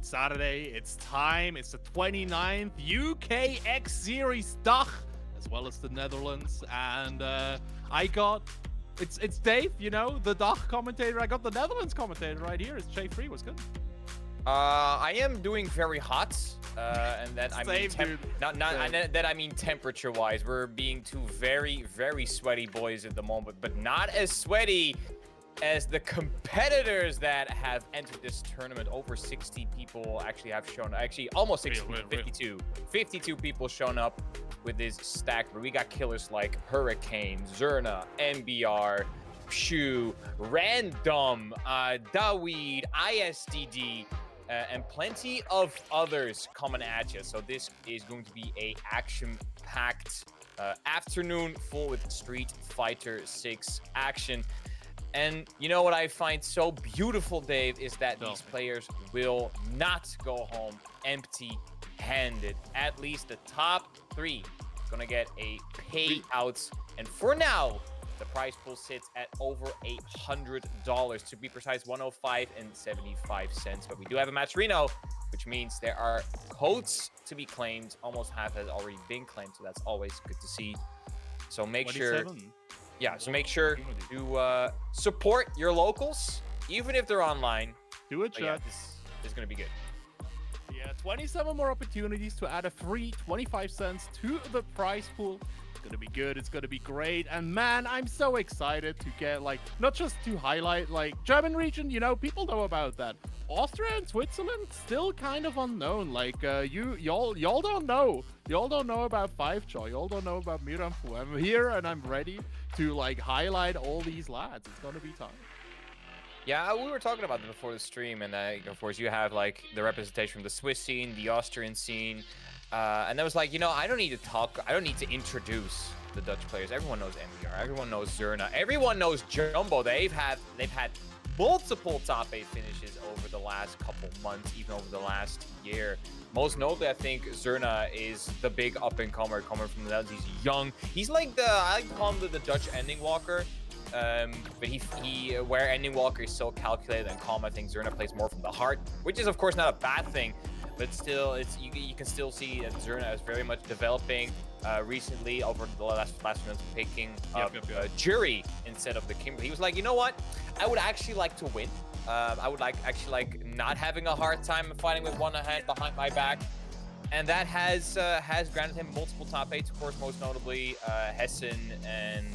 It's Saturday. It's time. It's the 29th UK X Series DACH, as well as the Netherlands. And it's Dave, you know, the DACH commentator. I got the Netherlands commentator right here. It's Jay Free. What's good? I am doing very hot, and then I mean I mean temperature-wise. We're being two very, very sweaty boys at the moment, but not as sweaty as the competitors that have entered this tournament. Over 60 people actually have shown. Actually, almost 60. 52 people shown up with this stack. But we got killers like Hurricane, Zerna, MBR, Shu, Random, Daweed, ISDD. And plenty of others coming at you. So this is going to be a action-packed afternoon full with Street Fighter 6 action. And you know what I find so beautiful, Dave, is that these players will not go home empty-handed. At least the top three gonna get a payout. And for now, the prize pool sits at over $800. To be precise, 105.75. But we do have a match Reno, which means there are codes to be claimed. Almost half has already been claimed, so that's always good to see. So make sure, make sure to support your locals, even if they're online. Do it, chat. Yeah, this is gonna be good. Yeah, 27 more opportunities to add a free 25 cents to the prize pool. Gonna be good, it's gonna be great, and man, I'm so excited to get, like, not just to highlight, like, German region, you know, people know about that. Austria and Switzerland, still kind of unknown. Like, y'all don't know. Y'all don't know about Fivejaw. Y'all don't know about Mirampu. I'm here and I'm ready to, like, highlight all these lads. It's gonna be time. Yeah, we were talking about it before the stream, and of course you have, like, the representation from the Swiss scene, the Austrian scene. And I was like, you know, I don't need to introduce the Dutch players. Everyone knows MBR. Everyone knows Zerna. Everyone knows Jumbo. They've had multiple top 8 finishes over the last couple months, even over the last year. Most notably, I think Zerna is the big up-and-comer coming from the Netherlands. He's young. He's like I like to call him the Dutch Ending Walker. But where Ending Walker is so calculated and calm, I think Zerna plays more from the heart, which is of course not a bad thing. But still, you can still see that Zerna is very much developing recently over the last months, picking Jury instead of the Kimberly. He was like, you know what? I would actually like to win. I would actually like not having a hard time fighting with one hand behind my back. And that has granted him multiple top 8s, of course, most notably Hessen and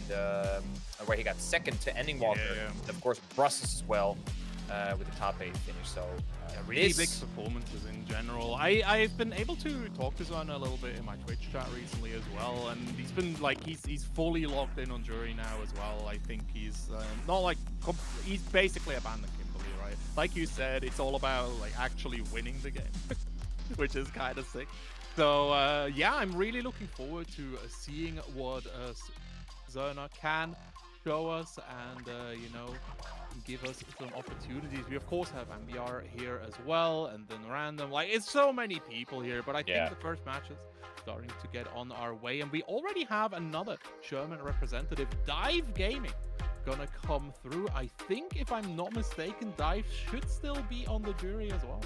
where he got second to Ending Walker. And of course, Brussels as well with the top 8 finish. So really big performances in general. I've been able to talk to Zerna a little bit in my Twitch chat recently as well, and he's been like he's fully locked in on Jury now as well. I think he's not like he's basically abandoned Kimberly, right? Like you said, it's all about like actually winning the game, which is kind of sick. So yeah, I'm really looking forward to seeing what Zerna can show us and you know, give us some opportunities. We of course have MBR here as well, and then Random. Like, it's so many people here, but I think the first match is starting to get on our way, and we already have another German representative, Dive Gaming, gonna come through. I think, if I'm not mistaken, Dive should still be on the jury as well.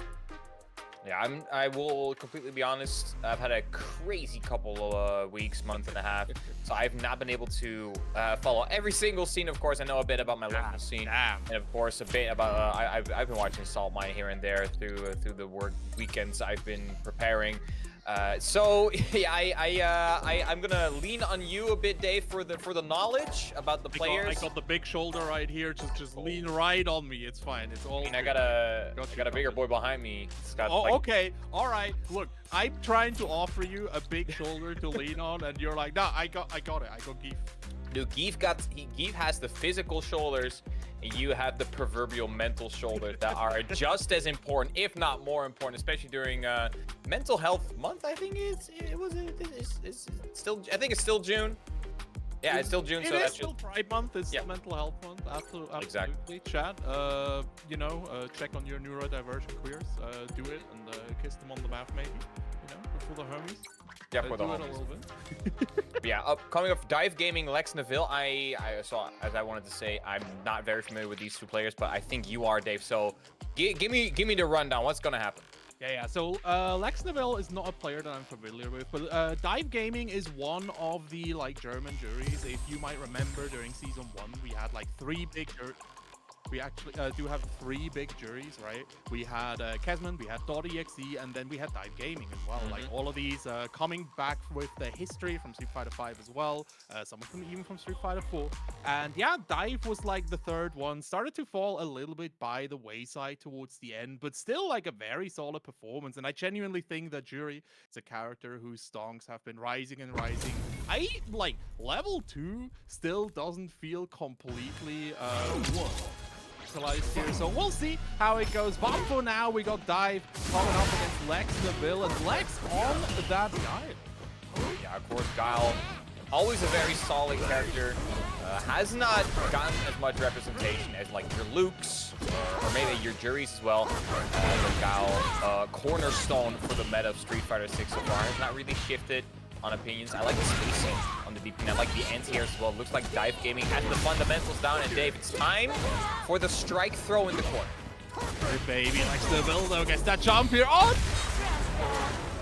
Yeah, I will completely be honest. I've had a crazy couple of weeks, month and a half, so I've not been able to follow every single scene. Of course, I know a bit about my local scene, and of course a bit about. I've been watching Salt Mine here and there through the work weekends I've been preparing. So yeah, I'm gonna lean on you a bit, Dave, for the knowledge about the players. I got the big shoulder right here. Just lean right on me. It's fine. It's all. I mean, I got a bigger boy behind me. It's got, okay, all right. Look, I'm trying to offer you a big shoulder to lean on, and you're like, no, I got it. I got Geef. Dude, Geef has the physical shoulders, and you have the proverbial mental shoulders that are just as important, if not more important, especially during Mental Health Month. I think it's still. I think it's still June. Yeah, it's still June. It so is that's still Pride Month. It's Mental Health Month. Absolutely. Exactly. Chat. You know, check on your neurodivergent queers. Do it and kiss them on the mouth, maybe. You know, for the homies. Yeah, for the homies. Yeah, coming up, Dive Gaming, Lex Neville. I saw, as I wanted to say, I'm not very familiar with these two players, but I think you are, Dave. So give me the rundown. What's gonna happen? Yeah. So Lex Neville is not a player that I'm familiar with, but Dive Gaming is one of the like German juries. If you might remember, during season 1, we had like 3 big. We actually do have 3 big juries, right? We had Kesman, we had .exe, and then we had Dive Gaming as well. Like all of these coming back with the history from Street Fighter 5 as well. Some of them even from Street Fighter 4. And yeah, Dive was like the 3rd one. Started to fall a little bit by the wayside towards the end, but still like a very solid performance. And I genuinely think that Jury is a character whose stonks have been rising and rising. I like level 2 still doesn't feel completely here, so we'll see how it goes. But for now, we got Dive coming up against Lex Neville, and Lex on that dive. Yeah, of course, Guile, always a very solid character. Has not gotten as much representation as like your Lukes or maybe your Juries as well. But Guile, cornerstone for the meta of Street Fighter 6 so far, has not really shifted on opinions. I like the spacing on the DP. I like the anti-air as well. Looks like Dive Gaming has the fundamentals down. And Dave, it's time for the strike throw in the corner. Hey, baby, Lex Neville though gets that jump here. Oh!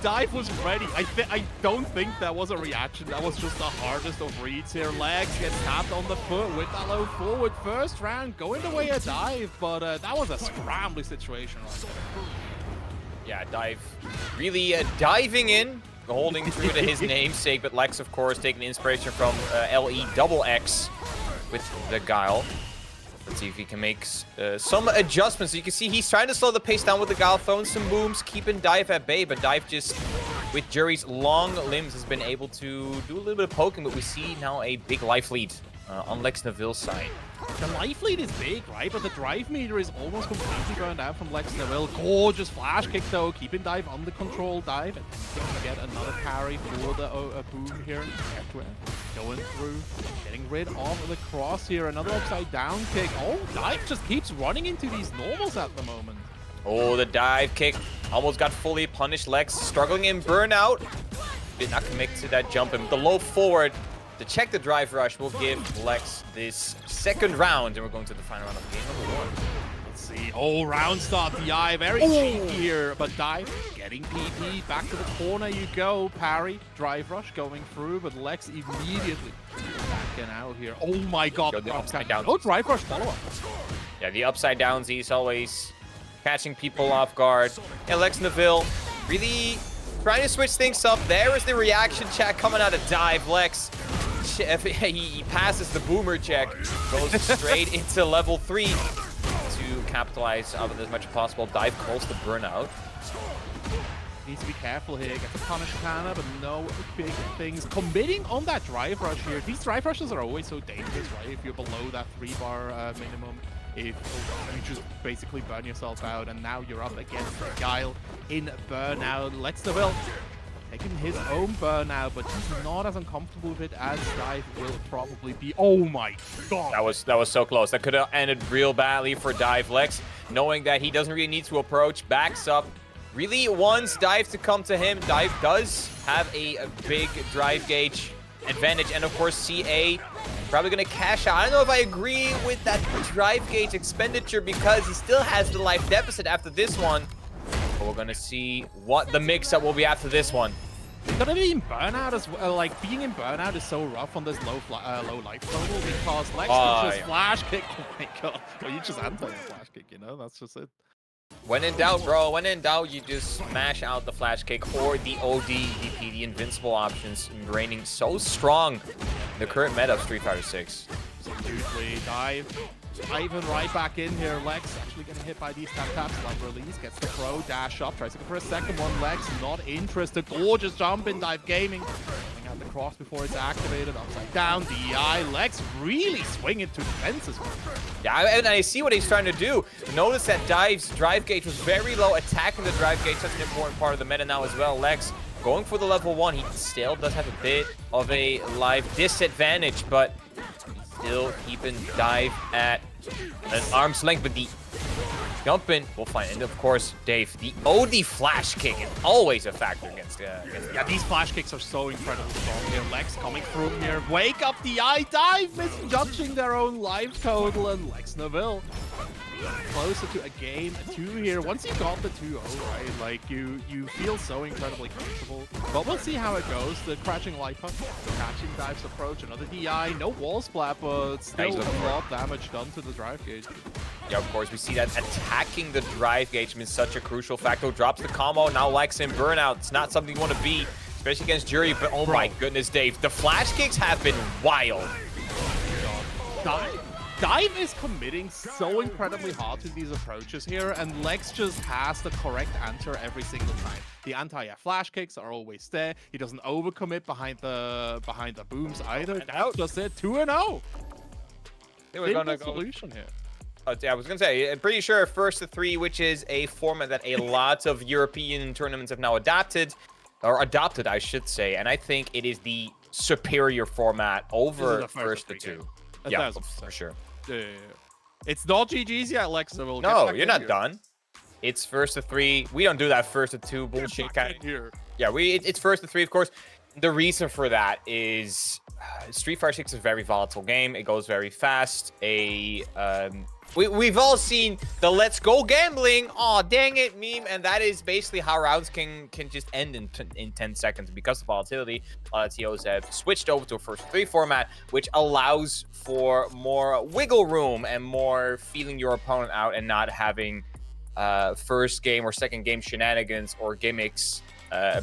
Dive was ready. I don't think that was a reaction. That was just the hardest of reads here. Lex gets tapped on the foot with that low forward. First round going the way of Dive, but that was a scrambly situation right there. Yeah, Dive really diving in, holding true to his namesake, but Lex, of course, taking inspiration from LEXX with the Guile. Let's see if he can make some adjustments. You can see he's trying to slow the pace down with the Guile, throwing some booms, keeping Dive at bay, but Dive just, with Jury's long limbs, has been able to do a little bit of poking, but we see now a big life lead on Lex Neville's side. The life lead is big, right? But the drive meter is almost completely burned out from Lex Neville. Gorgeous flash kick, though, keeping Dive under control. Dive, and he's to get another parry for the boom here. Going through, getting rid of the cross here. Another upside down kick. Oh, Dive just keeps running into these normals at the moment. Oh, the dive kick almost got fully punished. Lex struggling in burnout. Did not commit to that jump, and the low forward to check the drive rush will give Lex this 2nd round, and we're going to the final round of game number 1. Let's see. Oh, round start. DI very cheeky here, but Dive getting PP. Back to the corner you go. Parry, drive rush going through, but Lex immediately backing out here. Oh my god. The upside down. Oh, drive rush follow up. Yeah, the upside downs, he's always catching people off guard. And Lex Neville really trying to switch things up. There is the reaction check coming out of Dive. Lex, he passes the boomer check, goes straight into level 3 to capitalize on it as much as possible. Dive calls the burnout. Needs to be careful here. Gets a punish Kana, but no big things. Committing on that drive rush here. These drive rushes are always so dangerous, right? If you're below that 3-bar minimum, you just basically burn yourself out, and now you're up against Guile in burnout. Lex Neville taking his own burnout, but he's not as uncomfortable with it as Dive will probably be. Oh my god! That was so close. That could have ended real badly for Dive. Lex, knowing that he doesn't really need to approach, backs up. Really wants Dive to come to him. Dive does have a big drive gauge advantage, and of course CA probably going to cash out. I don't know if I agree with that drive gauge expenditure because he still has the life deficit after this one. But we're going to see what the mix-up will be after this one. It's gonna be in burnout as well. Like, being in burnout is so rough on this low life total because Lex can just flash kick. Oh my god. Well, you just anti flash kick, you know? That's just it. When in doubt, bro. When in doubt, you just smash out the flash kick or the OD DP, the invincible options, reigning so strong in the current meta of Street Fighter 6. Absolutely. Dive even right back in here. Lex actually getting hit by these taps. Like release, gets the pro, dash up, tries to go for a second one. Lex not interested. Gorgeous jump in Dive Gaming. Coming out the cross before it's activated. Upside down, DI. Lex really swinging to defenses. Yeah, and I see what he's trying to do. Notice that Dive's drive gauge was very low. Attacking the drive gauge, such an important part of the meta now as well. Lex going for the level 1. He still does have a bit of a life disadvantage, but still keeping Dive at an arm's length. But the jumping, we'll find. And of course, Dave, the OD flash kick is always a factor against yeah, these flash kicks are so incredibly strong here. Lex coming through here. Wake up the eye. Dive misjudging their own life total, and Lex Neville closer to a game 2 here. Once you got the 2-0, right, like you feel so incredibly comfortable. But we'll see how it goes. The crashing light puff, catching Dive's approach, another DI, no wall splat, but still a lot of damage done to the drive gauge. Yeah, of course, we see that attacking the drive gauge is such a crucial factor. Drops the combo, now Lex in burnout. It's not something you want to be, especially against Jury, but oh my goodness, Dave. The flash kicks have been wild. Dive is committing so incredibly hard to these approaches here, and Lex just has the correct answer every single time. The anti-air flash kicks are always there. He doesn't overcommit behind the booms either. That's just it. 2-0. We're gonna go solution here. Yeah, I was gonna say, I'm pretty sure first to 3, which is a format that a lot of European tournaments have now adopted, I should say, and I think it is the superior format over first to 2. Yeah, for sure. Yeah. It's not GG's yet, Lex. So no, you're not done. It's first to 3. We don't do that first to 2 bullshit kind of here. Yeah, it's first to 3, of course. The reason for that is Street Fighter 6 is a very volatile game. It goes very fast. We've all seen the "let's go gambling, aw dang it" meme, and that is basically how rounds can just end in 10 seconds. Because of volatility, a lot of TOs have switched over to a first 3 format, which allows for more wiggle room and more feeling your opponent out and not having first game or second game shenanigans or gimmicks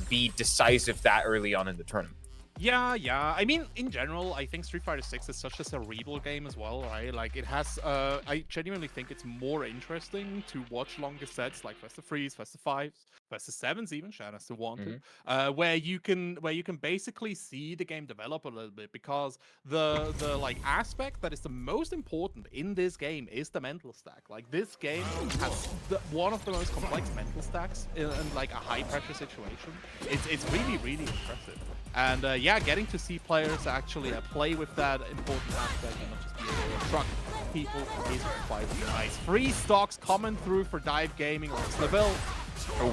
be decisive that early on in the tournament. Yeah. I mean, in general, I think Street Fighter 6 is such a cerebral game as well, right? Like, it has, I genuinely think it's more interesting to watch longer sets, like first to 3s, first to 5s, first to 7s even, shout out to want to, where you can basically see the game develop a little bit, because the like aspect that is the most important in this game is the mental stack. Like, this game has one of the most complex mental stacks in like a high pressure situation. It's really, really impressive. And yeah, getting to see players actually play with that important aspect and not just be able to truck people is quite nice. 3 stocks coming through for Dive Gaming. Lex Neville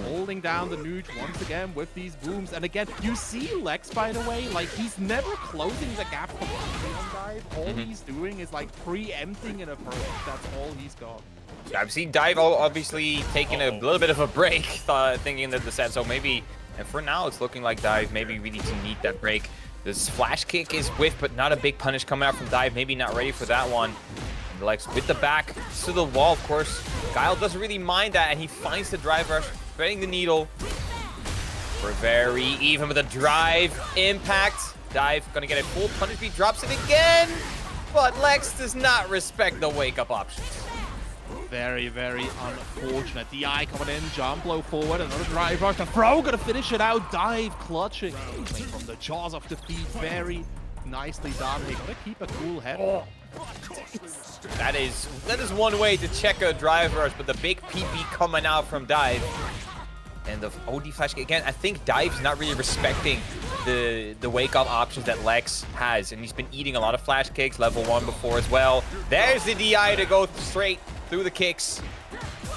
holding down the Nuge once again with these booms. And again, you see Lex, by the way, like, he's never closing the gap completely on Dive. All he's doing is like preempting an approach. That's all he's got. Yeah, I've seen Dive obviously taking a little bit of a break, thinking that the set, so maybe. And for now, it's looking like Dive maybe really to need that break. This flash kick is whiff, but not a big punish coming out from Dive. Maybe not ready for that one. And Lex with the back to the wall, of course. Guile doesn't really mind that, and he finds the drive rush, threading the needle. We're very even with a drive impact. Dive gonna get a full punish. He drops it again, but Lex does not respect the wake-up options. Very, very unfortunate. DI coming in, jump blow forward, another drive rush. The throw gonna finish it out. Dive clutching from the jaws of defeat. Very nicely done. They gotta keep a cool head. That is one way to check a drive rush, but the big PP coming out from Dive. And the OD flash again, I think Dive's not really respecting the wake up options that Lex has, and he's been eating a lot of flash kicks, level 1 before as well. There's the DI to go straight through the kicks.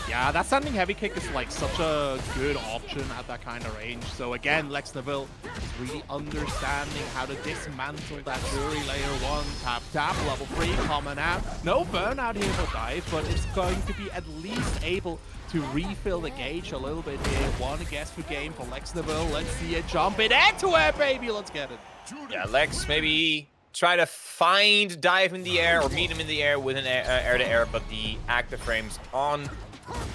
Yeah, that standing heavy kick is like such a good option at that kind of range. So again, Lex Neville is really understanding how to dismantle that Jury layer 1 tap level 3 coming out. No burnout here for Dive, but it's going to be at least able to refill the gauge a little bit here. One guess per game for Lex Neville. Let's see it jump in air to air, baby. Let's get it. Yeah, Lex maybe try to find Dive in the air or meet him in the air with an air to air, but the active frame's on.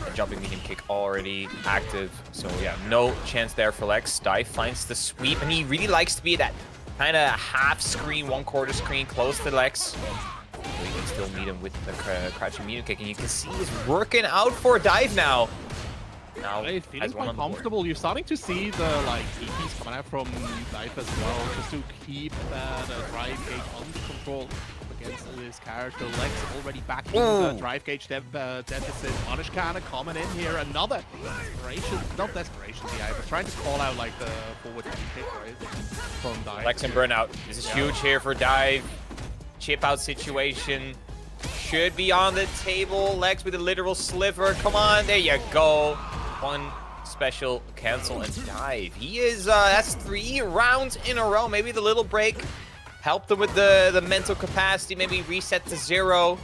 The jumping medium kick already active. So yeah, no chance there for Lex. Dive finds the sweep, and he really likes to be that kind of half screen, 1/4 screen close to Lex. We can still meet him with the crouching medium kick, and you can see he's working out for Dive now. Now, feeling quite comfortable. You're starting to see the like EPs coming out from Dive as well, just to keep that drive gauge under control against this character. Lex already back into the drive gauge deficit. Manishkana coming in here. Another desperation, not desperation DI, but trying to call out like the forward kick, right? From Dive. Lex and burnout. This is huge here for Dive. Chip out situation should be on the table. Lex with a literal sliver. Come on, there you go. One special cancel and Dive. He is, that's 3 rounds in a row. Maybe the little break helped him with the mental capacity. Maybe reset to 0.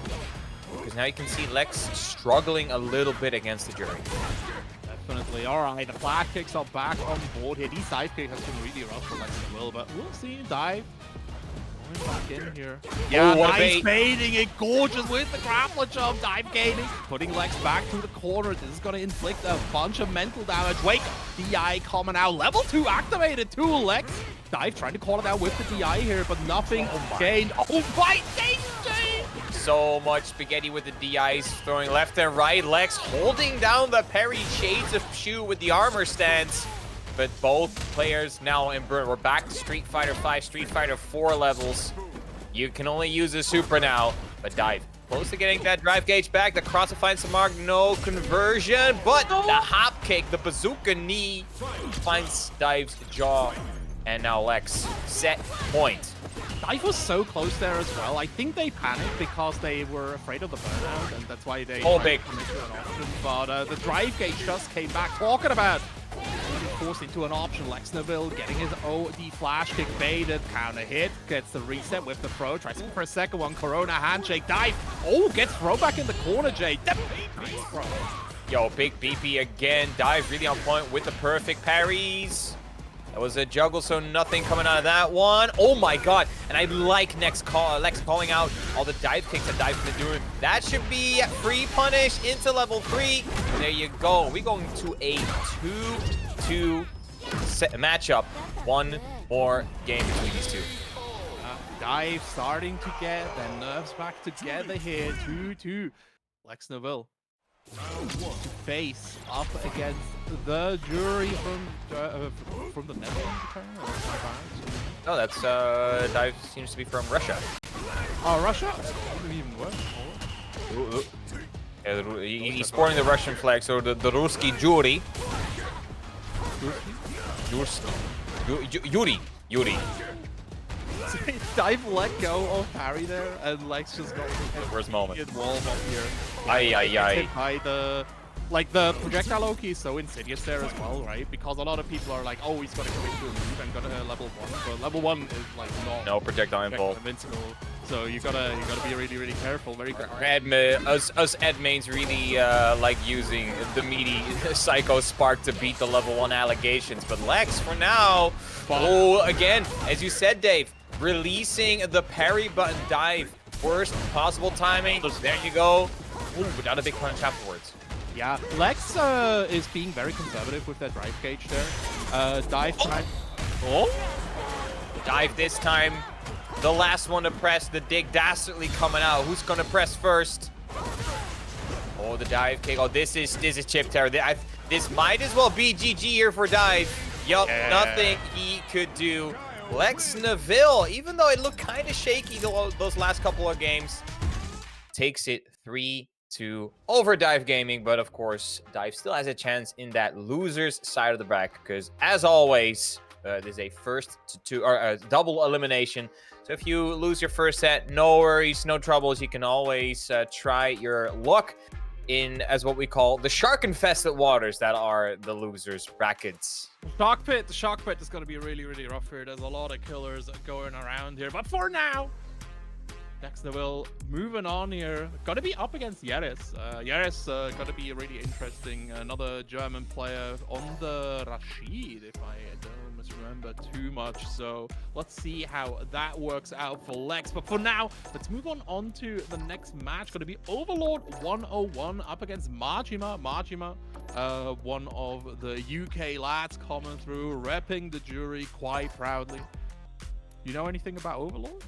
because now you can see Lex struggling a little bit against the jury. Definitely. All right, the flag kicks are back on board here. These side kicks has been really rough for Lex as well, but we'll see. Dive. Going back in here. Yeah, nice baiting it. Gorgeous with the grappler jump. Dive gaining. Putting Lex back to the corner. This is going to inflict a bunch of mental damage. Wake. DI coming out. Level 2 activated too. Lex. Dive trying to call it out with the DI here, but nothing gained. Oh my danger! So much spaghetti with the DIs, throwing left and right. Lex holding down the parry shades of Shu with the armor stance. But both players now in burn. We're back to Street Fighter 5, Street Fighter 4 levels. You can only use a super now, but Dive close to getting that drive gauge back. The cross finds some mark, no conversion, but the hop kick, the bazooka knee finds Dive's jaw. And now Lex, set point. Dive was so close there as well. I think they panicked because they were afraid of the burnout, and that's why they big. Commit to an option. But the drive gauge just came back. Talking about forced into an option. Lex Neville getting his OD flash kick baited, counter hit, gets the reset with the throw, tries for a second one. Corona handshake, Dive. Oh, gets thrown back in the corner, Jay. Nice throw. Yo, big BP again. Dive really on point with the perfect parries. That was a juggle, so nothing coming out of that one. Oh my god. And I like Lex calling out all the dive kicks that Dive's been doing. That should be free punish into level 3. There you go. We're going to a 2-2 matchup. One more game between these two. Dive starting to get their nerves back together here. 2-2. Lex Neville to face up against the jury from the Netherlands. No, that's Dive seems to be from Russia. Oh, Russia? Even worse. Yeah, he's sporting the Russian flag, so the Ruski jury. Yuri. Dive let go of parry there, and Lex just got worst moment. Wall up here. Aye. By the projectile Loki is so insidious there as well, right? Because a lot of people are like, oh, he's gonna commit to a move and gonna level 1, but level 1 is like not projectile invincible. So you gotta be really careful, very careful. Us admins really like using the meaty Psycho Spark to beat the level 1 allegations, but Lex for now. Oh, again, as you said, Dave, releasing the parry button. Dive, worst possible timing. There you go. Ooh, without a big punch afterwards. Yeah, Lex is being very conservative with that drive gauge there. Dive time. Oh, Dive this time. The last one to press, the dig dastardly coming out. Who's gonna press first? Oh, the dive kick. Oh, this is chip terror. This might as well be GG here for Dive. Yup, nothing he could do. Lex Neville, even though it looked kind of shaky those last couple of games, takes it 3-2 over Dive Gaming. But of course, Dive still has a chance in that loser's side of the bracket because, as always, there's a double elimination. So if you lose your first set, no worries, no troubles. You can always try your luck in, as what we call, the shark-infested waters that are the losers' brackets. The shark pit is going to be really rough here. There's a lot of killers going around here. But for now, Lex Neville moving on here. Got to be up against Yaris. Yaris got to be really interesting. Another German player on the Rashid, if I don't misremember too much. So let's see how that works out for Lex. But for now, let's move on to the next match. Going to be Overlord 101 up against Majima. Majima, one of the UK lads coming through, repping the jury quite proudly. You know anything about Overlord?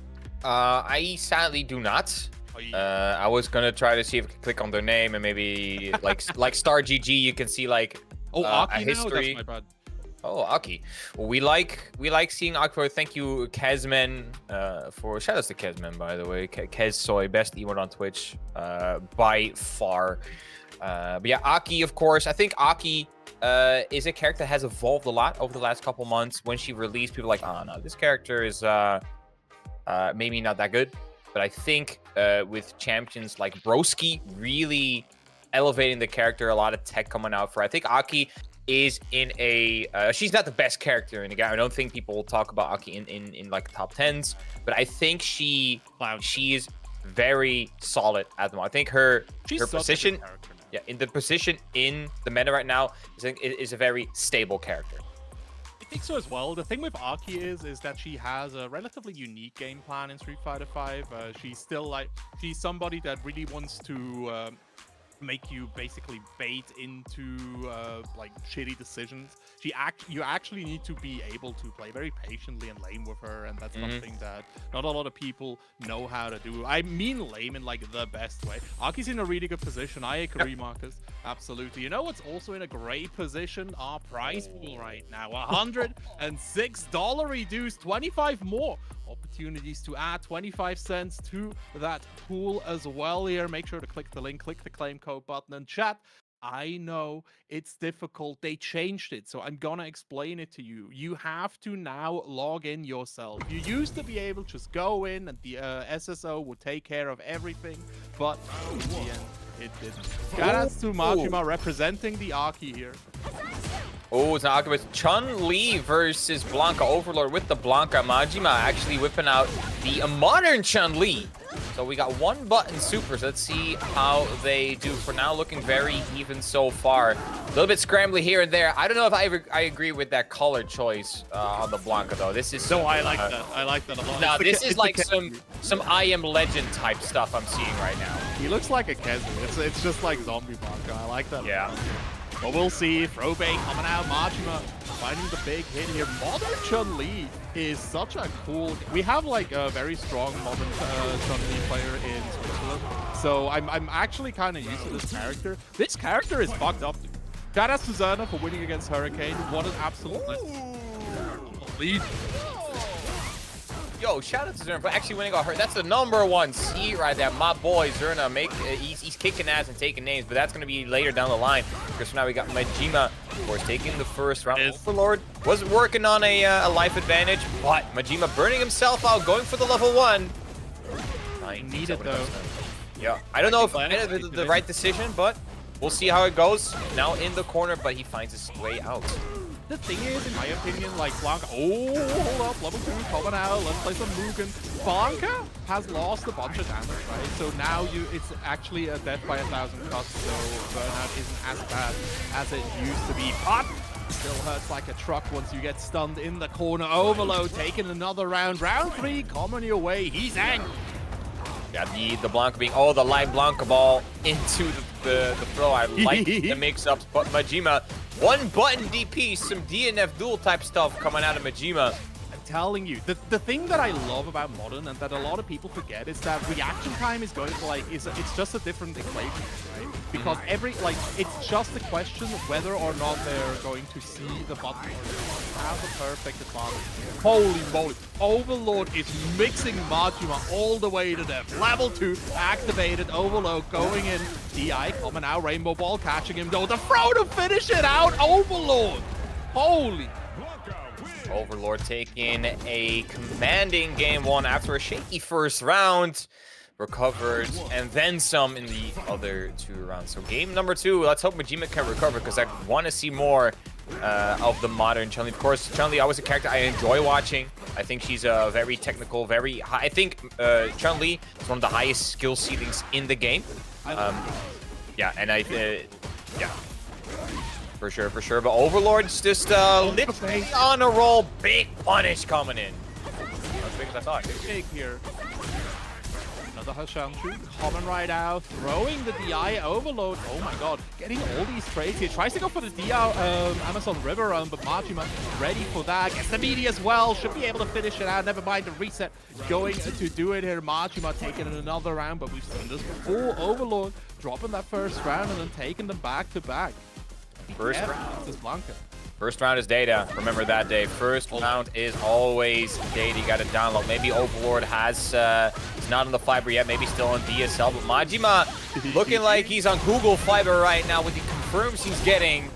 I sadly do not. I was gonna try to see if I could click on their name and maybe like Star GG, you can see like Aki a history. Now? That's my bad. Oh, Aki. Well, we like seeing Aki. Thank you, Kezmen, for shout outs to Kezmen, by the way. Kez Soy, best emote on Twitch, by far. But yeah, Aki, of course. I think Aki is a character that has evolved a lot over the last couple months. When she released, people were like, oh no, this character is maybe not that good. But I think with champions like Broski really elevating the character, a lot of tech coming out for. I think Aki is in a she's not the best character in the game. I don't think people will talk about Aki in like top 10s, but I think she is very solid at the moment. I think her position, yeah, in the position in the meta right now is a very stable character. I think so as well. The thing with Aki is that she has a relatively unique game plan in Street Fighter V. She's still like, she's somebody that really wants to make you basically bait into like shitty decisions. You actually need to be able to play very patiently and lame with her, and that's something that not a lot of people know how to do. I mean lame in like the best way. Aki's in a really good position. I agree, Marcus. Absolutely. You know what's also in a great position? Our prize pool right now. $106 reduced, 25 more opportunities to add 25 cents to that pool as well here. Make sure to click the link, click the claim code button, and chat. I know it's difficult. They changed it, so I'm gonna explain it to you. You have to now log in yourself. You used to be able to just go in and the SSO would take care of everything, but in the end, it didn't. Shoutouts to Majima representing the Aki here. Oh, it's an Aki with Chun-Li versus Blanca. Overlord with the Blanca. Majima actually whipping out the modern Chun-Li. So we got one button supers. Let's see how they do. For now, looking very even so far. A little bit scrambly here and there. I don't know if I agree with that color choice on the Blanca, though. This is I like that. I like that a lot. Now, this is like some I Am Legend type stuff I'm seeing right now. He looks like a Kezu. It's just like zombie Blanca. I like that. Yeah. But we'll see. Throwbait coming out. Majima finding the big hit here. Modern Chun-Li is such a cool... We have like a very strong modern Chun-Li player in Switzerland. So I'm actually kind of used to this character. This character is fucked up. Shout out to Zerna for winning against Hurricane. What an absolute lead. Yo, shout out to Zerna for actually winning on her. That's the #1 seed right there. My boy Zerna, he's kicking ass and taking names, but that's going to be later down the line. Because for now we got Majima, of course, taking the first round. Overlord wasn't working on a life advantage, but Majima burning himself out, going for the level 1. I need it though. Yeah, I don't know if it's the right decision, but we'll see how it goes. Now in the corner, but he finds his way out. The thing is, in my opinion, like Blanca, hold up, level 2 coming out, let's play some Mugen. Blanca has lost a bunch of damage, right? So now it's actually a death by 1,000 cost, so burnout isn't as bad as it used to be. But still hurts like a truck once you get stunned in the corner. Overload taking another round. Round 3 coming your way. He's angry. Yeah, the Blanca being, the light Blanca ball into the throw. I like the mix-ups, but Majima, one button DP, some DNF duel type stuff coming out of Majima. I'm telling you, the thing that I love about Modern and that a lot of people forget is that reaction time is going to it's just a different equation, right? Because it's just a question of whether or not they're going to see the button or have the perfect advantage. Holy moly, Overlord is mixing Majima all the way to death. Level 2 activated, Overload going in, DI coming out, Rainbow Ball catching him though, the throw to finish it out, Overlord! Holy. Overlord taking a commanding game 1 after a shaky first round. Recovered and then some in the other 2 rounds. So game number 2, let's hope Majima can recover because I want to see more of the modern Chun-Li. Of course, Chun-Li always a character I enjoy watching. I think she's a very technical, very high. I think Chun-Li is one of the highest skill ceilings in the game. Yeah, and yeah. For sure. But Overlord's just literally on a roll. Big punish coming in. As big as I thought. Big here. Another Hashanshu coming right out, throwing the DI Overload. Oh my god, getting all these trades here. Tries to go for the DI Amazon River run, but Majima ready for that. Gets the meaty as well. Should be able to finish it out. Never mind the reset. Going to do it here. Majima taking another round, but we've seen this before. Overlord dropping that first round and then taking them back to back. First round is Blanca. First round is data. Remember that, Dave. First round is always data. You got to download. Maybe Overlord is not on the fiber yet. Maybe still on DSL. But Majima looking like he's on Google Fiber right now with the confirms he's getting.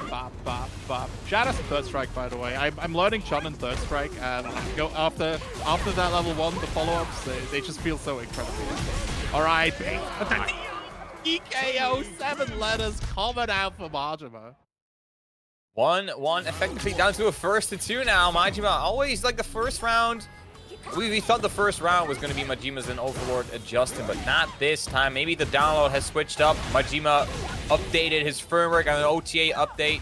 Bop, bop, bop. Shout out to Third Strike, by the way. I'm learning Chun and Third Strike, and go after that level 1, the follow-ups, they just feel so incredible. All right, EKO 7 letters coming out for Majima. 1-1 effectively down to a 1st to 2 now. Majima always like the first round. We thought the first round was going to be Majima's and Overlord adjusting, but not this time. Maybe the download has switched up. Majima updated his firmware on an OTA update.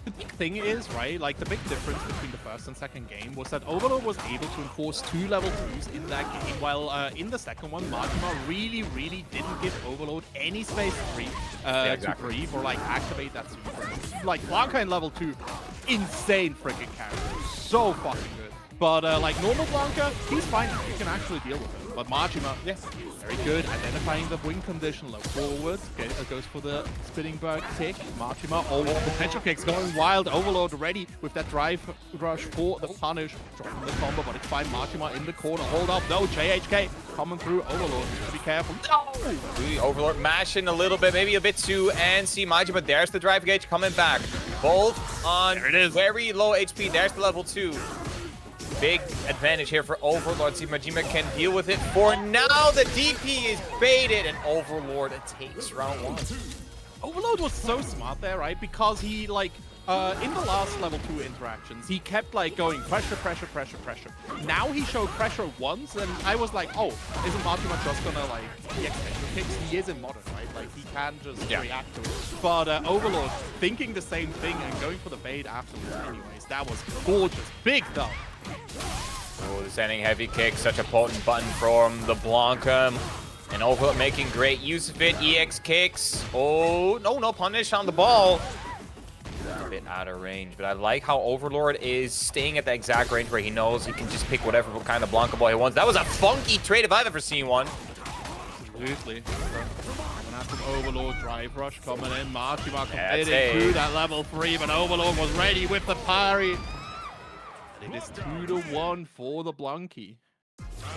The big thing is, right, like the big difference between the first and second game was that Overlord was able to enforce 2 level 2s in that game, while in the second one, Majima really didn't give Overlord any space to breathe or like activate that super. Like Blanca in level 2, insane freaking character, so fucking good. But like normal Blanca, he's fine, you can actually deal with him. But Majima, yes, very good, identifying the win condition, low forward, goes for the spinning bird kick. Majima, potential kicks going wild, Overlord ready with that drive rush for the punish, dropping the combo, but it's fine. Majima in the corner, hold up, no, JHK coming through, Overlord, to be careful. No! Overlord mashing a little bit, maybe a bit too antsy. Majima, there's the drive gauge coming back. Both on very low HP, there's the level 2. Big advantage here for Overlord. See, Majima can deal with it. For now, the DP is baited, and Overlord takes round 1. Overlord was so smart there, right? Because he, like, in the last level 2 interactions, he kept, like, going pressure. Now he showed pressure once, and I was like, oh, isn't Majima just gonna, like, EX special kicks? He is in modern, right? Like, he can just react to it. But Overlord thinking the same thing and going for the bait afterwards anyways. That was gorgeous. Big though. Oh, the sending heavy kick, such a potent button from the Blanca. And Overlord making great use of it. EX kicks. Oh, no punish on the ball. A bit out of range, but I like how Overlord is staying at the exact range where he knows he can just pick whatever kind of Blanca ball he wants. That was a funky trade if I've ever seen one. Absolutely. From Overlord, drive rush coming in. Majima committed to that level 3, but Overlord was ready with the parry. It is 2-1 for the Blanky.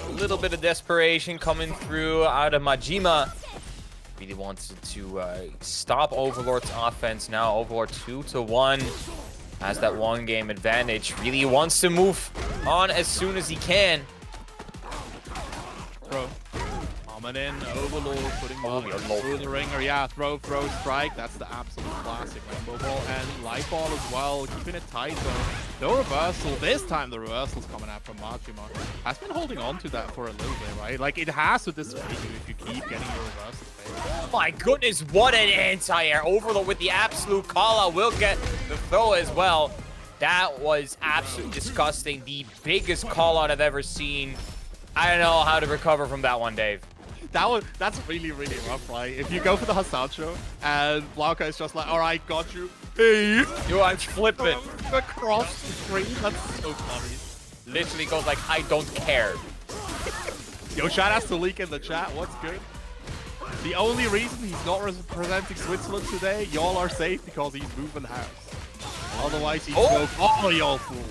A little bit of desperation coming through out of Majima. Really wants to stop Overlord's offense now. Overlord 2-1. Has that 1-game advantage. Really wants to move on as soon as he can. Bro. Coming in, Overlord putting through the ringer. Yeah, throw, strike. That's the absolute classic rainbow ball. And light ball as well, keeping it tight though. No reversal. This time the reversal's coming out from Majima. Has been holding on to that for a little bit, right? Like it has to dissuade you if you keep getting your reversal. Oh my goodness, what an anti-air. Overlord with the absolute call-out will get the throw as well. That was absolutely disgusting. The biggest call-out I've ever seen. I don't know how to recover from that one, Dave. That's really rough, right? If you go for the Hasacho and Blanca is just like, all right, got you. Hey, yo, I'm flipping across the screen. That's so funny. Literally goes like, I don't care. Yo, shout outs to Leak in the chat. What's good? The only reason he's not representing Switzerland today, y'all are safe because he's moving house. Otherwise, he'd go, oh, y'all fool.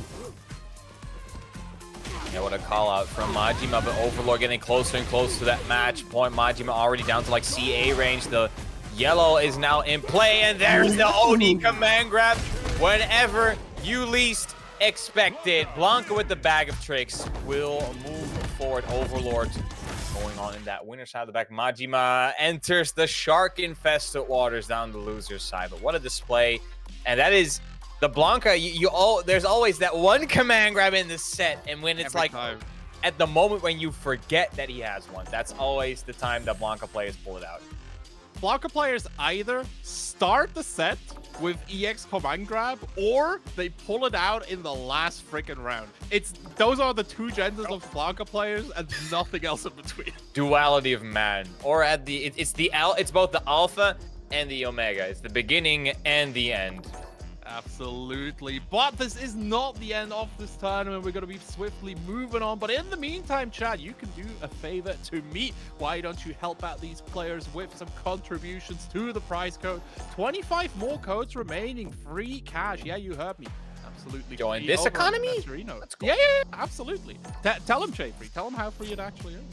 Yeah, what a call out from Majima, but Overlord getting closer and closer to that match point. Majima already down to like CA range. The yellow is now in play, and there's the OD command grab whenever you least expect it. Blanca with the bag of tricks will move forward. Overlord going on in that winner side of the back. Majima enters the shark-infested waters down the loser's side, but what a display. And that is the Blanca, there's always that one command grab in the set, and when it's at the moment when you forget that he has one, that's always the time that Blanca players pull it out. Blanca players either start the set with EX command grab, or they pull it out in the last freaking round. Those are the two genders of Blanca players, and nothing else in between. Duality of man, or it's both the alpha and the omega. It's the beginning and the end. Absolutely, but this is not the end of this tournament. We're going to be swiftly moving on, but in the meantime, Chad, you can do a favor to me. Why don't you help out these players with some contributions to the prize code? 25 more codes remaining, free cash. Yeah, you heard me. Absolutely. Join this economy? That's cool. Yeah, absolutely. Tell them, Jeffrey. Tell them how free it actually is.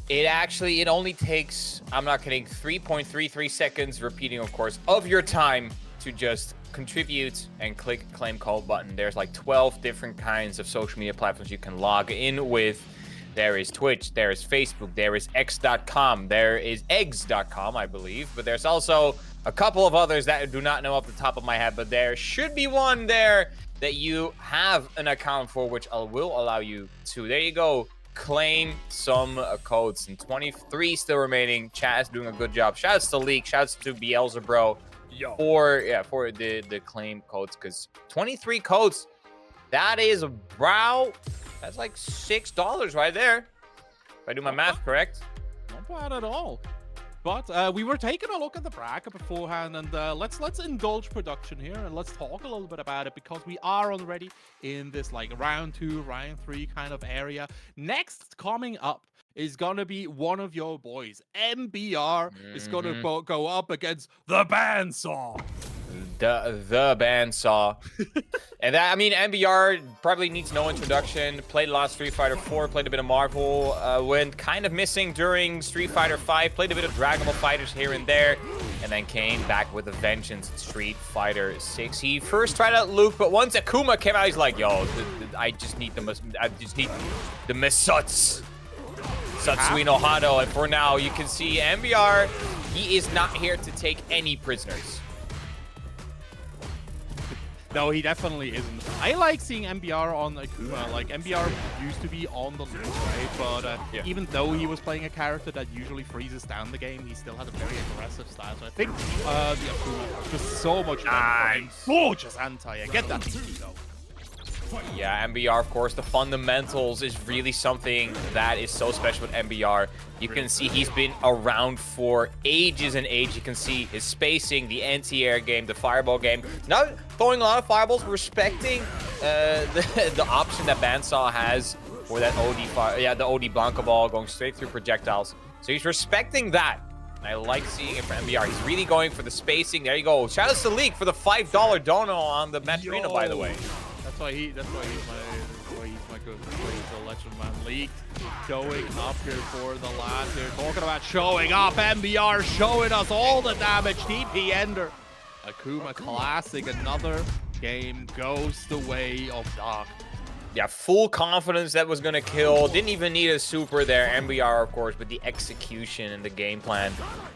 It only takes, I'm not kidding, 3.33 seconds, repeating, of course, of your time to just contribute and click claim code button. There's like 12 different kinds of social media platforms you can log in with. There is Twitch, there is Facebook, there is x.com, there is eggs.com, I believe, but there's also a couple of others that I do not know off the top of my head, but there should be one there that you have an account for, which will allow you to, there you go, claim some codes. And 23 still remaining. Chat is doing a good job. Shouts to Leak. Shouts to Beelzebro for the claim codes, because 23 codes. That is that's like $6 right there. If I do my math correct. Not bad at all. But we were taking a look at the bracket beforehand, and let's indulge production here and let's talk a little bit about it, because we are already in this like round 2, round 3 kind of area. Next coming up is gonna be one of your boys. MBR is gonna go up against the Bandsaw. The bandsaw. And that, I mean, MBR probably needs no introduction. Played a lot of Street Fighter 4, played a bit of Marvel, went kind of missing during Street Fighter 5, played a bit of Dragon Ball FighterZ here and there, and then came back with a vengeance in Street Fighter 6. He first tried out Luke, but once Akuma came out, he's like, yo, I just need the Misuts. Satsuino Hado. And for now, you can see MBR, he is not here to take any prisoners. No, he definitely isn't. I like seeing MBR on Akuma. Like, MBR used to be on the loop, right? But even though he was playing a character that usually freezes down the game, he still had a very aggressive style. So I think the Akuma just so much fun. Gorgeous anti. I get that DP though. Yeah, MBR, of course, the fundamentals is really something that is so special with MBR. You can see he's been around for ages and ages. You can see his spacing, the anti-air game, the fireball game. Not throwing a lot of fireballs, respecting the option that Bandsaw has for that the OD Blanca ball going straight through projectiles. So he's respecting that. And I like seeing it for MBR. He's really going for the spacing. There you go. Shout out to Leak for the $5 dono on the match arena, by the way. That's why he's my good friend, the Legend Man. Leak going up here for the last here. Talking about showing up, MBR showing us all the damage. DP Ender. Akuma Classic, another game goes the way of DACH. Yeah, full confidence that was gonna kill. Didn't even need a super there. MBR, of course, but the execution and the game plan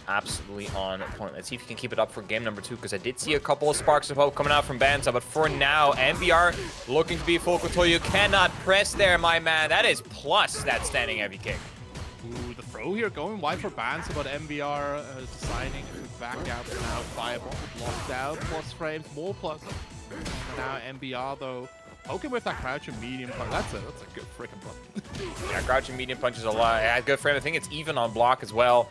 absolutely on point. Let's see if you can keep it up for game number 2, because I did see a couple of sparks of hope coming out from Bandsaw. But for now, MBR looking to be full control. You cannot press there, my man. That is plus that standing heavy kick. Ooh, the throw here going wide for Bandsaw, but MBR deciding to back out for now. Fireball locked out, plus frames, more plus. And now MBR though. Poking with that crouching medium punch. That's a good freaking punch. Yeah, crouching medium punch is a lot. Yeah, good frame. I think it's even on block as well.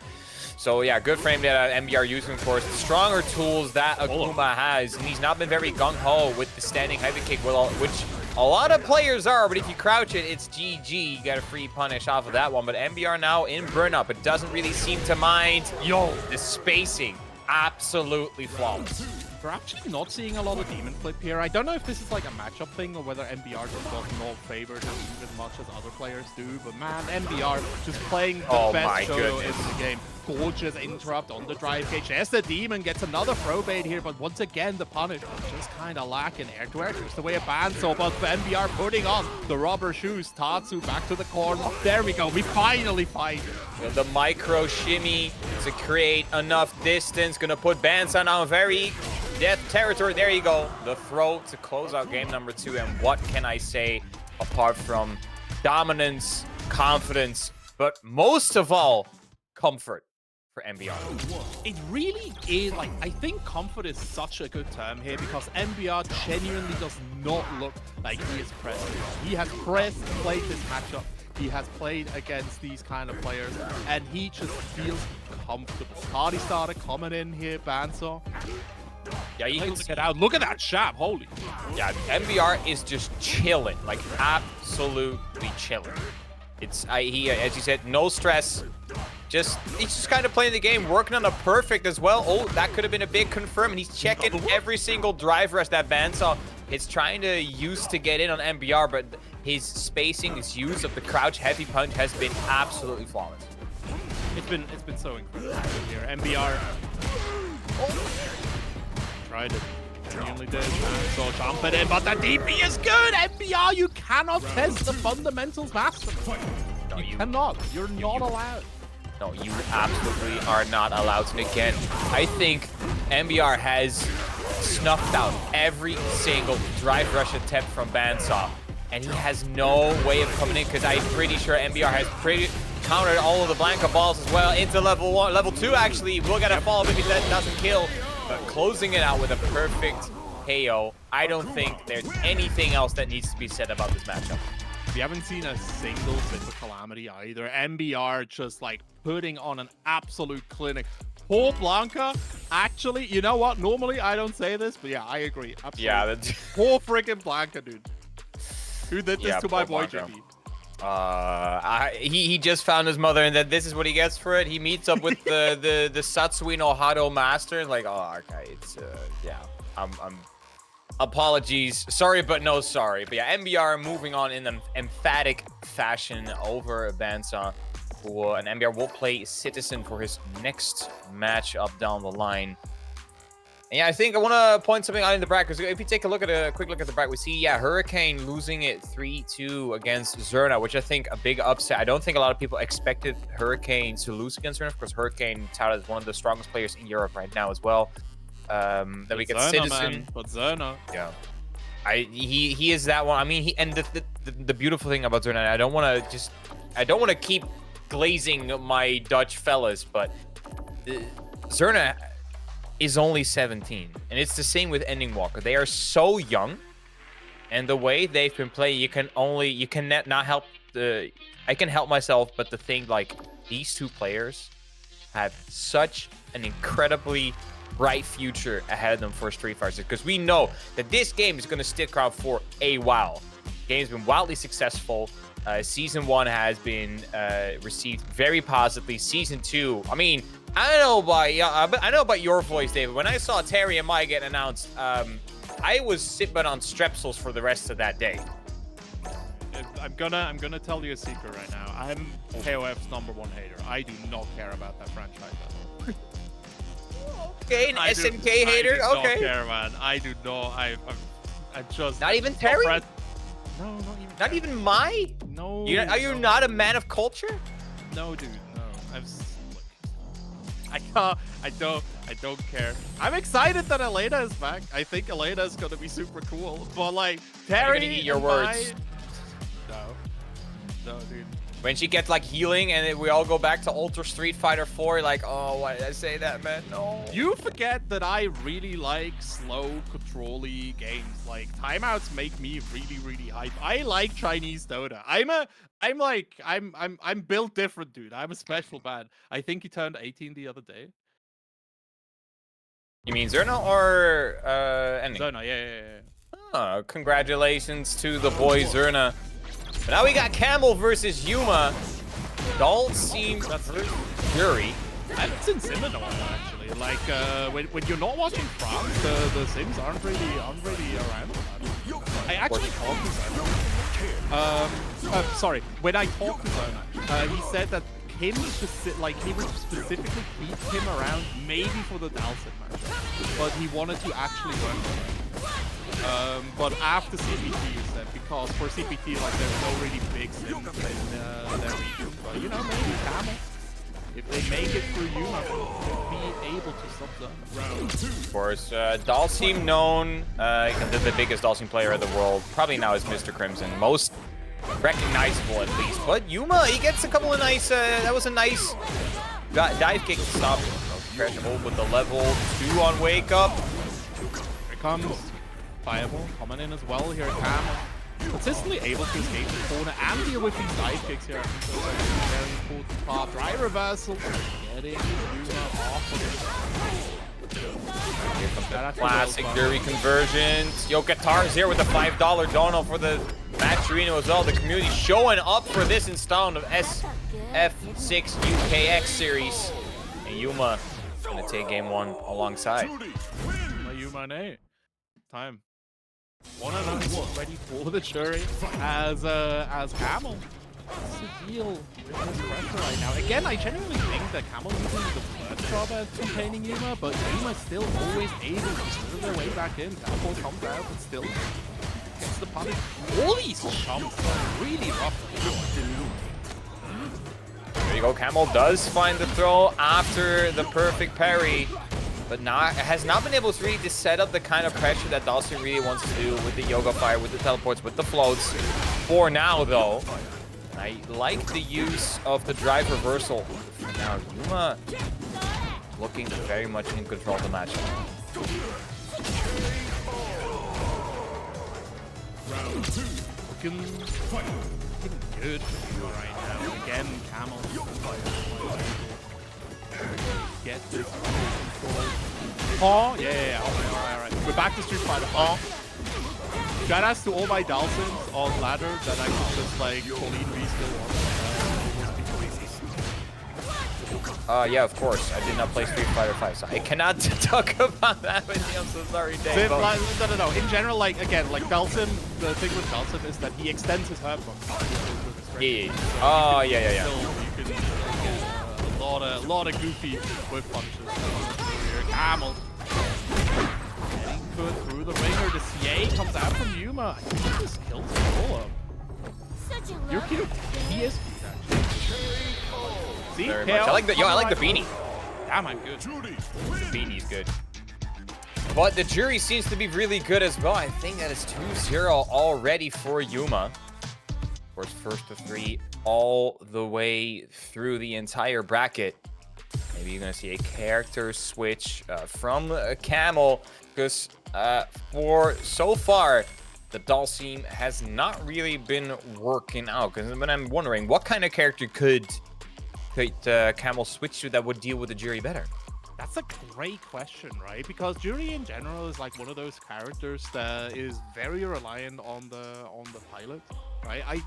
So yeah, good frame that MBR using, of course. The stronger tools that Akuma has, and he's not been very gung-ho with the standing heavy kick, which a lot of players are, but if you crouch it, it's GG. You get a free punish off of that one. But MBR now in burn-up. It doesn't really seem to mind. Yo, the spacing, absolutely flawless. We're actually not seeing a lot of Demon Flip here. I don't know if this is like a matchup thing or whether MBR just does not favor him as much as other players do. But man, MBR just playing the best Shoto in the game. Gorgeous interrupt on the drive cage. There's the Demon, gets another throw bait here, but once again, the punish just kind of lacking air to air. Just the way it Bandsaw, but MBR putting on the rubber shoes. Tatsu back to the corner. There we go. We finally fight it. The micro shimmy to create enough distance. Gonna put Bandsaw now very death territory. There you go. The throw to close out game number 2. And what can I say apart from dominance, confidence, but most of all, comfort for MBR. It really is, like, I think comfort is such a good term here, because MBR genuinely does not look like he is pressed. He has played this matchup. He has played against these kind of players, and he just feels comfortable. Cardi started coming in here, Bandsaw. Yeah, you can get out. Look at that shab, holy. Yeah, MBR is just chilling, like absolutely chilling. It's he, as you said, no stress. He's just kind of playing the game, working on a perfect as well. Oh, that could have been a big confirm, and he's checking every single drive rush that Bandsaw is trying to use to get in on MBR, but his spacing, his use of the crouch heavy punch has been absolutely flawless. It's been so incredible here. MBR tried it. Genuinely did. So jumping in, but the DP is good. MBR, you cannot test the fundamentals master. No, you cannot. You're not allowed. No, you absolutely are not allowed to. And again, I think MBR has snuffed out every single drive rush attempt from Bandsaw. and he has no way of coming in because I'm pretty sure MBR has countered all of the Blanca balls as well into level 1. Level 2 actually will get a fall, maybe that doesn't kill, but closing it out with a perfect KO. I don't think there's anything else that needs to be said about this matchup. We haven't seen a single bit of Calamity either. MBR just like putting on an absolute clinic. Poor Blanca, actually, you know what? Normally I don't say this, but yeah, I agree. Absolutely. Yeah, that's... Poor freaking Blanca, dude. Who did this to my boy, Blanca. JP? He just found his mother, and then this is what he gets for it. He meets up with the Satsui no Hado master, and like, oh, okay, it's yeah, I'm apologies, sorry but no sorry. But yeah, MBR moving on in an emphatic fashion over Bansa, who and MBR will play Citizen for his next match up down the line. And yeah, I think I want to point something out in the bracket, because if you take a quick look at the bracket, we see, yeah, Hurricane losing it 3-2 against Zerna, which I think a big upset. I don't think a lot of people expected Hurricane to lose against Zerna, because Hurricane touted as one of the strongest players in Europe right now as well. Then we get Zerna, Citizen. man. But Zerna. Yeah. He is that one. I mean, the beautiful thing about Zerna, I don't want to keep glazing my Dutch fellas, but Zerna is only 17, and it's the same with Ending Walker. They are so young, and the way they've been playing, I can help myself but to think like these two players have such an incredibly bright future ahead of them for Street Fighter, because we know that this game is going to stick around for a while. The game's been wildly successful. Season 1 has been received very positively. Season 2, I mean, I don't know about your voice, David. When I saw Terry and Mai get announced, I was sipping on strepsils for the rest of that day. I'm gonna tell you a secret right now. I'm KOF's #1 hater. I do not care about that franchise at all. Okay, an SNK hater. I do okay. not care, man. I do not. I'm just not even Terry. No, not even. Not even Mai. No. Are you not a man of culture? No, dude. No. I don't care. I'm excited that Elena is back. I think Elena is gonna be super cool. But like Terry, eat your words. No, dude. When she gets like healing and we all go back to Ultra Street Fighter 4, like, oh, why did I say that, man? No. You forget that I really like slow, control-y games. Like timeouts make me really hype. I like Chinese Dota. I'm built different, dude. I'm a special man. I think he turned 18 the other day. You mean Zerna or Ending? Zerna, yeah. Oh, congratulations to the boy Zerna. But now we got Camel versus Yuma. Dalsim versus Fury. I haven't seen Sim in a while, actually. Like, when you're not watching France, the Sims aren't really around. I actually talked to Zerna. Sorry, when I talked to Zerna, he said that he would specifically keep him around maybe for the Dalsim match, but he wanted to actually work with him. But after CPT, you said, because for CPT, like, there's no really big Sims in their region. But, you know, maybe Camel. If they make it through Yuma, they'll be able to stop them. Round 2. Of course, Dalsim known, the biggest Dalsim player in the world, probably now is Mr. Crimson. Most recognizable, at least. But Yuma, he gets a couple of nice, that was a nice dive kick to stop him. Crash hold with the level 2 on Wake Up. Here comes Fireball coming in as well here at Camel. Consistently able to escape the corner and deal with these dive kicks here. I think that's a very important part. Dry reversal. Getting Yuma off of it. Here comes that classic Derby conversions. Yo, Guitar's here with a $5 dono for the match arena as well. The community showing up for this installment of SF6 UKX series. And Yuma gonna take game 1 alongside. Yuma Nate. Time. 1-0 ready for the jury as Camel has to deal with this pressure right now. Again, I genuinely think that Camel is doing the first job at containing Yuma, but Yuma still always able to slither their way back in. Teleport comes out, but still gets the punish. All these jumps are really rough. There you go. Camel does find the throw after the perfect parry. but has not been able to really to set up the kind of pressure that Dawson really wants to do with the Yoga Fire, with the teleports, with the floats. For now, though, I like the use of the drive reversal. For now, Yuma looking very much in control of the match. Round 2. Looking good right now. Again, Camel. Get this control. Oh, yeah. All right. We're back to Street Fighter. Oh. Shout outs to all my Dalsons on ladder that I could just like clean reskill on. Yeah, of course. I did not play Street Fighter 5, so I cannot talk about that with you. I'm so sorry, Dave. No. In general, like again, like Dalson, the thing with Dalson is that he extends his hurt box. Yeah. Oh, yeah. So you can get a lot of goofy whip punches. Camel. Getting put through the ringer. The CA comes out from Yuma. I think this kills the roll-up. You're cute. He is cute, actually. See? Very much. I like the beanie. Damn, I'm good. The beanie's good. But the jury seems to be really good as well. I think that is 2-0 already for Yuma. Of course, first to 3 all the way through the entire bracket. Maybe you're going to see a character switch from Camel, because for so far, the Dalsim has not really been working out. Because when I'm wondering, what kind of character could Camel switch to that would deal with the jury better? That's a great question, right? Because Jury in general is like one of those characters that is very reliant on the pilot, right? I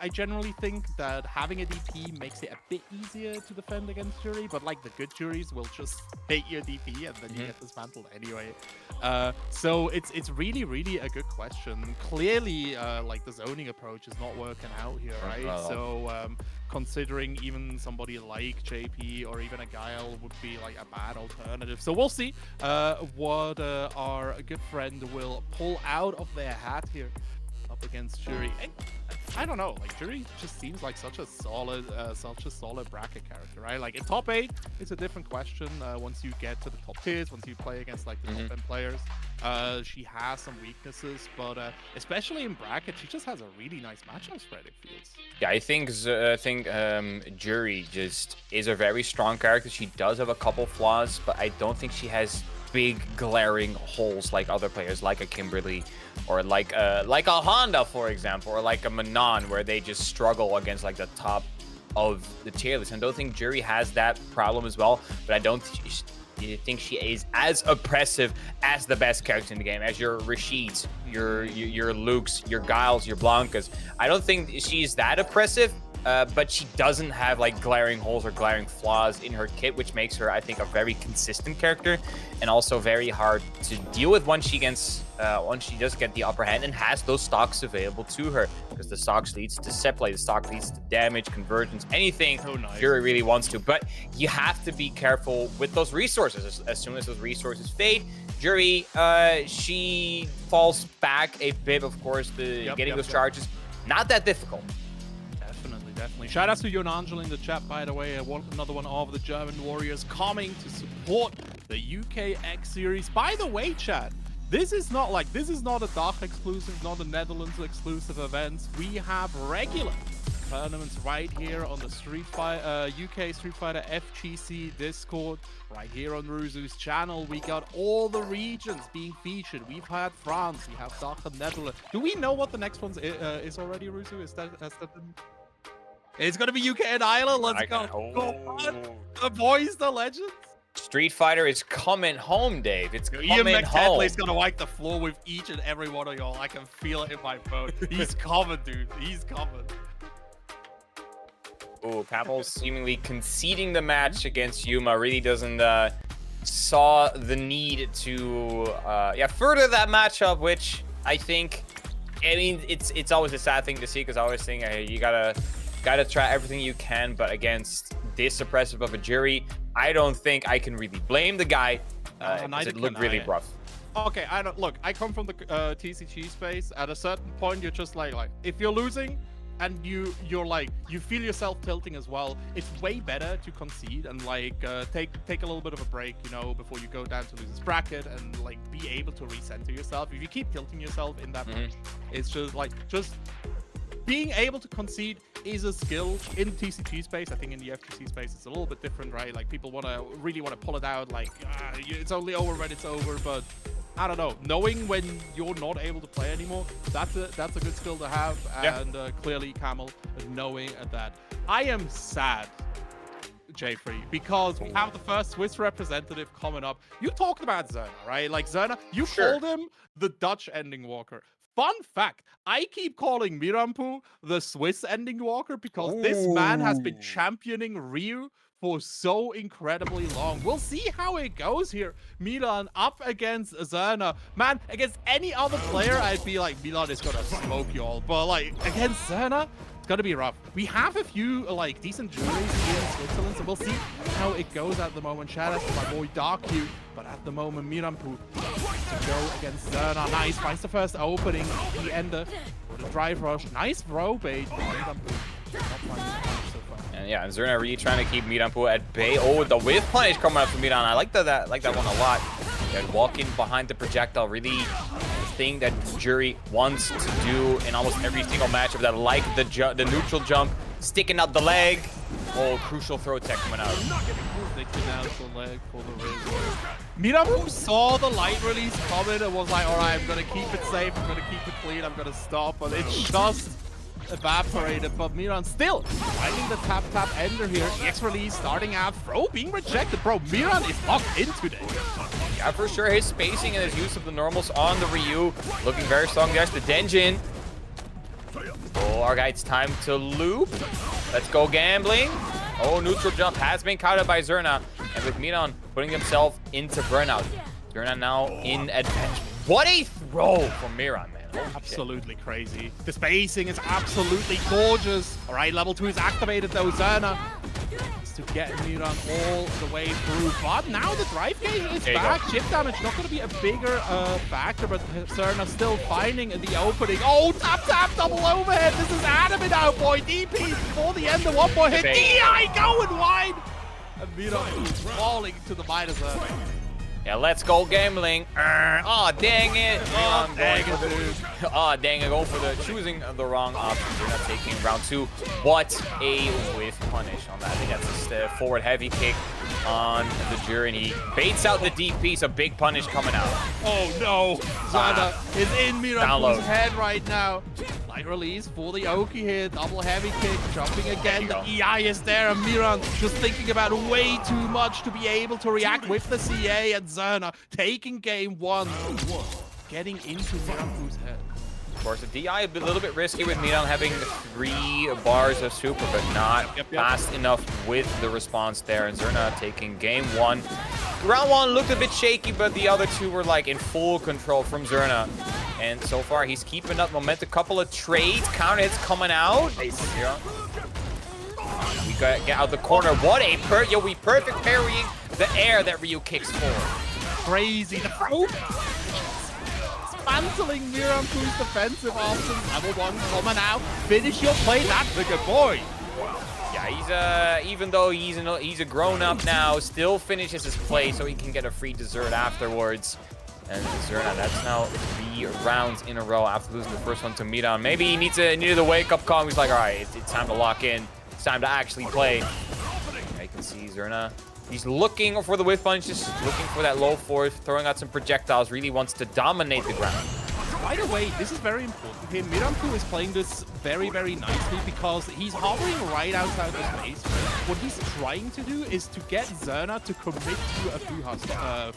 generally think that having a DP makes it a bit easier to defend against Jury, but like the good juries will just take your DP and then you get dismantled anyway. So it's really a good question. Clearly, like the zoning approach is not working out here, right? So considering even somebody like JP or even a Guile would be like a bad alternative. So we'll see what our good friend will pull out of their hat here up against Jury. I don't know, like Jury just seems like such a solid bracket character, right? Like in top 8, it's a different question. Once you get to the top tiers, once you play against like the top end players, she has some weaknesses, but especially in bracket, she just has a really nice matchup spread, it feels. Yeah, I think Jury just is a very strong character. She does have a couple flaws, but I don't think she has big glaring holes like other players, like a Kimberly or like a Honda, for example, or like a Manon, where they just struggle against like the top of the tier list. I don't think Jury has that problem as well, but I don't think she is as oppressive as the best characters in the game, as your Rashids, your Lukes, your Giles, your Blancas. I don't think she's that oppressive, but she doesn't have like glaring holes or glaring flaws in her kit, which makes her, I think, a very consistent character, and also very hard to deal with once she does get the upper hand and has those stocks available to her, because the stocks leads to set play, the stock leads to damage, convergence, anything Jury really wants to. But you have to be careful with those resources. As soon as those resources fade, Jury, she falls back a bit. Of course, getting those charges, not that difficult. Definitely. Shout out to Challonge in the chat, by the way. Another one of the German Warriors coming to support the UK X series. By the way, chat, this is not a DACH exclusive, not a Netherlands exclusive event. We have regular tournaments right here on the UK Street Fighter FGC Discord, right here on Ruzu's channel. We got all the regions being featured. We've had France, we have DACH and Netherlands. Do we know what the next one is already, Ruzu? Has that been... It's gonna be UK and Ireland. Let's go. Go on. The boys, the legends. Street Fighter is coming home, Dave. It's coming home. Ian McTetley's gonna wipe the floor with each and every one of y'all. I can feel it in my phone. He's coming, dude. He's coming. Oh, Camel seemingly conceding the match against Yuma. Really doesn't saw the need to further that matchup, which I think, I mean, it's always a sad thing to see, because I always think, hey, you gotta try everything you can, but against this oppressive of a Jury, I don't think I can really blame the guy. It looked really rough. Okay, I come from the TCG space. At a certain point, you're just like if you're losing, and you're like, you feel yourself tilting as well, it's way better to concede and like take a little bit of a break, you know, before you go down to losers bracket, and like be able to recenter yourself. If you keep tilting yourself in that match, it's just being able to concede is a skill in TCG space. I think in the FGC space it's a little bit different, right? Like people really want to pull it out, like it's only over when it's over. But I don't know, knowing when you're not able to play anymore, that's a good skill to have. And clearly Camel knowing that. I am sad, J3, because we have the first Swiss representative coming up. You talked about Zerna, right? Like Zerna, you called him the Dutch ending walker. Fun fact, I keep calling Mirampu the Swiss ending walker because this man has been championing Ryu for so incredibly long. We'll see how it goes here. Milan up against Zerna. Man, against any other player, I'd be like, Milan is gonna smoke you all. But like, against Zerna, it's gonna be rough. We have a few like decent juries here in Switzerland, so we'll see how it goes at the moment. Shout out to my boy Darku. But at the moment, Mirampu to go against Zerna. Nice, finds the first opening. The ender with a drive rush. Nice throw bait. Mirampu not finding the punch so far. And yeah, Zerna really trying to keep Mirampu at bay. Oh, the whiff punish coming up from Miran. I like that one a lot. And walking behind the projectile, really the thing that Jury wants to do in almost every single matchup. That like the neutral jump, sticking out the leg. Oh, crucial throw tech coming out. Sticking out the leg for the ring. Mirampu saw the light release coming and was like, all right, I'm going to keep it safe, I'm going to keep it clean, I'm going to stop, but it just evaporated. But Miran still finding the tap ender here. EX release starting out, throw being rejected. Bro, Miran is locked in today. Yeah, for sure, his spacing and his use of the normals on the Ryu looking very strong. There's the Denjin. Oh, our guy, it's time to loop. Let's go gambling. Oh, neutral jump has been countered by Zerna. And with Miran putting himself into burnout. Zerna now in advantage. What a throw from Miran, man. Holy absolutely shit. Crazy. The spacing is absolutely gorgeous. All right, level 2 is activated though. Zerna is to get Miran all the way through. But now the drive gate is back. Chip damage not going to be a bigger factor, but Zerna still finding the opening. Oh, tap, double overhead. This is anime now, boy. DP before the end of one more hit. DI going wide. And Miran falling to the minus. Yeah, let's go gambling. Oh, dang it. Oh, dang it, dude. Oh, dang it. Going for choosing the wrong option. They're not taking round 2. What a whiff punish on that. I think that's a forward heavy kick on the Jury, and he baits out the DP, so big punish coming out. Oh, no. Zerna is in Mirampu's head right now. Light release for the Oki here. Double heavy kick. Jumping again. The EI is there, and Miran just thinking about way too much to be able to react with the CA, and Zerna taking game 1. Getting into Mirampu's head. Of course, the DI a little bit risky with Miran having 3 bars of super, but not fast enough with the response there. And Zerna taking game 1. Round 1 looked a bit shaky, but the other 2 were like in full control from Zerna. And so far, he's keeping up momentum. Couple of trades, counter hits coming out. We got get out the corner. What a we perfect parrying the air that Ryu kicks forward. Crazy. The throw. Dismantling Mirampu's defensive options. Level 1 coming out. Finish your play. That's a good boy. Yeah, even though he's a grown-up now, still finishes his play so he can get a free dessert afterwards. And Zerna, that's now 3 rounds in a row after losing the first one to Miran. Maybe he needed a wake-up call. He's like, all right, it's time to lock in. It's time to actually play. Yeah, you can see Zerna. He's looking for the whiff punch, just looking for that low force, throwing out some projectiles, really wants to dominate the ground. By the way, this is very important here. Mirampu is playing this very, very nicely because he's hovering right outside the space. What he's trying to do is to get Zerna to commit to a Fuha stock.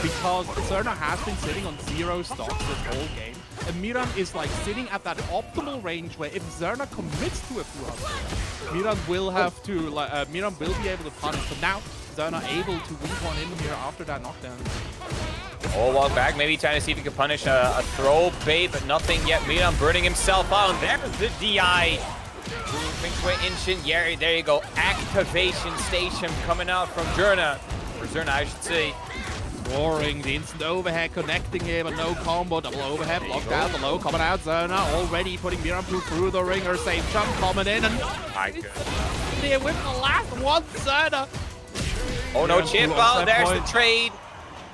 Because Zerna has been sitting on 0 stocks this whole game. And Miran is like sitting at that optimal range where if Zerna commits to a Fuha stock, Miran will have to, Miran will be able to punish. But now Zerna able to weave one in here after that knockdown. Oh, walk back, maybe trying to see if he can punish a throw bait, but nothing yet. Miran burning himself out. There's the DI. Moving to an instant. Yeah, there you go. Activation station coming out from Zerna. Or Zerna, I should say. roaring, the instant overhead connecting him, and no combo, double overhead, blocked out, the low coming out, Zerna already putting Miranpu through the ringer, safe jump coming in, and there with the last one, Zerna. Oh no, chip out, there's the trade.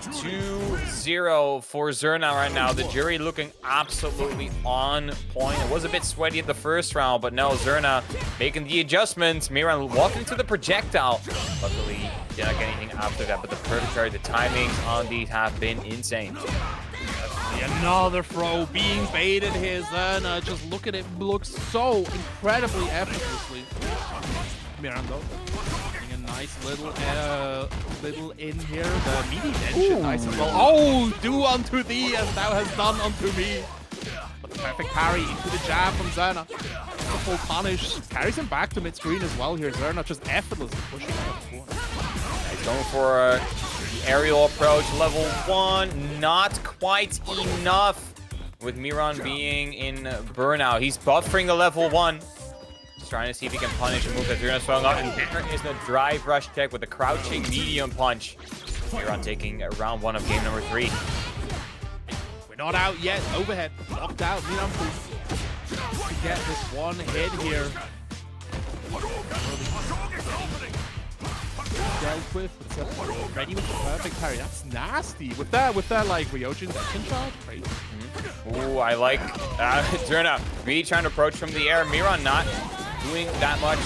2-0 for Zerna right now. The jury looking absolutely on point. It was a bit sweaty at the first round, but no, Zerna making the adjustments. Miran walking to the projectile. Luckily, did not get anything after that, but the perfect trade, the timings on these have been insane. Another throw being baited here, Zerna. Just look at it, looks so incredibly effortlessly. Mirando. Nice little in here. The meaty engine, nice as well. Oh, do unto thee as thou hast done unto me. But the perfect parry into the jab from Zerna. The full punish carries him back to mid-screen as well here. Zerna just effortlessly pushing out the corner. He's going for the aerial approach, level 1. Not quite enough with Miran being in burnout. He's buffering the level 1. Trying to see if he can punish a move that Zerna's throwing out, and there is the drive rush check with the crouching medium punch. Miran taking round 1 of game number 3. We're not out yet. Overhead locked out. Miran to get this one hit here. Dealt with, ready with the perfect parry. That's nasty. With that like Ryojin's action shot, crazy. Ooh, I like Zerna really trying to approach from the air. Miran not doing that much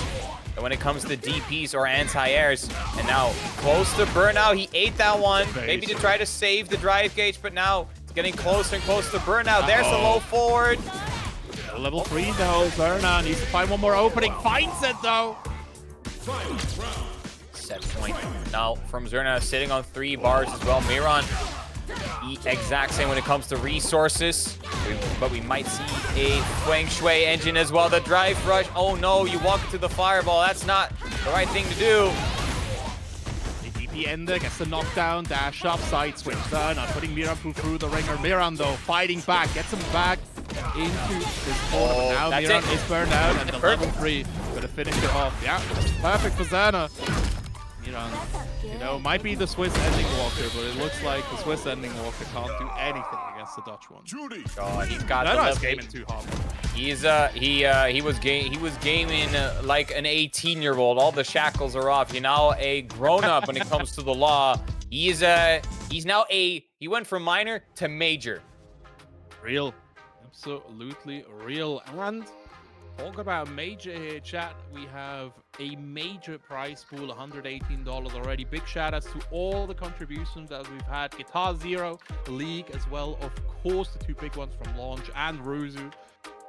when it comes to DPs or anti-airs. And now close to burnout. He ate that one. Maybe to try to save the drive gauge, but now it's getting closer and closer to burnout. There's the low forward. Level 3 though. Zerna needs to find one more opening. Finds it though. Set point now from Zerna, sitting on 3 bars as well. Miran, the exact same when it comes to resources, but we might see a Feng Shui engine as well. The drive rush. Oh no, you walk into the fireball. That's not the right thing to do. The DP ender gets the knockdown, dash up, side switch. Zerna putting Miranpu through the ringer. Miran though fighting back, gets him back into this corner. Oh, now Miran is burned out, and the level 3 gonna finish it off. Yeah, perfect for Zerna. Miran, you know, might be the Swiss ending walker, but it looks like the Swiss ending walker can't do anything against the Dutch one. God, he's got the level. Gaming too hard. He was gaming like an 18-year-old. All the shackles are off. You're now a grown-up when it comes to the law. He's now he went from minor to major. Real, absolutely real. And talk about major here, chat. We have a major prize pool, $118 already. Big shout outs to all the contributions that we've had. Guitar Zero, the League, as well, of course, the 2 big ones from Launch and Ruzu,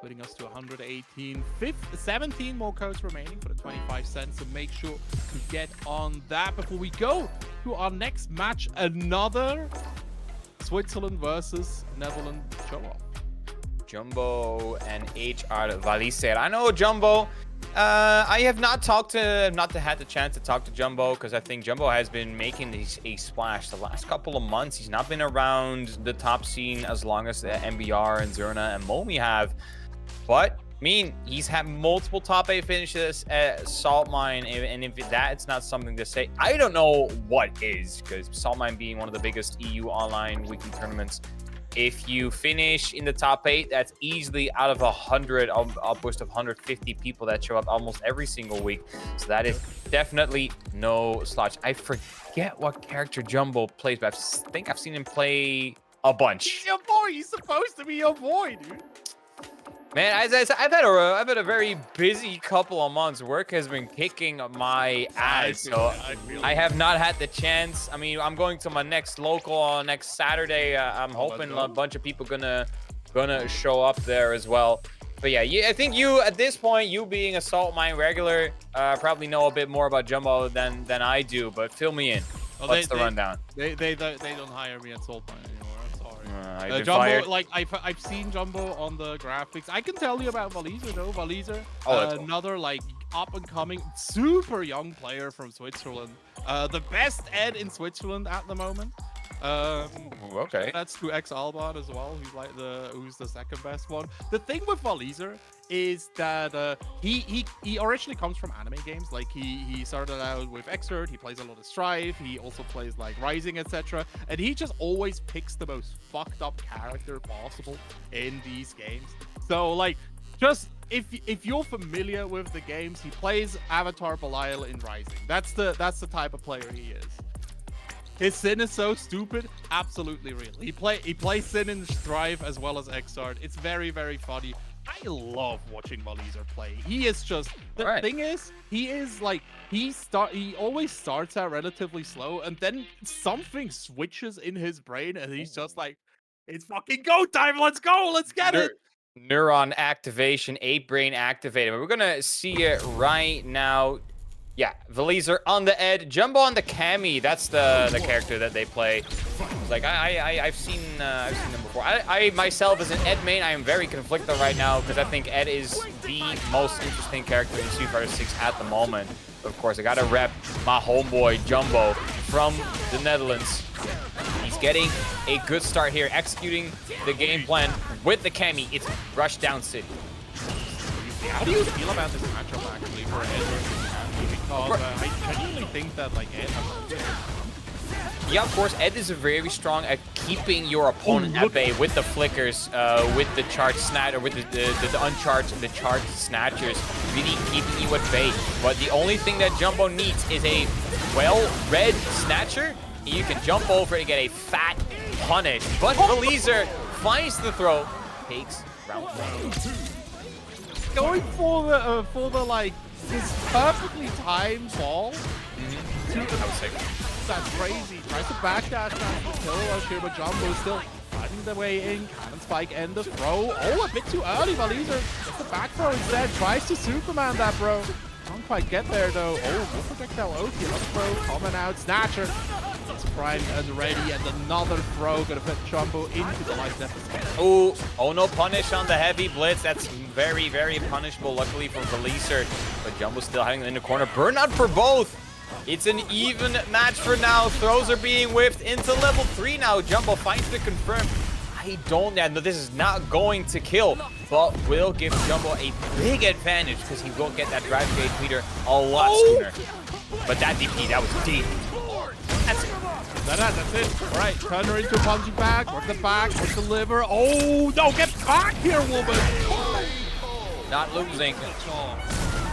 putting us to 118. 17 more codes remaining for the 25 cents, so make sure to get on that before we go to our next match. Another Switzerland versus Netherlands show-off. Jumbo and HR Valiser. I know Jumbo. I have not had the chance to talk to Jumbo, because I think Jumbo has been making a splash the last couple of months. He's not been around the top scene as long as MBR and Zerna and Momi have. But, I mean, he's had multiple top 8 finishes at Salt Mine, and if that's not something to say, I don't know what is, because Salt Mine being one of the biggest EU online weekly tournaments, if you finish in the top 8, that's easily out of 100, upwards of 150 people that show up almost every single week. So that is definitely no slouch. I forget what character Jumbo plays, but I think I've seen him play a bunch. He's your boy. He's supposed to be your boy, dude. Man, as I said, I've had a very busy couple of months. Work has been kicking my ass, so I have not had the chance. I mean, I'm going to my next local next Saturday. I'm hoping a bunch of people gonna show up there as well. But yeah, I think you at this point, you being a Salt Mine regular, probably know a bit more about Jumbo than I do. But fill me in. Well, what's the rundown? They don't hire me at Salt Mine anymore. Jumbo, like I've seen Jumbo on the graphics. I can tell you about Valiser though. Valiser, another like up and coming, super young player from Switzerland. The best ed in Switzerland at the moment. Okay. That's to X Alban as well. Who's the second best one. The thing with Valizer is that he originally comes from anime games. Like he started out with Xrd. He plays a lot of Strife. He also plays like Rising, etc. And he just always picks the most fucked up character possible in these games. So like, just if you're familiar with the games, he plays Avatar Belial in Rising. That's the type of player he is. His Sin is so stupid, absolutely real. He plays Sin in Strive as well as Xrd. It's very, very funny. I love watching Valizer play. He is just the thing is he always starts out relatively slow, and then something switches in his brain, and he's just like, "It's fucking go time! Let's go! Let's get it!" Neuron activation, 8 brain activated. We're gonna see it right now. Yeah, Valizer on the Ed, Jumbo on the Cammy. That's the character that they play. Like I've seen them before. I myself as an Ed main, I am very conflicted right now because I think Ed is the most interesting character in Street Fighter 6 at the moment. But of course, I gotta rep my homeboy Jumbo from the Netherlands. He's getting a good start here, executing the game plan with the Cammy. It's Rush Down City. How do you feel about this matchup actually for Ed versus Cammy? Because I genuinely think that like Ed has a Yeah, of course, Ed is very strong at keeping your opponent at bay with the flickers, with the charged snatch, or with the uncharged and the charged snatchers, really keeping you at bay. But the only thing that Jumbo needs is a well-read snatcher. You can jump over and get a fat punish. But Valizer finds the throw, takes round 1. Going for the like this perfectly timed ball. That's crazy. Tries to backdash that kill rush here, but Jumbo still finding the way in. Cannon spike, end the throw. Oh, a bit too early. Valizer gets the back throw instead. Tries to Superman that, bro. Can't quite get there though. Oh, no projectile Oki. Another throw coming out. Snatcher. It's primed and ready, and another throw gonna put Jumbo into the life deficit. Oh no punish on the heavy blitz. That's very, very punishable, luckily for Valizer. But Jumbo still having it in the corner. Burnout for both. It's an even match for now. Throws are being whiffed into level 3 now. Jumbo finds the confirm. This is not going to kill, but will give Jumbo a big advantage because he will get that drive gauge meter a lot sooner. But that DP, that was deep. That's it. That's it. All right, turn her into a punching bag. Work the back, work the liver. Oh, no, get back here, woman. Not losing.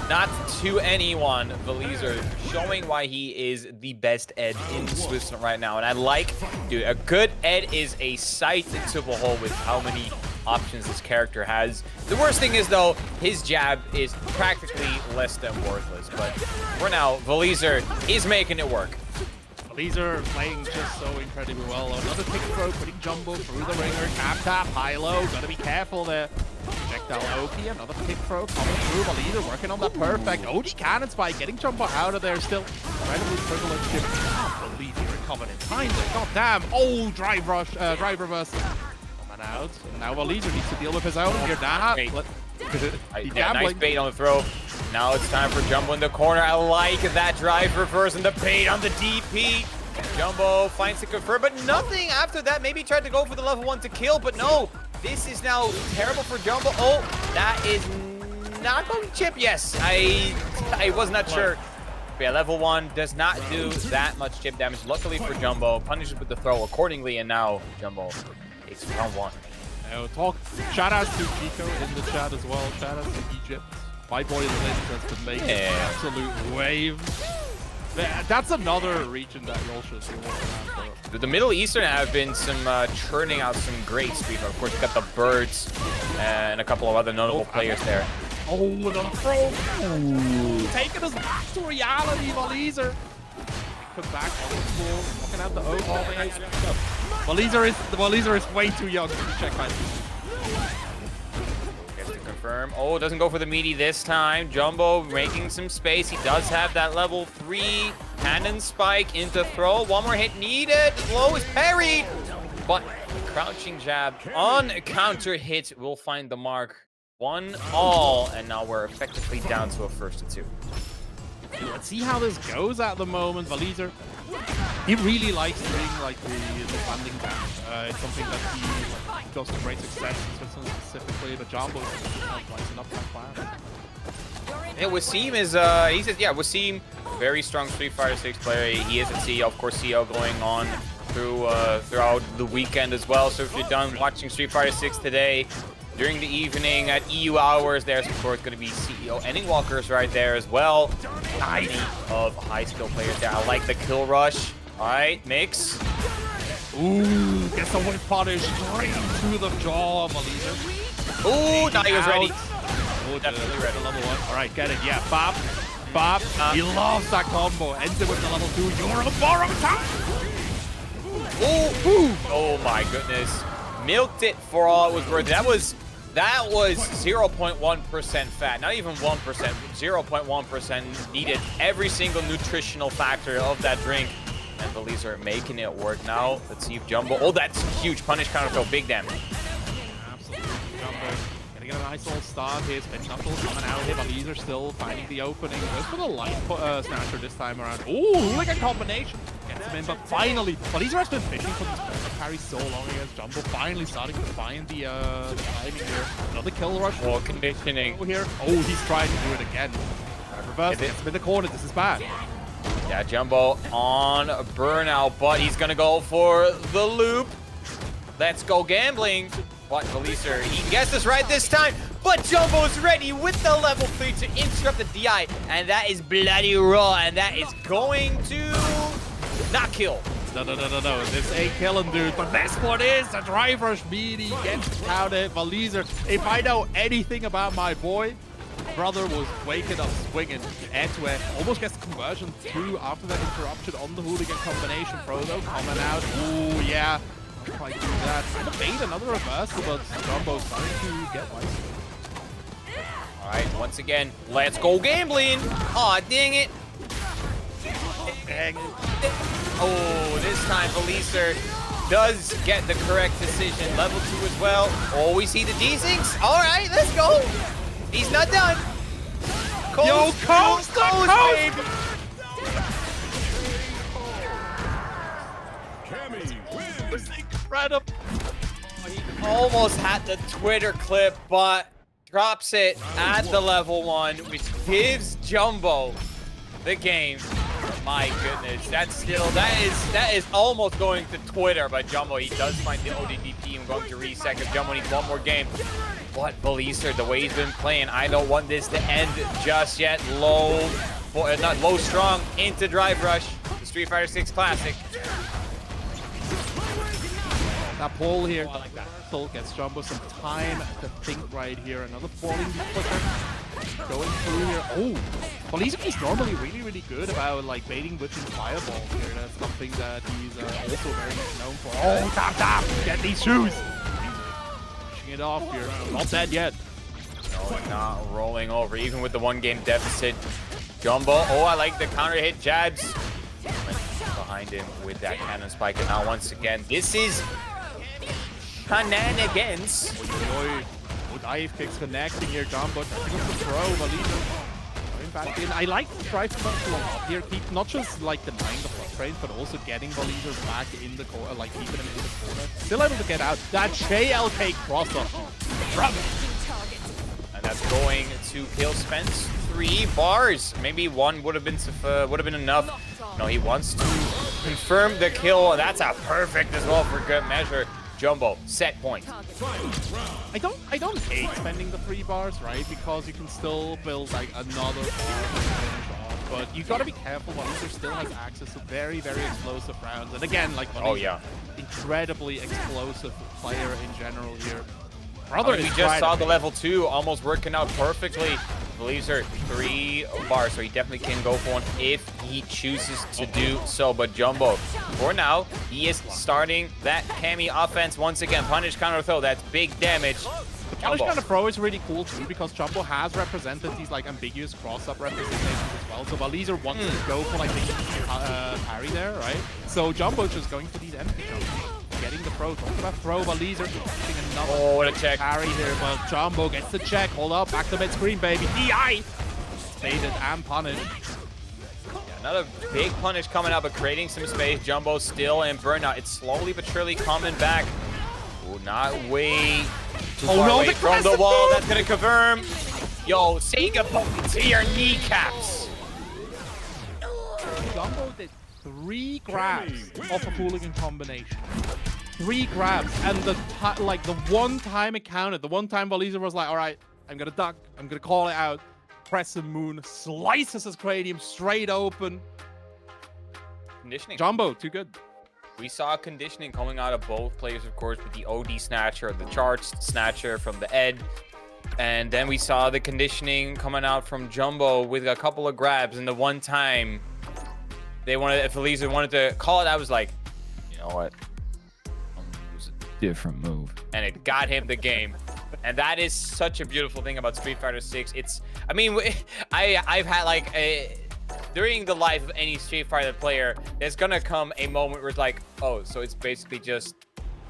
Not to anyone. Valizer showing why he is the best Ed in Switzerland right now. And I like, dude, a good Ed is a sight to behold with how many options this character has. The worst thing is, though, his jab is practically less than worthless. But for now, Valizer is making it work. Valizer playing just so incredibly well. Another kick throw, putting Jumbo through the ringer. Tap, high-low. Gotta be careful there. Projectile Oki, another kick throw coming through. Valizer working on the perfect. OG cannon spike, getting Jumbo out of there still. Incredibly privileged. I can't believe he recovered in time there. God damn. Oh, drive reverse. Coming out. And now Valizer needs to deal with his own here. Nice bait on the throw. Now it's time for Jumbo in the corner. I like that drive reverse and the bait on the DP. Jumbo finds the confirm, but nothing after that. Maybe he tried to go for the level 1 to kill, but no. This is now terrible for Jumbo. Oh, that is not going to chip. Yes, I was not sure. But yeah, level 1 does not do that much chip damage. Luckily for Jumbo, punishes with the throw accordingly, and now Jumbo takes round 1. Shout out to Chico in the chat as well. Shout out to Egypt. My boy Lynch has been making absolute waves. That's another region that y'all should be looking at for. The Middle Eastern have been churning out some great Street Fighter. Of course, you got the Birds and a couple of other notable players there. Oh, another throw. Taking us back to reality, Valizer. Come back on the floor, walking out the O. Valizer is way too young to check my. Gets to confirm. Oh, doesn't go for the meaty this time. Jumbo making some space. He does have that level 3 cannon spike into throw. One more hit needed. Low is parried, but crouching jab on counter hit will find the mark. 1-all, and now we're effectively down to a 1st to 2. Let's see how this goes at the moment. Valizer He really likes doing like the landing dash. It's something that he does to great success in Switzerland specifically, but Jumbo is like rising up that class. Yeah, Wasim is, he says, yeah, Wasim, very strong Street Fighter 6 player. He is at CEO, of course, CEO going on throughout the weekend as well. So if you're done watching Street Fighter 6 today, during the evening at EU hours, there's of course going to be CEO Ending Walkers right there as well. Nice of high skill players there. I like the kill rush. All right, Mix. Ooh, gets the whip punish straight to the jaw of Alisa. Ooh, now he was ready. Oh, definitely ready. Level 1. All right, get it. Yeah, Bob. He loves that combo. Ends it with the level 2. You're a borrow time. Ooh. Oh my goodness. Milked it for all it was worth. That was 0.1% fat. Not even 1%. 0.1% needed. Every single nutritional factor of that drink. And the Lees are making it work now. Let's see if Jumbo. Oh, that's huge. Punish counter throw. Big damage. Absolutely. Jumbo gonna get a nice little start here. Spin knuckles coming out here, but Lees are still finding the opening. Goes for the light snatcher this time around. Ooh, like a combination. Gets him in, but finally, Lees has been fishing for this perfect carry so long against Jumbo. Finally starting to find the timing here. Another kill rush. Oh, conditioning. Here. Oh, he's trying to do it again. Reverse. Gets him in the corner. This is bad. Yeah, Jumbo on a burnout, but he's gonna go for the loop. Let's go gambling. Watch Valiser. He gets this right this time, but Jumbo's ready with the level 3 to interrupt the DI, and that is bloody raw, and that is going to not kill. No. This ain't killing, dude. But this one is the driver's meaty. Gets counted. Valiser. If I know anything about my boy, brother was waking up swinging end to end. Almost gets the conversion too after that interruption on the hooligan combination. Frodo coming out. Ooh, yeah. Not quite do that. Trying to bait another reversal, but Jumbo's starting to get wise. All right, once again, let's go gambling. Aw, dang it. Dang it. Oh, this time Valiser does get the correct decision. Level 2 as well. Oh, we see the D-Sinks. All right, let's go. He's not done. Yo, coast, baby. It's incredible. He almost had the Twitter clip, but drops it at the level 1, which gives Jumbo the game. My goodness, that is almost going to Twitter, but Jumbo, he does find the ODD team going to reset because Jumbo needs one more game. But Valiser, the way he's been playing, I don't want this to end just yet. Not low strong into drive rush, the Street Fighter 6 Classic. That pull here, I like that. Pull gets Jumbo some time to think right here. Another falling flicker going through here. Oh, Valiser is normally really good about like baiting with his fireball here. That's something that he's also very much known for. Oh, tap! Get these shoes! Pushing it off here. Not dead yet. No, not rolling over, even with the 1-game deficit. Jumbo, oh, I like the counter hit jabs. Behind him with that cannon spike, and now once again, this is shenanigans. Oh, dive kicks connecting here, Jumbo. Trying to throw, Valiser going back in. I like to try to much long up here, keep not just like denying the frustrates, but also getting Valiser back in the corner, like keeping him in the corner. Still able to get out. That JLK crosser. And that's going to kill Spence. 3 bars. Maybe 1 would have been enough. No, he wants to confirm the kill. That's a perfect as well for good measure. Jumbo, set point. I don't hate spending the 3 bars, right? Because you can still build like another bar to finish off. But you gotta be careful. Valiser still has access to very explosive rounds. And again, like Valiser, incredibly explosive player in general here. Brother, we just saw the level 2 almost working out perfectly. Valiser 3 bars, so he definitely can go for 1 if he chooses to do so. But Jumbo, for now, he is starting that Kami offense once again. Punish counter throw, that's big damage. The punish counter throw is really cool too because Jumbo has represented these like ambiguous cross-up representations as well. So Valiser wants to go for like the parry there, right? So Jumbo just going for these empty jumps. Getting the throw, talking about throw, Valiser getting another what a check. parry here, but Jumbo gets the check. Hold up, back to mid-screen, baby. DI! Baited and punished. Yeah, Another big punish coming out, but creating some space. Jumbo still in burnout. It's slowly but surely coming back. Will not way too far away from the wall. That's going to confirm. Yo, say goodbye to your kneecaps. Jumbo did 3 grabs off a hooligan combination. 3 grabs, and the one time it counted, the one time Valiza was like, all right, I'm gonna duck, I'm gonna call it out. Crescent Moon slices his cranium straight open. Conditioning. Jumbo, too good. We saw conditioning coming out of both players, of course, with the OD Snatcher, the Charged Snatcher from the Ed. And then we saw the conditioning coming out from Jumbo with a couple of grabs. And the one time they wanted, if Valiza wanted to call it, I was like, you know what? I'm gonna use a different move. And it got him the game. And that is such a beautiful thing about Street Fighter 6. It's, I mean, I've had like during the life of any Street Fighter player, there's gonna come a moment where it's like, oh, so it's basically just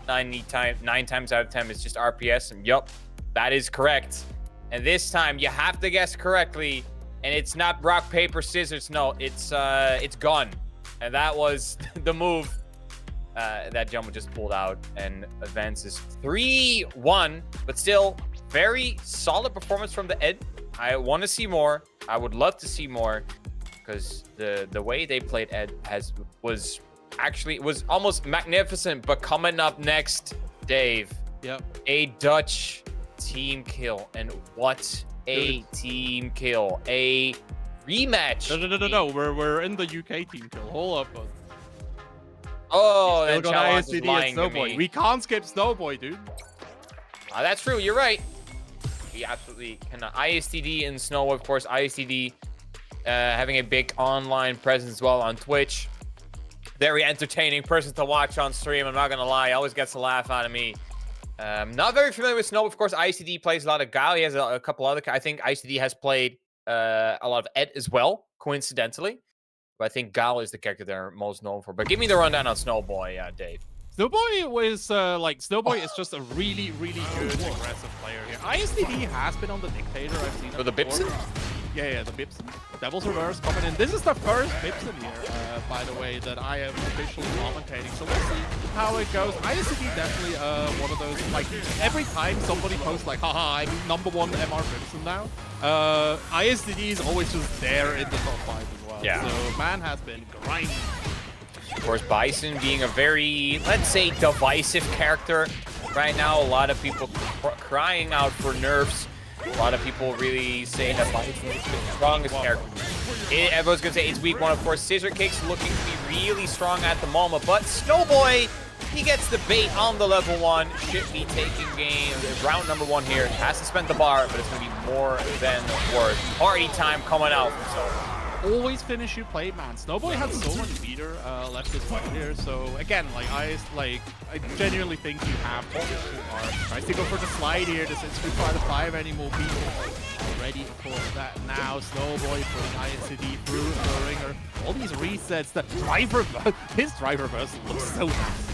9 times out of 10, it's just RPS. And yup, that is correct. And this time you have to guess correctly, and it's not rock, paper, scissors. No, it's gun. And that was the move that Jumbo just pulled out and advances 3-1, but still very solid performance from the Ed. I want to see more. I would love to see more, because the way they played Ed was almost magnificent. But coming up next, Dave, yep, a Dutch team kill, and what a team kill! A rematch. No. We're in the UK team kill. Hold up. Oh, that Challonge is lying to Snowboy. me. We can't skip Snowboy, dude. That's true. You're right. We absolutely cannot. ISTD and Snow, of course. ISTD having a big online presence as well on Twitch. Very entertaining person to watch on stream. I'm not gonna lie. Always gets a laugh out of me. Not very familiar with Snow. Of course, ISTD plays a lot of Gao. He has a couple other. I think ISTD has played a lot of Ed as well, coincidentally. But I think Gao is the character they're most known for. But give me the rundown on Snowboy, Dave. Snowboy was Snowboy is just a really, really good aggressive player here. ISTD has been on the Dictator. I've seen it. So the Bipson? Yeah, the Bipson. Devil's Reverse coming in. This is the first Bipson here, by the way, that I am officially commentating. So we'll see how it goes. ISTD definitely one of those, like, every time somebody posts like, haha, I'm #1 MR Bipson now, ISTD is always just there in the top 5 as well. Yeah. So man has been grinding. Of course, Bison being a very, let's say, divisive character right now. A lot of people crying out for nerfs. A lot of people really saying that Bison is the strongest character. Everyone's going to say it's week 1, of course. Scissor Kicks looking to be really strong at the moment. But Snowboy, he gets the bait on the level 1. Should be taking round number 1 here. Has to spend the bar, but it's going to be more than worth. Party time coming out from Snowboy. Always finish your play, man. Snowboy had so much meter left as well here. So again, I genuinely think you have to push too hard. Tries to go for the slide here. Does it Street Fighter 5 anymore? People ready for that now. Snowboy putting ISTD through the ringer. All these resets. His driver burst looks so nice.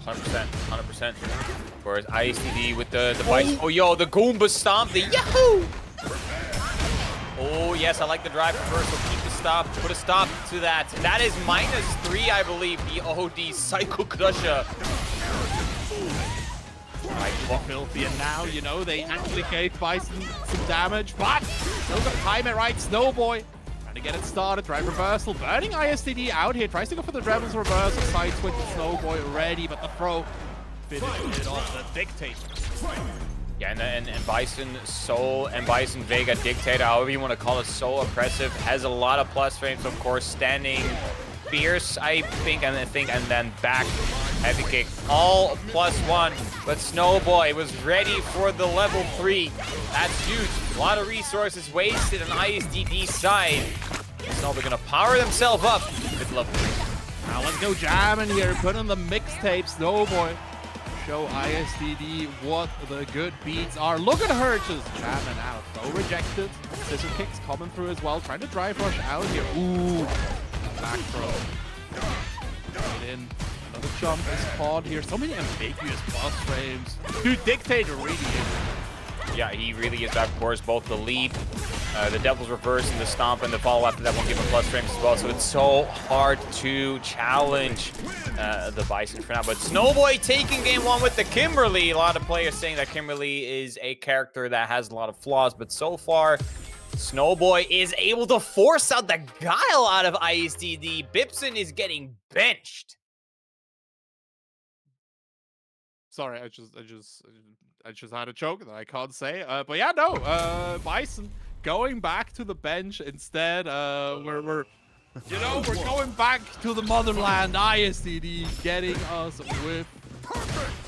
100%, 100%. Of course, ISTD with the device. Oh, yo, the Goomba stomp, the Yahoo! Oh, yes, I like the drive reversal. Keep the stop. Put a stop to that. That is -3, I believe, the OD Psycho Crusher. Filthy, and now, you know, they actually gave Bison some damage, but still got time it right. Snowboy trying to get it started. Drive reversal, burning ISTD out here. Tries to go for the Rebels reversal. Side switch with Snowboy ready, but the throw finishing it off the Dictator. Yeah, and Bison Soul and Bison Vega Dictator, however you want to call it, so oppressive. Has a lot of plus frames, of course. Standing fierce, I think, and then back heavy kick, all +1. But Snowboy was ready for the level 3. That's huge. A lot of resources wasted on ISTD side. Snowboy gonna power themselves up with level 3. Now let's go jamming here. Put on the mixtape, Snowboy. Show ISTD what the good beats are. Look at her just jamming out. Throw rejected. Scissor kicks coming through as well. Trying to drive rush out here. Ooh. Back throw. Right in. Another jump is caught here. So many ambiguous plus frames. Dude, Dictator really is. Yeah, he really is. Of course, both the lead The Devil's Reverse and the Stomp and the follow after that one give him plus frames as well. So it's so hard to challenge the Bison for now. But Snowboy taking game 1 with the Kimberly. A lot of players saying that Kimberly is a character that has a lot of flaws. But so far, Snowboy is able to force out the Guile out of ISDD. Bibson is getting benched. Sorry, I just had a choke that I can't say. But yeah, no. Bison going back to the bench instead. We're going back to the motherland. ISDD getting us with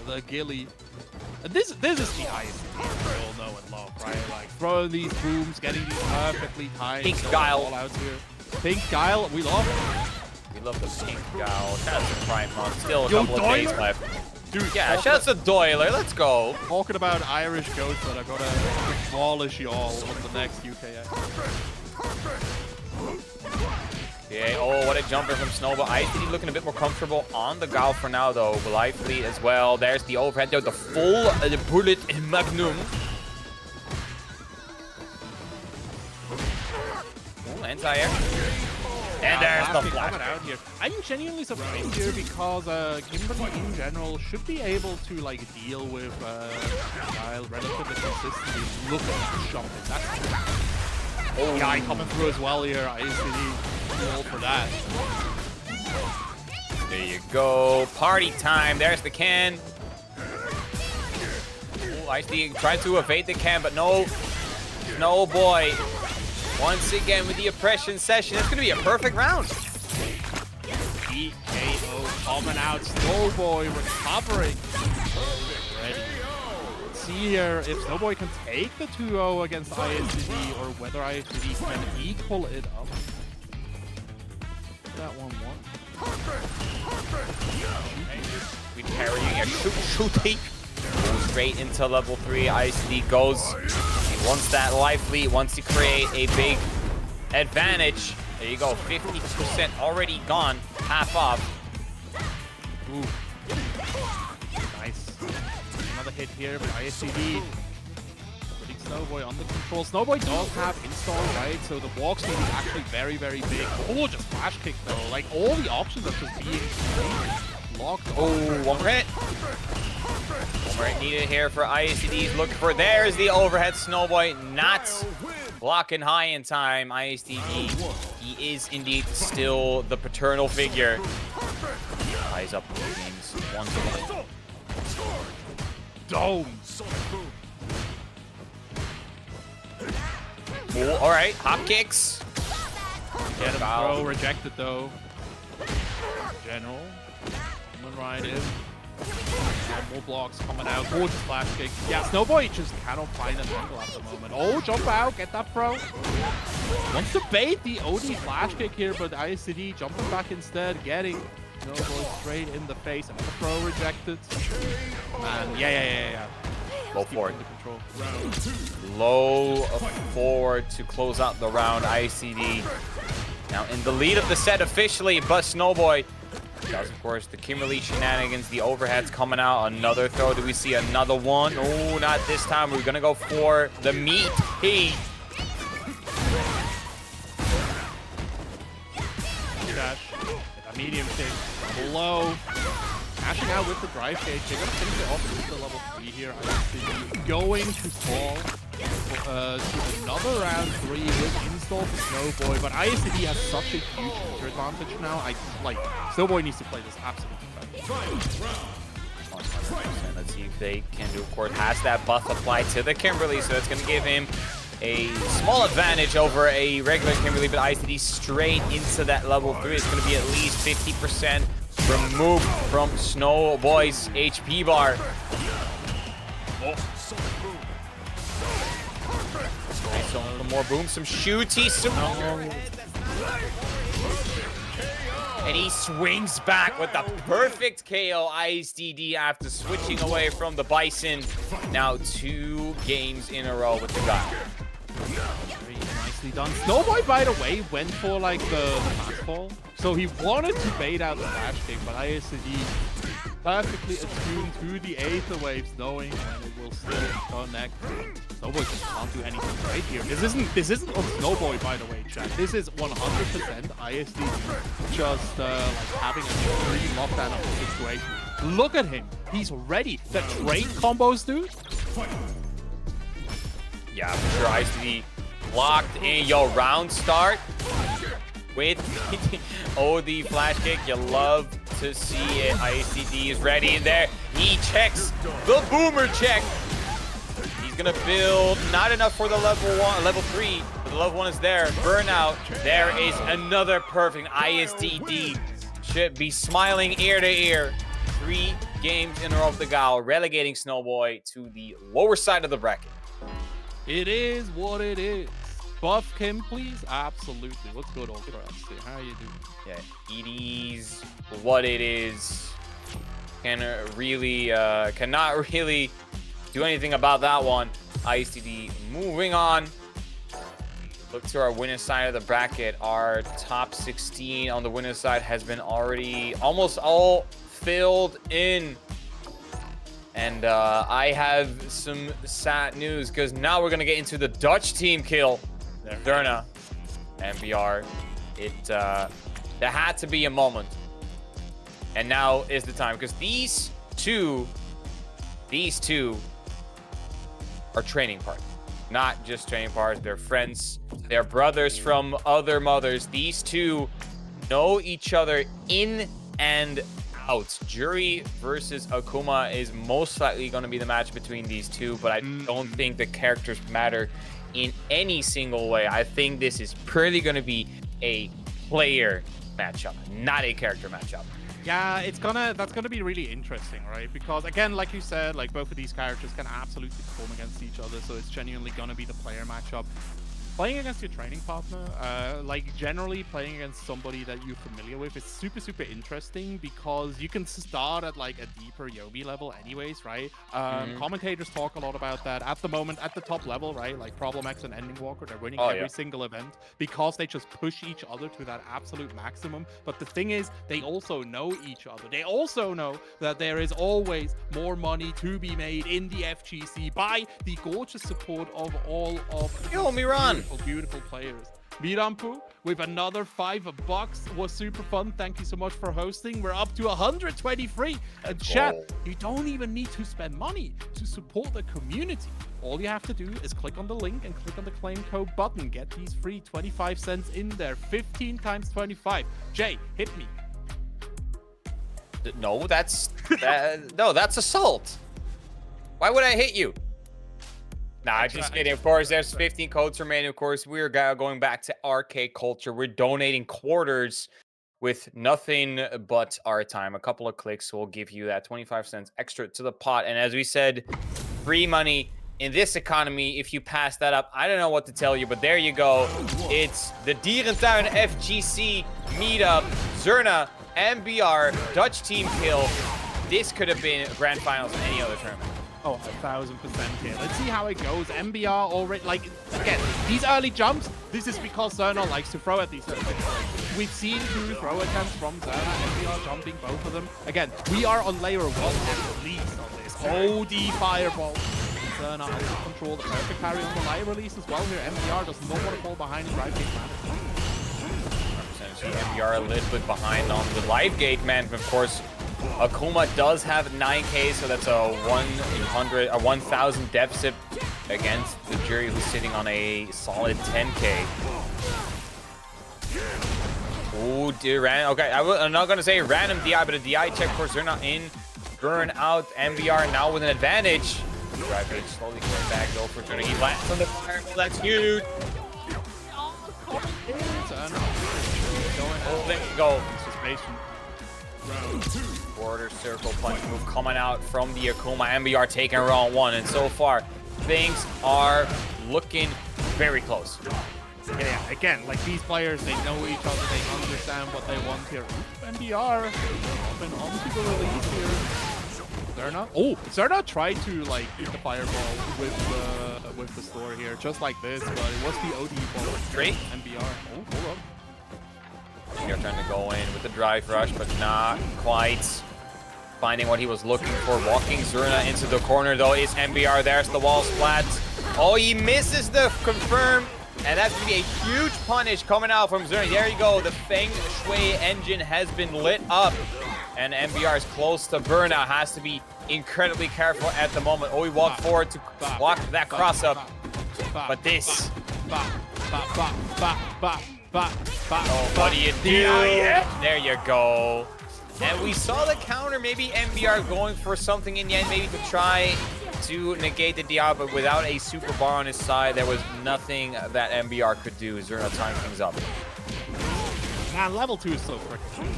the Gilly. And this is the ISDD we all know and love, right? Like throwing these booms, getting these perfectly timed. Pink Guile out here. Pink Guile, we love it. We love the Pink Guile. Shout out to Prime Month. Still a couple of days left. Dude, yeah, shout out to Doiler. Let's go. Talking about Irish goats that are gonna demolish y'all on the next UKX. Okay, oh, what a jumper from Snowball. ISDD looking a bit more comfortable on the Guile for now, though. Life lead as well. There's the overhead, though. The full bullet magnum. Ooh, anti-air. And there's the flash out here. I'm genuinely surprised here because Kimberly in general should be able to like deal with Guile relatively consistently. Look at the jumping. That's guy coming through as well here. ISDD all for that. There you go. Party time. There's the can. Ooh, ISDD tries to evade the can, but no. No boy. Once again with the oppression session, it's going to be a perfect round. TKO coming out. Snowboy recovering. Ready. Let's see here if Snowboy can take the 2-0 against ISDD or whether ISDD can equal it up. That 1-1. We carrying a shooting. Goes straight into level 3. ISDD goes. He wants that life lead, wants to create a big advantage. There you go, 50% already gone, half off. Ooh. Nice. Another hit here by ISDD. Putting Snowboy under control. Snowboy does have install, right? So the walk speed is actually very, very big. Oh, just flash kick though. Like all the options are just being locked. Oh, one more hit. One more hit needed here for ISDD. Looking for, there's the overhead. Snowboy not blocking high in time. ISDD, he is indeed still the paternal figure. Eyes up in the games once again. Dome. Ooh, all right, hop kicks. Get him throw, rejected though. General, coming right in. More blocks coming out. Gorgeous flash kick. Yeah, Snowboy just cannot find an angle at the moment. Oh, jump out, get that throw. Wants to bait the OD flash kick here, but ISDD jumping back instead, getting Snowboy straight in the face. Another throw rejected. Man, yeah. Low forward. Low forward to close out the round. ISDD now in the lead of the set officially, but Snowboy does, of course, the Kimberly shenanigans. The overhead's coming out. Another throw. Do we see another one? Oh, not this time. We're going to go for the meat. Dash. A medium kick. Low. Cashing out with the drive cage. They're going to finish it off with the level 3 here. ISDD going to fall to another round 3 with install for Snowboy, but ISDD has such a huge feature advantage now. Snowboy needs to play this absolutely perfect. Let's see if they can do. Of course, has that buff applied to the Kimberly, so it's going to give him a small advantage over a regular Kimberly, but ISDD straight into that level 3. It's going to be at least 50% removed from Snowboy's HP bar. Some more boom, some shooty, and he swings back with the perfect KO. ISDD after switching away from the Bison. Now 2 games in a row with the guy. Very nicely done. Snowboy, by the way, went for like the fastball. So he wanted to bait out the flash kick, but ISDD perfectly attuned to the aether waves, knowing when it will still connect. Snowboy just can't do anything great here. This isn't on Snowboy, by the way, chat. This is 100% ISD just like having a free lockdown of the situation. Look at him. He's ready. The trade combos, dude. Yeah, for sure. ISD locked in. Yo, round start with the flash kick. You love to see it. ISD is ready in there. He checks the boomer check. He's gonna build. Not enough for the level 3, but the level 1 is there. Burnout. There is another perfect. ISD should be smiling ear to ear. 3 games in a row of the Gal, relegating Snowboy to the lower side of the bracket. It is what it is. Buff Kim, please? Absolutely. What's good, old Krusty? How are you doing? Yeah, it is what it is. Cannot really do anything about that one. ISTD moving on. Look to our winner's side of the bracket. Our top 16 on the winner's side has been already almost all filled in. And I have some sad news because now we're going to get into the Dutch team kill. Derna, MBR. There had to be a moment. And now is the time because these two are training partners. Not just training partners, they're friends. They're brothers from other mothers. These two know each other in and out. Jury versus Akuma is most likely going to be the match between these two, but I don't think the characters matter in any single way. I think this is purely going to be a player matchup, not a character matchup. Yeah, that's gonna be really interesting, right? Because again, like you said, like both of these characters can absolutely perform against each other, so it's genuinely gonna be the player matchup. Playing against your training partner, like generally playing against somebody that you're familiar with is super, super interesting because you can start at like a deeper Yobi level anyways, right? Commentators talk a lot about that. At the moment, at the top level, right? Like Problem X and Ending Walker, they're winning every single event because they just push each other to that absolute maximum. But the thing is, they also know each other. They also know that there is always more money to be made in the FGC by the gorgeous support of all of Yo, Miran! Beautiful players. Mirampu with another $5 was super fun. Thank you so much for hosting. We're up to 123. And chat, you don't even need to spend money to support the community. All you have to do is click on the link and click on the claim code button. Get these free 25 cents in there. 15 times 25. Jay, hit me. No, that's assault. Why would I hit you? Nah, just kidding. Of course, there's 15 codes remaining. Of course, we're going back to arcade culture. We're donating quarters with nothing but our time. A couple of clicks will give you that 25 cents extra to the pot. And as we said, free money in this economy. If you pass that up, I don't know what to tell you, but there you go. It's the Dierentuin FGC meetup. Zerna, MBR, Dutch team kill. This could have been grand finals in any other tournament. Oh, 1000% here. Let's see how it goes. MBR already, like, again, these early jumps, this is because Zerna likes to throw at these early jumps. We've seen 2 throw attempts from Zerna, MBR jumping both of them. Again, we are on layer 1 at least on this. OD fireball. Zerna has to control the perfect parry on the light release as well here. MBR does not want to fall behind his right gate man. MBR a little bit behind on the live gate man, of course. Akuma does have 9k, so that's a 1,000 deficit against the Jury, who's sitting on a solid 10k. Ooh, dear, okay, I'm not gonna say random DI, but a DI check for Zerna in. Burn out MBR now with an advantage. Drive gauge slowly going back though for Zerna. He lands on the fireball. That's huge. There you go. Border circle punch move coming out from the Akuma. MBR taking round 1, and so far things are looking very close. Yeah, again, like these players, they know each other, they understand what they want here. MBR open onto the release here. Zerna tried to like eat the fireball with the store here, just like this, but it was the OD ball. Straight MBR. Oh, hold up. You're trying to go in with the drive rush, but not quite. finding what he was looking for. Walking Zerna into the corner, though, is MBR. There's the wall splat. Oh, he misses the confirm. And that's going to be a huge punish coming out from Zerna. There you go. The Feng Shui engine has been lit up. And MBR is close to burnout. Has to be incredibly careful at the moment. Oh, he walked forward to block that cross up. But this... Oh, what do you do? There you go. And we saw the counter, maybe MBR going for something in the end, maybe to try to negate the DI, but without a super bar on his side, there was nothing that MBR could do. Zerna tying things up. Man, level 2 is so freaking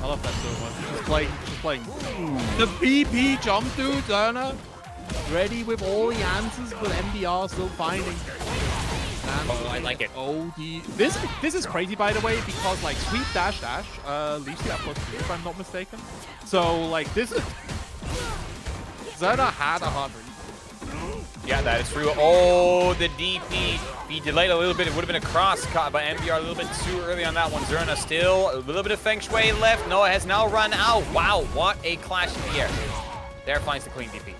I love that so much. Just playing. The BP jump dude, Zerna. Ready with all the answers, but MBR still finding. Oh, I like it. This is crazy, by the way, because like sweep dash leaves you at +3 if I'm not mistaken. So like this is Zerna had a hard read. Yeah, that is true. Oh, the DP. He delayed a little bit. It would have been a cross cut by MBR a little bit too early on that one. Zerna still a little bit of Feng Shui left. Noah has now run out. Wow, what a clash in the air. There finds the clean DP.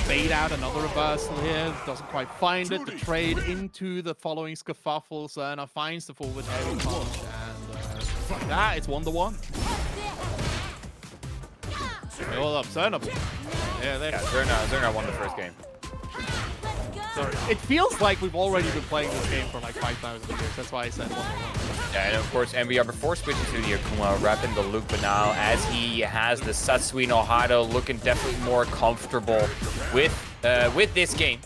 Bait out another reversal here, doesn't quite find it. The trade into the following scuffle. Zerna finds the forward air punch, and like that, it's 1-1. Hold up, Zerna. Yeah, Zerna won the first game. So it feels like we've already been playing this game for like 5,000 years. That's why I said 1-1. Yeah, and of course, MBR before switching to the Akuma, wrapping the loop, but now as he has the Satsui no Hado, looking definitely more comfortable with this game.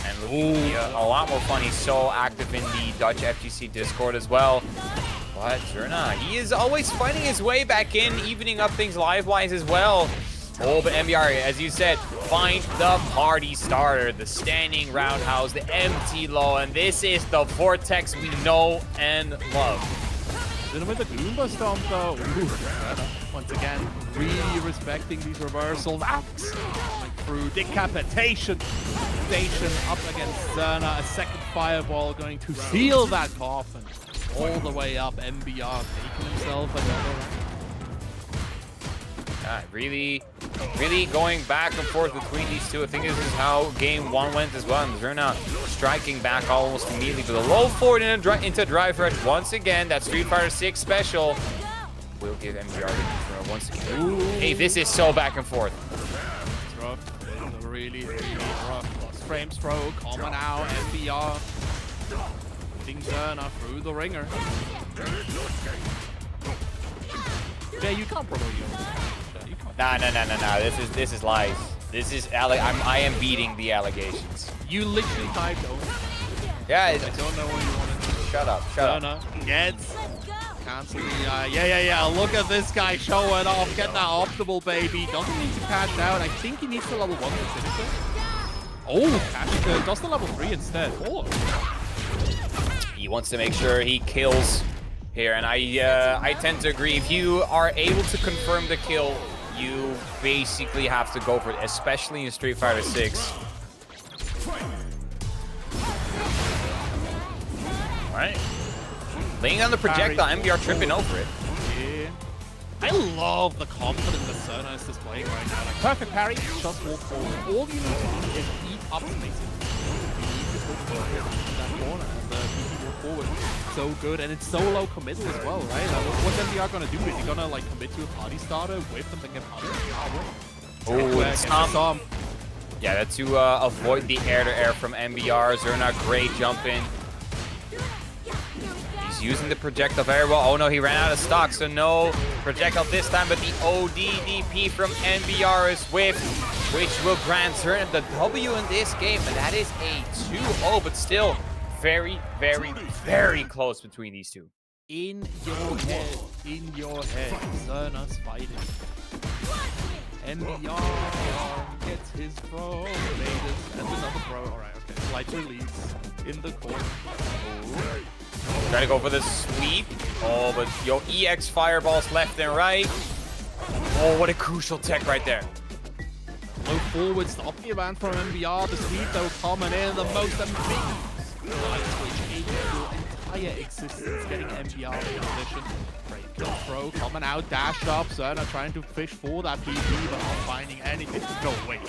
And looking a lot more fun. He's so active in the Dutch FGC Discord as well. But Zerna, he is always finding his way back in, evening up things live-wise as well. Oh, but MBR, as you said, find the party starter, the standing roundhouse, the empty low, and this is the vortex we know and love. Then with the Goomba Stomp, though. Once again, really respecting these reversals. Axe through decapitation. Station up against Zerna. A second fireball going to seal that coffin. All the way up, MBR taking himself another round. Really going back and forth between these two. I think this is how game 1 went as well. And Zerna striking back almost immediately to the low forward into drive rush. Once again, that Street Fighter 6 special will give MBR the once again. Ooh. Hey, this is so back and forth. It's rough. Really rough. Lost frame stroke coming out. MBR putting Zerna through the ringer. Yeah, you can't promote you. No. This is lies. This is I am beating the allegations. You literally typed over. Yeah, I don't know what you want to do. Shut up. Gets cancel the yeah. Look at this guy showing off. Get that optimal, baby. Doesn't need to cash out. I think he needs the level 1 to finish it. Oh, cash does the level 3 instead. Oh. He wants to make sure he kills here, and I tend to agree. If you are able to confirm the kill, you basically have to go for it, especially in Street Fighter 6. Alright. Laying down the projectile, MBR tripping over it. Yeah. I love the confidence that Zerna is displaying right now. Like, perfect parry, just walk forward. All you need to do is eat up spacing. You need to walk forward in that corner, and the walk forward. So good, and it's so low committal as well, right? Like, what's MBR gonna do? Is he gonna like commit to a party starter, whip and then get punished? Oh, yeah, that's to avoid the air-to-air from MBR. Zerna, great jump in. He's using the projectile very well. Oh no, he ran out of stock, so no projectile this time, but the ODDP from MBR is whipped, which will grant Zerna the W in this game, and that is a 2-0, but still very, very close between these two. In your head, Zerna's fighting. MBR gets his throw, and another throw. Alright, okay. Light release in the corner. Trying to go for the sweep. Oh, but yo, EX fireballs left and right. Oh, what a crucial tech right there. Low forward, stopping the event from MBR. The sweep though coming in, the most amazing light switch into entire existence, getting MBR in position. Great kill throw coming out, dash up. Zerna trying to fish for that PP, but not finding anything. No, wait.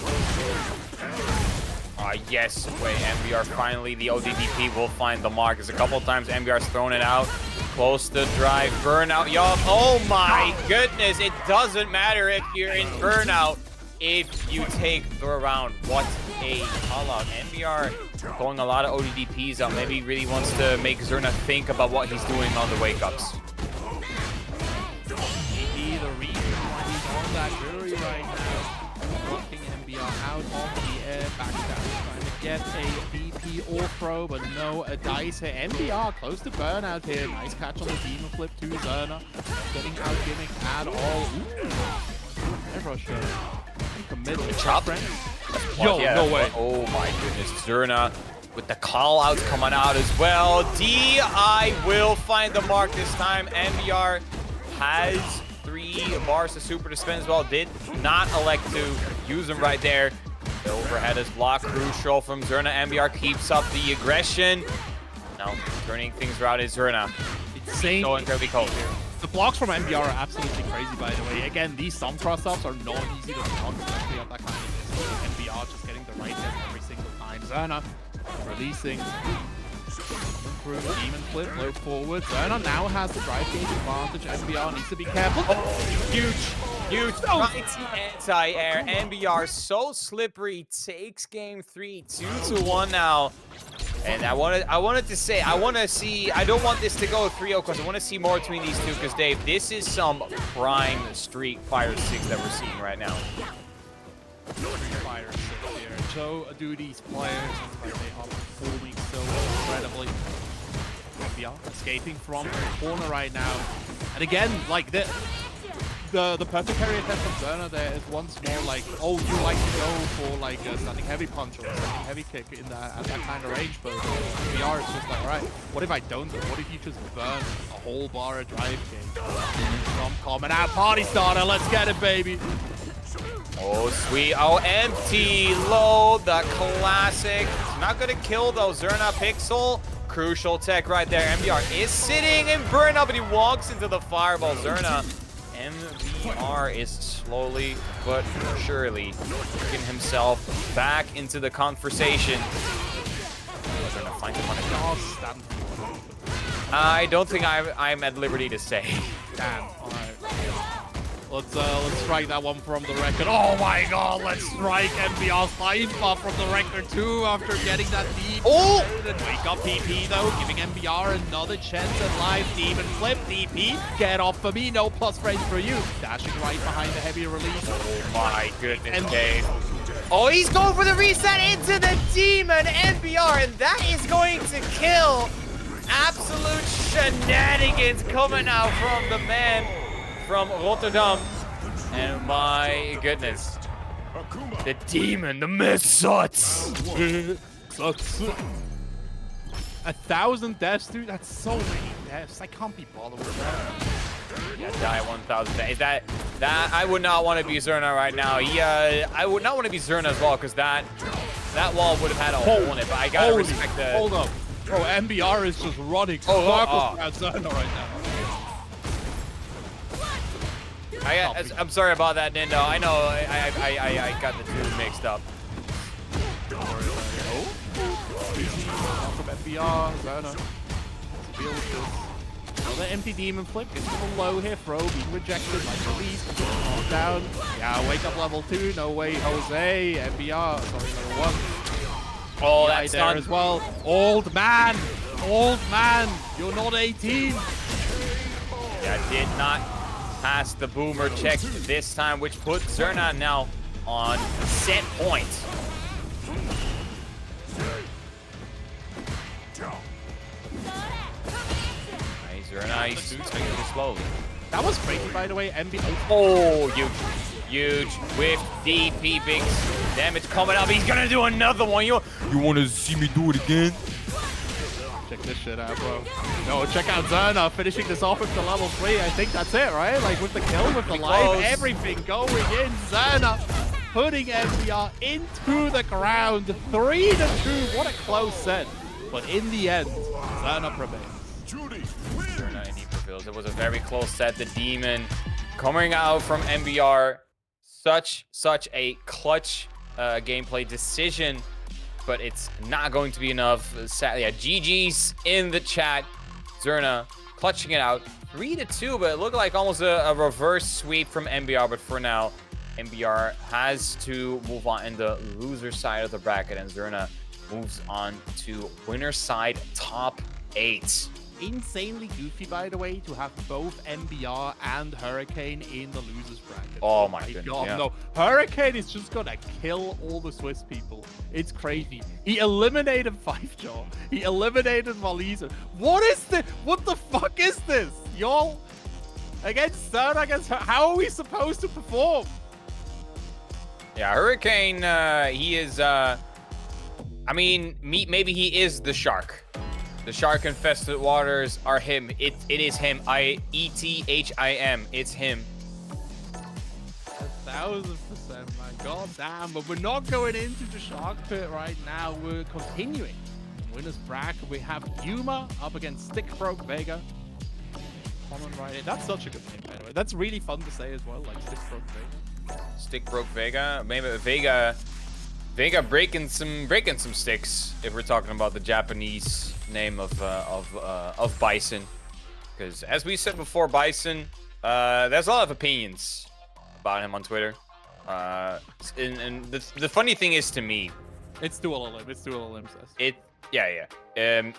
Yes, wait, MBR finally, the ODDP will find the mark. There's a couple times MBR's thrown it out. Close to drive, burnout, y'all. Oh my goodness, it doesn't matter if you're in burnout if you take the round. What a call out. MBR going a lot of ODDPs out. Maybe he really wants to make Zerna think about what he's doing on the wake-ups. Maybe the reason why he's on that jury right now. Blocking MBR out on the air, back down, trying to get a BP or throw, but no, a dice here. MBR close to burnout here. Nice catch on the demon flip to Zerna. Getting out gimmick at all. Ooh. Rush here. Commit the chop. Yo, yeah, no way. Oh my goodness. Zerna with the call outs coming out as well. DI will find the mark this time. MBR has 3 bars to super to spin as well. Did not elect to use them right there. The overhead is blocked. Crucial from Zerna. MBR keeps up the aggression. Now turning things around is Zerna. It's going incredibly cold here. The blocks from MBR are absolutely crazy, by the way. Again, these some cross-ups are not easy to block, especially on that kind of distance. MBR just getting the right hit every single time. Zerna releasing. Through demon flip, low forward. Zerna now has the drive gauge advantage. MBR needs to be careful. Oh, huge right anti-air. MBR so slippery. Takes game 3, 2-1 now. And I wanted to say, I want to see, I don't want this to go 3-0 because I want to see more between these two because, Dave, this is some prime Street Fighter 6 that we're seeing right now. Street Fighter 6 here. So do these players, they are performing so incredibly. MBR escaping from the corner right now. And again, like the perfect carry attempt from Zerna there is once more like, oh, you like to go for like a standing heavy punch or a standing heavy kick in that at that kind of range, but VR is just like, alright, what if I don't do? What if you just burn a whole bar of drive kick? From coming out, party starter, let's get it, baby. Oh, sweet. Oh, empty load, the classic. It's not gonna kill though. Zerna Pixel. Crucial tech right there. MBR is sitting in burnout, but he walks into the fireball. Zerna. MBR is slowly but surely getting himself back into the conversation. Zerna finds him on a I don't think I'm at liberty to say. Damn. All right. Let's strike that one from the record. Oh my god, let's strike MBR's life buff from the record too after getting that deep. Oh! And wake up PP though, giving MBR another chance at live. Demon flip, DP, get off for me, no plus frames for you. Dashing right behind the heavy release. Oh my goodness, Dave. Oh, he's going for the reset into the demon MBR, and that is going to kill. Absolute shenanigans coming out from the man from Rotterdam. And my goodness, the demon, the Messuts. 1,000 deaths, dude. That's so many deaths. I can't be bothered with that. Yeah, die 1,000. Is that I would not want to be Zerna right now. I would not want to be Zerna as well because that wall would have had a hole in it. But I gotta respect the. Hold up, bro. MBR is just running circles around Zerna right now. I'm sorry about that, Nindo. I know I got the two mixed up. Don't worry about it. Oh, from MBR, Zerna. Let's deal with this. Another empty demon flip. Gets a little low here. Throw being rejected. Like release. Down. Yeah, wake up level 2. No way, Jose. MBR. Sorry, level 1. Oh, that's there as well. Old man. Old man. You're not 18. Yeah, did not pass the boomer check this time, which put Zerna now on set point. Hey, Zerna, he's swinging too slowly. That was crazy, by the way. MB. Oh, huge with DP big damage coming up. He's gonna do another one. You want to see me do it again? Check this shit out, bro. No, check out Zerna finishing this off with the level 3. I think that's it, right? Like with the kill, with the life, everything going in. Zerna putting MBR into the ground. 3-2. What a close set. But in the end, Zerna prevails. Zerna and Iberville. It was a very close set. The Demon coming out from MBR. Such a clutch gameplay decision, but it's not going to be enough. Sadly, yeah, GG's in the chat. Zerna clutching it out 3-2, but it looked like almost a reverse sweep from MBR. But for now, MBR has to move on in the loser side of the bracket, and Zerna moves on to winner side top 8. Insanely goofy, by the way, to have both MBR and Hurricane in the losers bracket. Oh my goodness, God, yeah. no. Hurricane is just gonna kill all the Swiss people. It's crazy. He eliminated Fivejaw. He eliminated Waliser. What is this? What the fuck is this? Y'all, against Zerna, against her, how are we supposed to perform? Yeah, Hurricane, he is, I mean, maybe he is the shark. The shark-infested waters are him. It is him. ETHIM. It's him. 1000%, my god damn. But we're not going into the shark pit right now. We're continuing. Winners bracket. We have Yuma up against Stickbroke Vega. Common right here. That's such a good name, by the way. That's really fun to say as well, like Stickbroke Vega. Stickbroke Vega. Maybe Vega breaking some sticks, if we're talking about the Japanese name of Bison. Because as we said before, Bison, there's a lot of opinions about him on Twitter. And the funny thing is, to me, it's Dual Olymp. It's Dual Olymp. Yeah. Maybe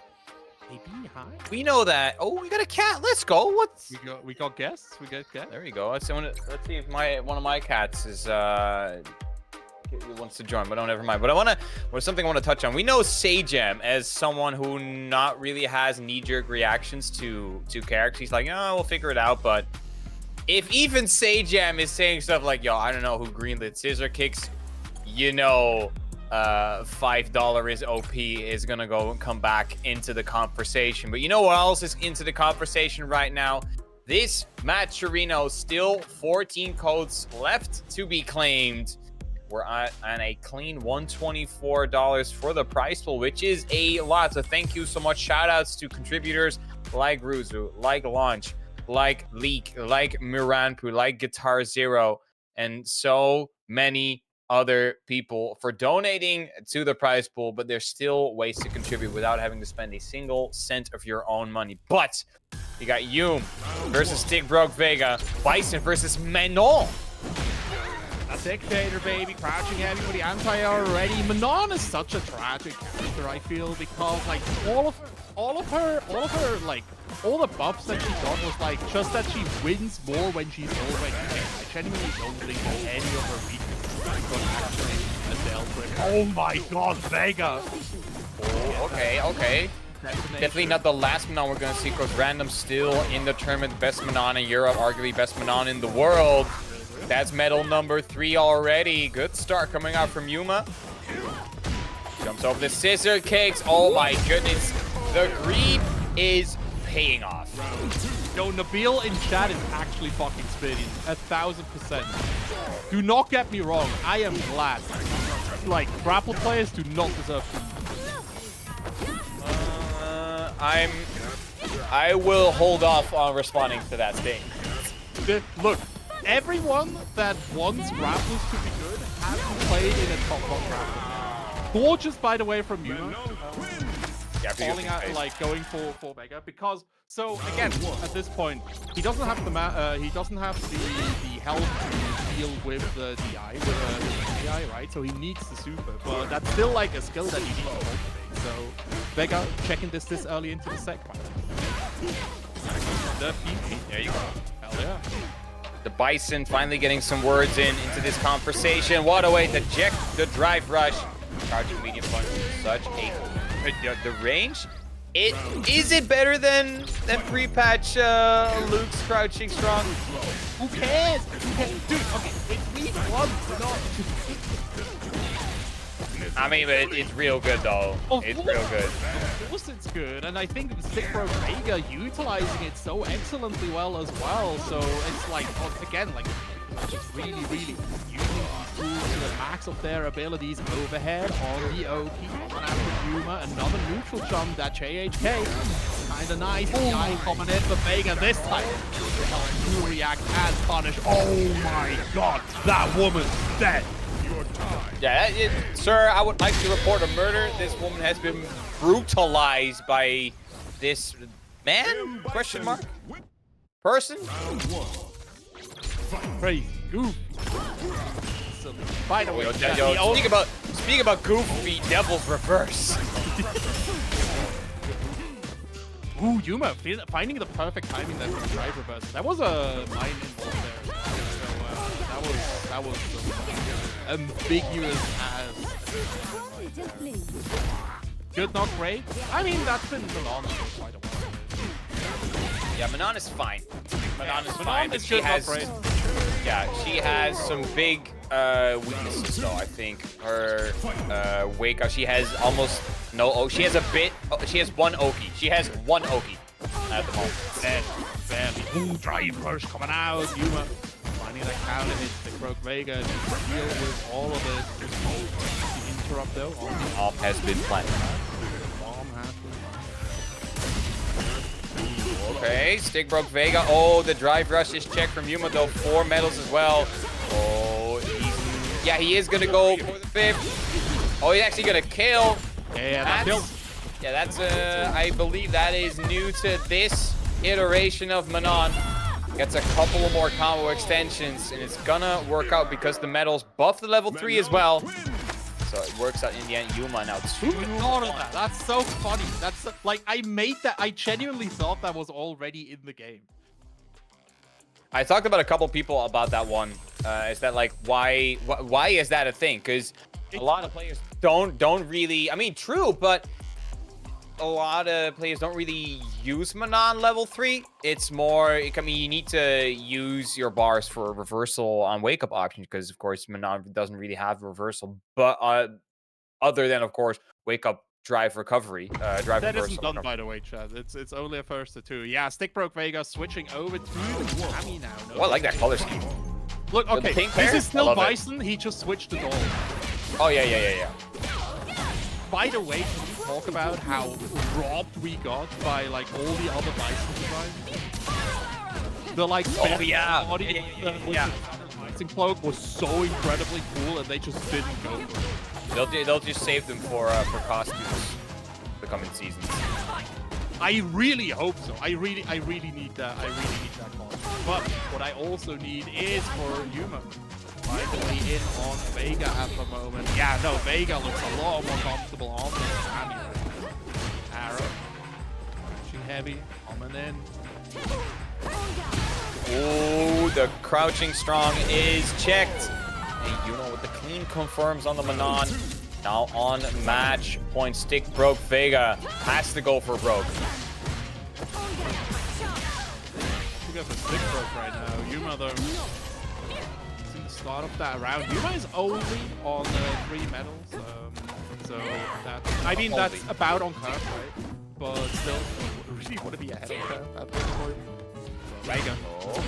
high. We know that. Oh, we got a cat. Let's go. What's we got guests. We got guests. There we go. Let's see if one of my cats is wants to join, but no, never mind. But something I want to touch on. We know Sajam as someone who not really has knee-jerk reactions to characters. He's like, oh, we'll figure it out. But if even Sajam is saying stuff like, yo, I don't know who greenlit scissor kicks, you know, $5 is OP is gonna go and come back into the conversation. But you know what else is into the conversation right now? This Matcherino, still 14 codes left to be claimed. We're on a clean $124 for the prize pool, which is a lot. So thank you so much. Shout outs to contributors like Ruzu, like Launch, like Leak, like Miranpu, like Guitar Zero, and so many other people for donating to the prize pool. But there's still ways to contribute without having to spend a single cent of your own money. But you got Yum versus Stickbroke Vega, Bison versus Manon. A dictator, baby, crouching heavy for the anti-air already. Manon is such a tragic character, I feel, because like all of her, like all the buffs that she got was like just that she wins more when she's already dead. I genuinely don't think that any of her weaknesses could actually dealt with. Oh my god, Vega! Oh, okay. Definitely not the last Manon we're gonna see, because Random's still in the tournament. Best Manon in Europe, arguably best Manon in the world. That's medal number 3 already. Good start coming out from Yuma. Jumps over the scissor kicks. Oh my goodness. The greed is paying off. Yo, Nabil in chat is actually fucking spitting. 1000%. Do not get me wrong. I am glad. Like, grapple players do not deserve to. I will hold off on responding to that thing. Look. Everyone that wants grapplers to be good hasn't played in a top-1 grappler. Gorgeous, by the way, from Yuma. Yeah, falling out, like going for Vega, because so again at this point he doesn't have the health to deal with the DI with the DI, right? So he needs the super, but that's still like a skill that you need to cultivate. So Vega checking this early into the set. The PP. There you go. Hell yeah. The Bison finally getting some words into this conversation. What a way to check the drive rush. Charging medium punch is such a the range. Is it better than pre-patch Luke's crouching strong? Who cares? Dude, okay, it's week 1. I mean, but it's real good though. It's real good. Of course it's good, and I think Stickbroke Vega utilizing it so excellently well as well. So it's like, again, like just really using these tools to the max of their abilities. Overhead on the OP, and after Yuma, another neutral jump that JHK Kinda nice. Guy coming in for Vega this time. To react and punish. Oh my god, that woman's dead. Yeah, sir, I would like to report a murder. This woman has been brutalized by this man? Question mark? Person? Crazy. Goof. By the way, speak about goofy devil's reverse. Ooh, Yuma finding the perfect timing there for the drive reverse. That was a mine involved there. So that was ambiguous as. Good, not great. I mean, that's been Manon for quite a while. Yeah, Manon is fine. Manon is fine, but she has some big weaknesses though. I think her wake up. She has almost no. Oh, she has a bit. Oh, she has one Oki. She has one Oki at the moment. Barely. Ooh, drive first coming out. Yuma finding that counter hit. They broke Vega. Needs to deal with all of it. The interrupt though. Bomb has been planted. Okay, stick broke Vega. Oh, the drive rush is checked from Yuma though. 4 medals as well. Oh, yeah, he is gonna go for the 5th. Oh, he's actually gonna kill. Yeah, that's I believe that is new to this iteration of Manon. Gets a couple of more combo extensions, and it's gonna work out because the medals buff the level 3 as well. So it works out in the end. Yuma now 2-1. That's so funny. That's like I made that. I genuinely thought that was already in the game. I talked about a couple people about that one. Is that like why is that a thing? Because a lot of players don't really. I mean, true, but a lot of players don't really use Manon level 3. It's more. I mean, you need to use your bars for reversal on wake up options because, of course, Manon doesn't really have reversal. But other than, of course, wake up, drive recovery, drive that reversal. Isn't done by the way, Chad. It's only a first to 2. Yeah, stick broke Vega switching over to Cammy now. Oh, I like that color scheme. Look, okay, this is still Bison. He just switched the doll. Oh yeah. By the way, can you talk about how robbed we got by like all the other Bison designs? The like Bison cloak was so incredibly cool, and they just didn't go for it. They'll just save them for costumes the coming seasons. I really hope so. I really need that. I really need that costume. But what I also need is for Yuma. Finally in on Vega at the moment. Yeah, no, Vega looks a lot more comfortable on this Cammy right now. Arrow. Crouching heavy. Coming in. Oh, the crouching strong is checked. And Yuma with the clean confirms on the Manon. Now on match point. Stick broke Vega. Has to go for broke. We got the stick broke right now. Yuma though. Start of that round. Yuma is only on 3 medals, so that I mean that's about on curve, right? But still, really want to be ahead of curve at this point. Vega. Oh.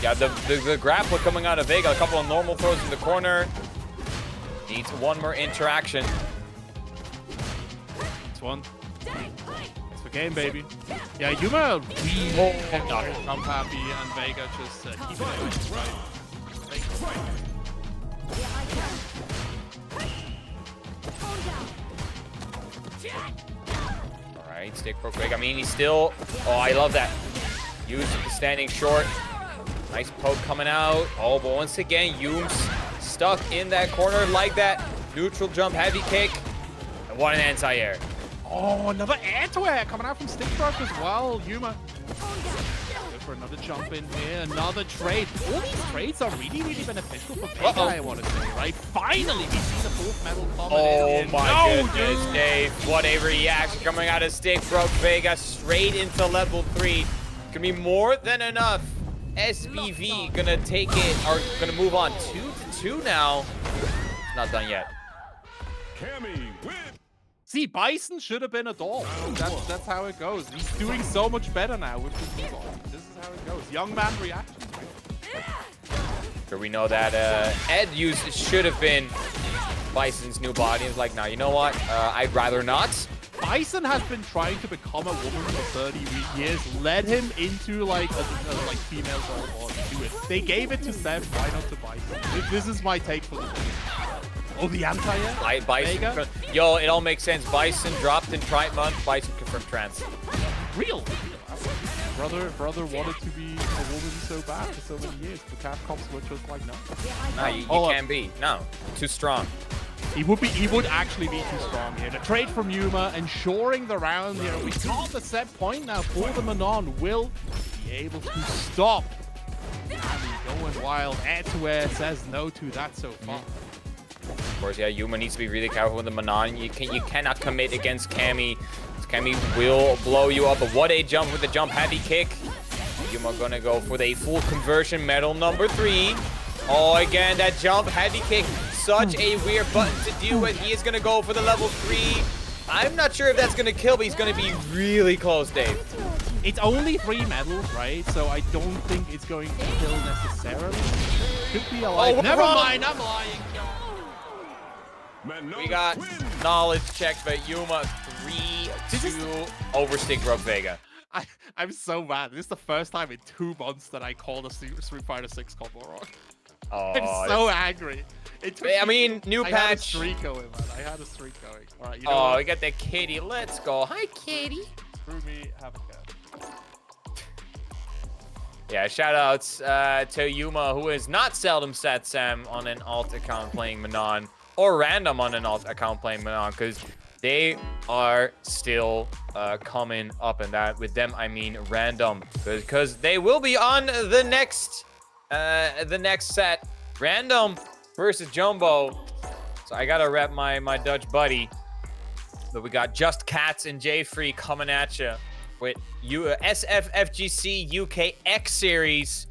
Yeah, the grapple coming out of Vega. A couple of normal throws in the corner. Needs one more interaction. It's one. It's the game, baby. Yeah, Yuma really I'm happy, and Vega just keeping it right. Alright, stick broke Vega. I mean, he's still... Oh, I love that. Used standing short. Nice poke coming out. Oh, but once again, Yume's stuck in that corner like that. Neutral jump, heavy kick. And what an anti-air. Oh, another air-to-air coming out from stick broke as well. Yuma. For another jump in here, another trade. All these trades are really beneficial for Vega, I want to say, right? Finally, we see the 4th medal coming in. Oh my goodness, Dave. What a reaction coming out of stick broke Vega straight into level 3. Gonna be more than enough. SBV gonna take it, or gonna move on 2-2 now. Not done yet. See, Bison should have been a doll. That's how it goes. He's doing so much better now with the keyboard. This is how it goes. Young man reaction. Sure, we know that Ed should have been Bison's new body. He's like, now you know what? I'd rather not. Bison has been trying to become a woman for 30 years. Led him into like a like female role to do it. They gave it to Seb. Why not to Bison? This is my take for the thing. Oh, the anti-air? Bison. Yo, it all makes sense. Bison dropped in Pride Month. Bison confirmed trans. Real. Brother wanted to be a woman so bad for so many years, but Capcom Switch was like, no. No, you can't be. No, too strong. He would actually be too strong here. The trade from Yuma, ensuring the round here. We got the set point now for the Manon. Will be able to stop. Cammy going wild. Air to air says no to that so far. Of course, yeah, Yuma needs to be really careful with the Manon. You cannot commit against Cammy. Cammy will blow you up. But what a jump with the jump heavy kick. Yuma gonna go for the full conversion medal number 3. Oh, again, that jump heavy kick. Such a weird button to do, and he is gonna go for the level 3. I'm not sure if that's gonna kill, but he's gonna be really close, Dave. It's only 3 medals, right? So I don't think it's going to kill necessarily. Could be alive. Oh, never mind, I'm lying. We got knowledge check, but Yuma 3-2 over Stick Rock Vega. I'm so mad. This is the first time in 2 months that I called a Street Fighter 6 combo wrong. Oh, I'm so angry. I mean, new patch. I had a streak going, man. I had a streak going. All right, you know oh, what? we got the kitty. Let's go. Hi, kitty. Screw me. Have a go. Yeah, shoutouts to Yuma, who is not seldom set Sam on an alt account playing Manon, or random on an alt account playing Manon, because they are still coming up, and that with them I mean random, because they will be on the next set, random versus Jumbo. So I gotta rep my Dutch buddy, but we got Just Cats and J Free coming at you with SFFGC UK X Series,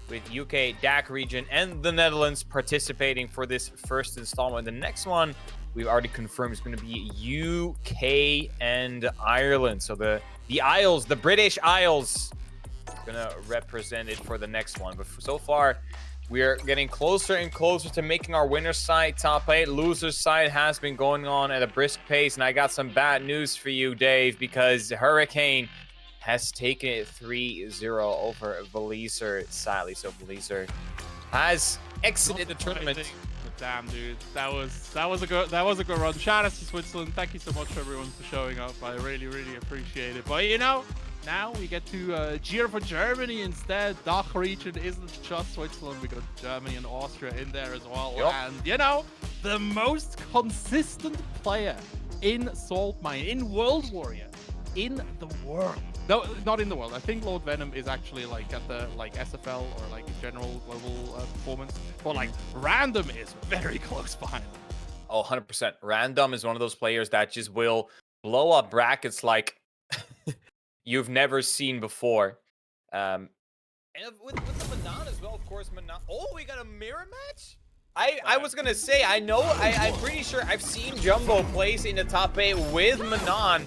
with UK DACH region and the Netherlands participating for this first installment. The next one we've already confirmed is going to be UK and Ireland. So the Isles, the British Isles, going to represent it for the next one. But so far, we are getting closer and closer to making our winner's side top 8. Loser's side has been going on at a brisk pace, and I got some bad news for you, Dave, because Hurricane has taken it 3-0 over Valiser, sadly. So Valiser has exited the tournament. Damn, dude, that was a good run. Shout out to Switzerland. Thank you so much everyone for showing up. I really appreciate it. But you know, now we get to cheer for Germany instead. DACH region isn't just Switzerland. We got Germany and Austria in there as well. Yep. And you know, the most consistent player in Salt Mine, in World Warrior, in the world. No, not in the world. I think Lord Venom is actually like at the SFL or like general global performance. But like Random is very close behind them. Oh, 100%. Random is one of those players that just will blow up brackets like you've never seen before. And with the Manon as well, of course. Manon. Oh, we got a mirror match? I was going to say, I'm pretty sure I've seen Jumbo place in the top 8 with Manon.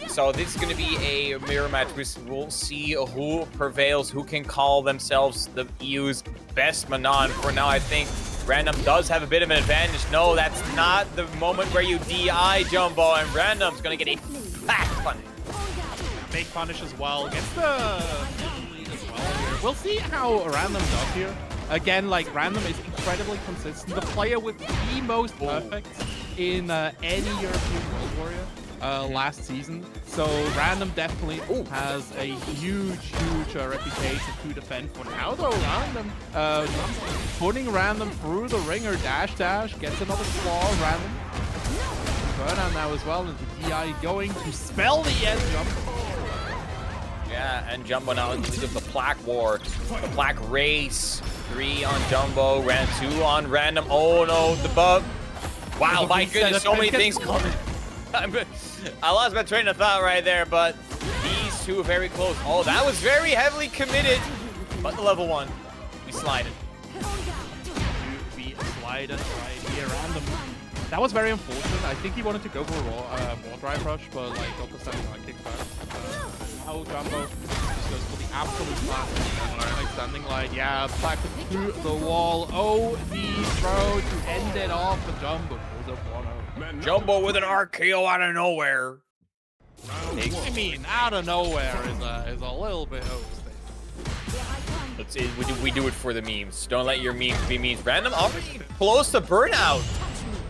So this is going to be a mirror match. We'll see who prevails, who can call themselves the EU's best Manon. For now, I think Random does have a bit of an advantage. No, that's not the moment where you DI Jumbo, and Random's going to get a fat punish. Big punish as well. Gets the lead as well here. We'll see how Random does here. Again, like Random is incredibly consistent. The player with the most perfect in any European World Warrior last season. So Random definitely has a huge reputation to defend for now, though. Random putting Random through the ringer. Dash gets another claw. Random burnout now as well, and the DI going to spell the end jump. Yeah, and Jumbo now in the lead of the Plaque War, the Plaque Race. 3 on Jumbo, ran 2 on Random. Oh no, the bug. Wow, my goodness, so many things coming. I lost my train of thought right there, but these two are very close. Oh, that was very heavily committed. But the level 1, we slided. We slided right here. Random. That was very unfortunate. I think he wanted to go for a more drive rush, but like got the standing line kick back. Now Jumbo just goes for the absolute flat. Like standing line, yeah, back through the wall. Oh, the throw to end it off. The Jumbo pulls up 1-0. Jumbo with an RKO out of nowhere. I mean, out of nowhere is a little bit overstated. We do it for the memes. Don't let your memes be memes. Random already close to burnout.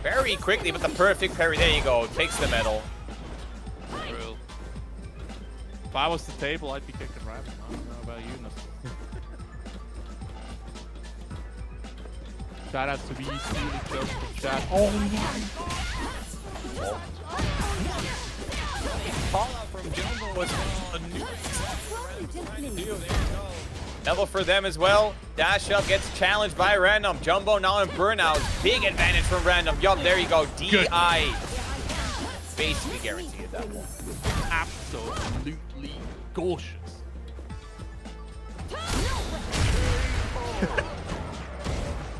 Very quickly, but the perfect parry. There you go. Takes the medal. Real. If I was the table, I'd be kicking Random. I don't know about you. Shout out to be really close to chat. Oh yeah. Call out from Jumbo was a new level for them as well. Dash up gets challenged by Random. Jumbo now in burnout. Big advantage from Random. Yup, there you go. DI. Basically guaranteed at that point. Absolutely gorgeous.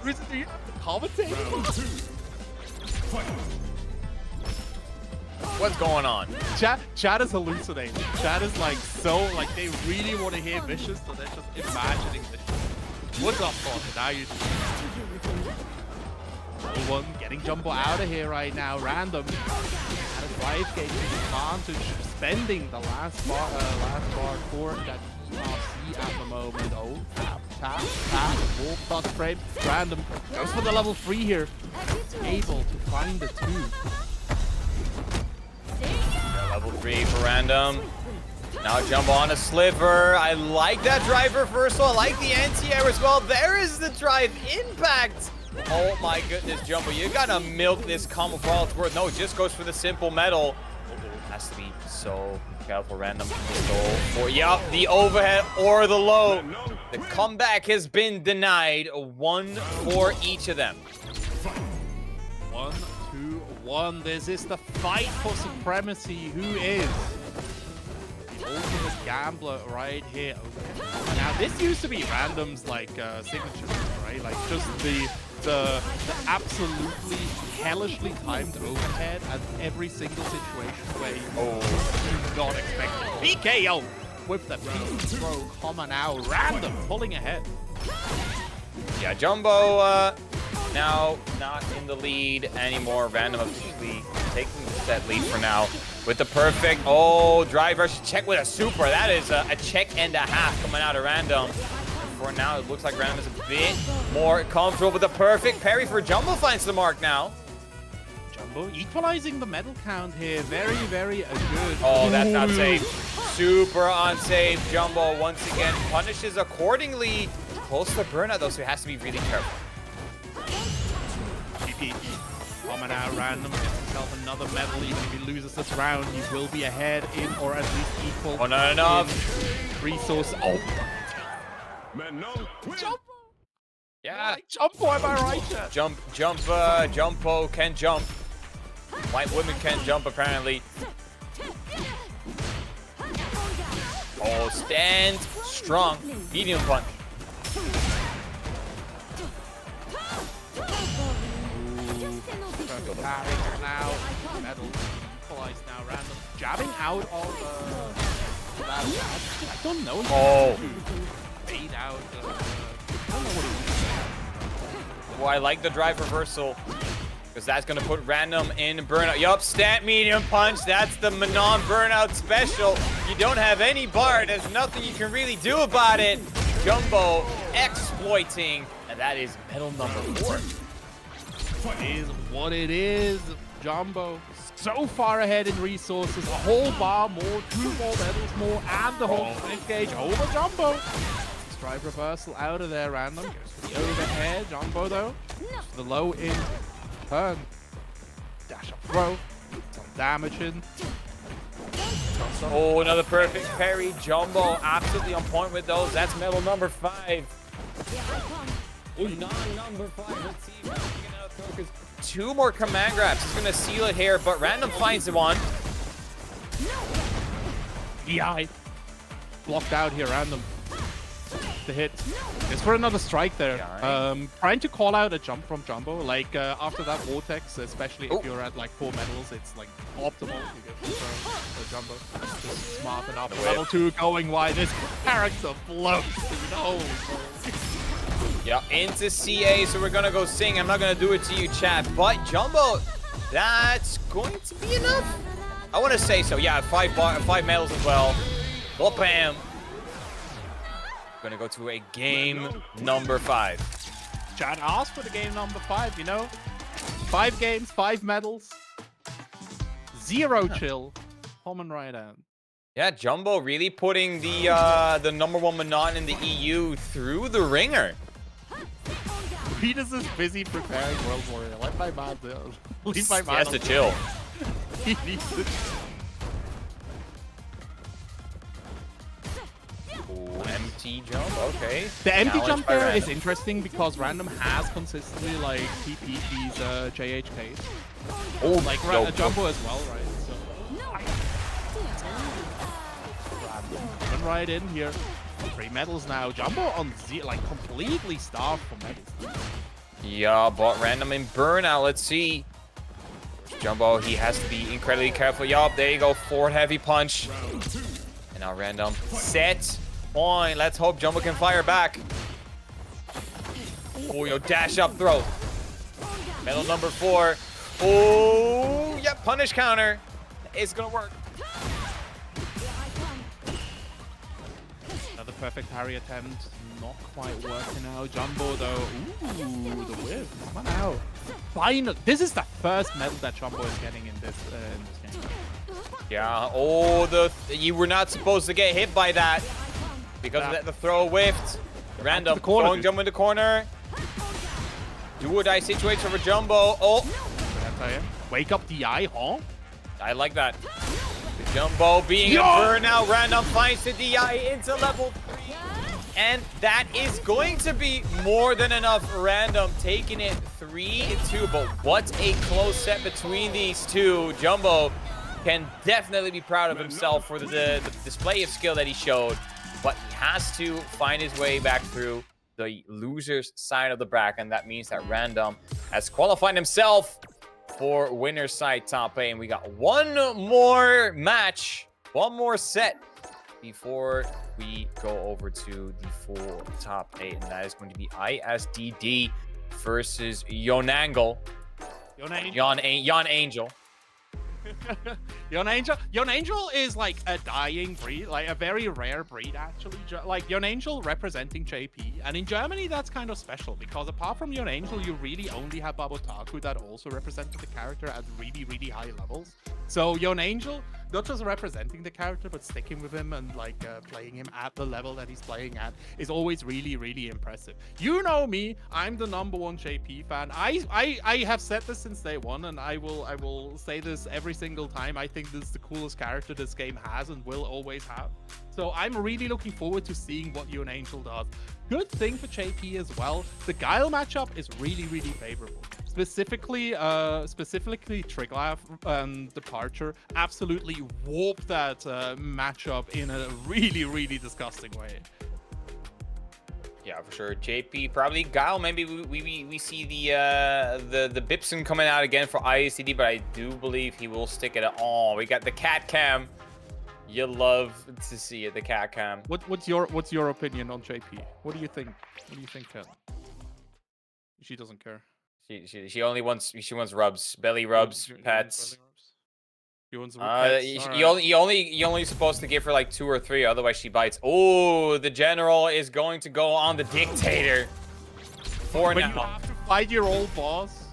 Do you commentate? What's going on? Chat is hallucinating. Chat is like they really want to hear vicious, so they're just imagining vicious. What's up, boss? Now you one getting Jumbo out of here right now. Random. At a drive gate advantage, spending the last bar for that ERC at the moment. Oh, tap, 4+ frames. Random goes for the level 3 here. Able to find the 2. Level 3 for Random. Now Jumbo on a sliver. I like that drive reversal. I like the anti-air as well. There is the drive impact. Oh my goodness, Jumbo. You gotta milk this combo for all it's worth. No, it just goes for the simple metal. Has to be so careful. Random for the overhead or the low. The comeback has been denied. 1 for each of them. 1, 2, 1. This is the fight for supremacy. Who is the ultimate gambler right here? Now this used to be Random's like signature, right? Like just the absolutely hellishly timed overhead at every single situation where you do not expect it. PKO with the piece throw coming out. Random pulling ahead. Yeah, Jumbo now not in the lead anymore. Random officially taking the set lead for now with the perfect drive rush check with a super. That is a check and a half coming out of Random. For now, it looks like Random is a bit more comfortable with the perfect parry for Jumbo finds the mark now. Jumbo equalizing the medal count here. Very, very good. Oh, that's not safe. Super unsafe. Jumbo once again punishes accordingly. Close to the burnout though, so he has to be really careful. Coming out Random, gets himself another medal. Even if he loses this round, he will be ahead in or at least equal. Oh, not enough. Resource. Oh. Jumbo! Yeah. Jumbo, am I right there? Jumbo can jump. White women can jump, apparently. Oh, stand strong. Medium punch. Now, medal equalized now. Random jabbing out of that jab. I don't know. Fade out. I don't know what it is. Well, I like the drive reversal because that's going to put Random in burnout. Yup, stat medium punch. That's the Manon burnout special. You don't have any bar. There's nothing you can really do about it. Jumbo exploiting, and that is medal number 4. It is what it is. Jumbo so far ahead in resources. A whole bar more, 2 more medals more, and the whole fifth gauge over Jumbo. Drive reversal out of there. Random goes for the overhead. Jumbo though, the low in turn. Dash up throw. Some damage in. Oh, another perfect parry. Jumbo absolutely on point with those. That's medal number 5. Number 5. Let's see if we can get another focus. 2 more command grabs. He's going to seal it here, but Random finds the one. Yeah, blocked out here. Random. The hit is for another strike there. Trying to call out a jump from Jumbo, like after that vortex, especially if you're at like 4 medals, it's like optimal to get the Jumbo. Just smart enough. Level 2 going wide. This character floats. No. Yeah, into CA, so we're gonna go sing. I'm not gonna do it to you, chat, but Jumbo, that's going to be enough. I want to say so. Yeah, 5 medals as well. Well, bam. Gonna go to a game number 5. Chad asked for the game number 5, you know? 5 games, 5 medals. 0 chill. Common right hand. Yeah, Jumbo really putting the #1 Manon in the EU through the ringer. Peters is busy preparing World Warrior. Let my man do. Leave my man. He has to chill. He needs it. Ooh, empty jump, okay. The empty Challenge jump by there Random. is interesting because Random has consistently like TP'd these JHKs. Oh, Like Jumbo as well, right? So Random coming right in here. 3 medals now. Jumbo on like completely starved for medals. Yeah, but Random in burnout. Let's see. Jumbo, he has to be incredibly careful. Yup, there you go. Forward heavy punch. And now Random. Set. Point. Let's hope Jumbo can fire back. Oh, yo, dash up throw. Medal number 4. Oh, yep, punish counter. It's gonna work. Another perfect parry attempt. Not quite working out. Jumbo though. Ooh, the whip. Come on out. Final. This is the first medal that Jumbo is getting in this game. Yeah. Oh, you were not supposed to get hit by that because of the throw whiffed. Random throwing Jumbo in the corner. Do or die situation for Jumbo. Oh. Wake up DI, huh? I like that. Jumbo being a burnout. Random finds the DI into level 3. And that is going to be more than enough. Random taking it 3-2. But what a close set between these two. Jumbo can definitely be proud of himself for the display of skill that he showed. But he has to find his way back through the loser's side of the bracket. And that means that Random has qualified himself for winner's side top 8. And we got one more match, one more set before we go over to the full top 8. And that is going to be ISDD versus Yonangel. Yon Angel. Yon Angel is like a dying breed, like a very rare breed actually. Like Yon Angel representing JP, and in Germany that's kind of special because apart from Yon Angel, you really only have Babotaku that also represented the character at really high levels. So Yon Angel, not just representing the character, but sticking with him and like playing him at the level that he's playing at is always really impressive. You know me, I'm the #1 JP fan. I have said this since day one, and I will say this every single time. I think this is the coolest character this game has and will always have. So I'm really looking forward to seeing what Yon Angel does. Good thing for JP as well. The Guile matchup is really favorable. Specifically Triglav Departure absolutely warped that matchup in a really disgusting way. Yeah, for sure. JP, probably Guile. Maybe we see the Bipson coming out again for ISDD, but I do believe he will stick it. Oh, we got the cat cam. You love to see it, the cat cam. What's your opinion on JP? What do you think? What do you think, Ken? She doesn't care. She only wants rubs, belly rubs, pets. You only supposed to give her like 2 or 3, otherwise she bites. Oh, the general is going to go on the dictator. When you have to fight your old boss,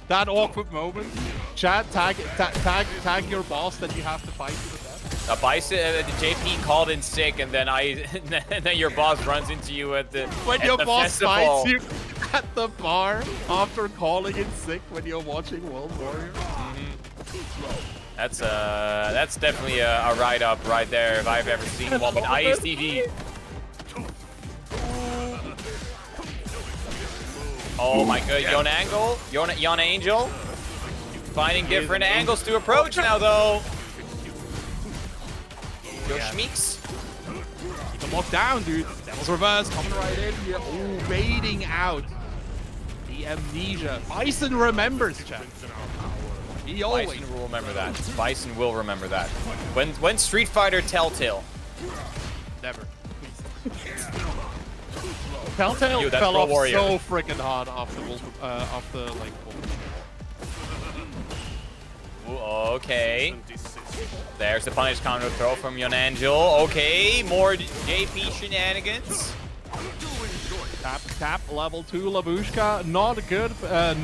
that awkward moment. Chat, tag your boss that you have to fight to the death. The JP called in sick, and then then your boss runs into you at the when at your the boss festival. fights you at the bar after calling in sick when you're watching World Warrior. That's definitely a ride up right there if I've ever seen one. But ISTV. Oh my god, Yon Angel. Finding different angles to approach now though. Yo Schmeeks. Keep him locked down, dude. Devil's Reverse coming right in here. Ooh, baiting out. The amnesia. Bison remembers, chat. He always Bison will remember that. Bison will remember that. When Street Fighter Telltale? Never. Telltale fell off so freaking hard after like. Okay. There's the punish counter throw from Yonangel. Okay, more JP shenanigans. Tap, level 2 Labushka. Not good,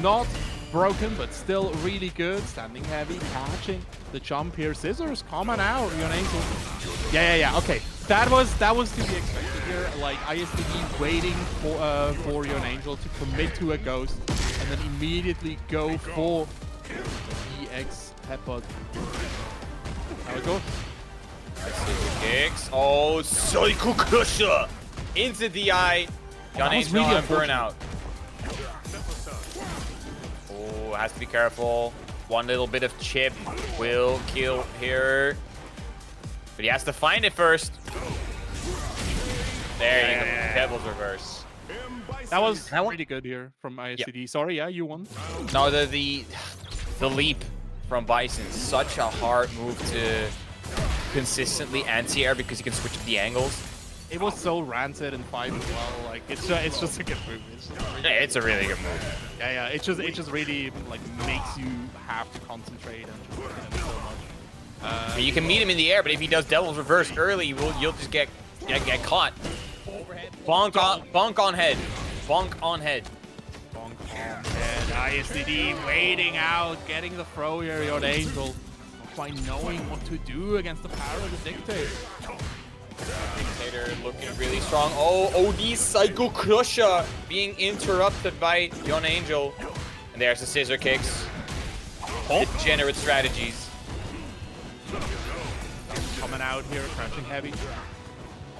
not broken, but still really good. Standing heavy, catching the jump here. Scissors coming out, Yonangel. Yeah. Okay, that was to be expected here. Like ISTD waiting for Yonangel to commit to a ghost and then immediately go for the EX headbutt. How it goes? Kicks. Oh, Psycho Crusher into the eye. Yonangel really on burnout. Oh, has to be careful. One little bit of chip will kill here. But he has to find it first. There you go. Devil's reverse. That was pretty good here from ISTD. Yep. Sorry, yeah, you won. No, the leap from Bison. Such a hard move to consistently anti-air because you can switch up the angles. It was so rancid in 5 as well. Like it's just a good move. It's a really good move. Yeah. It just really like makes you have to concentrate and just hit him so much. You can meet him in the air, but if he does Devil's Reverse early, you'll just get caught. Bonk on head. Bonk on head. Bonk on head. ISTD waiting out, getting the throw here, Yonangel. Not quite knowing what to do against the power of the Dictator. Dictator looking really strong. Oh, OD Psycho Crusher being interrupted by Yonangel. And there's the scissor kicks. Degenerate strategies. Coming out here, crouching heavy.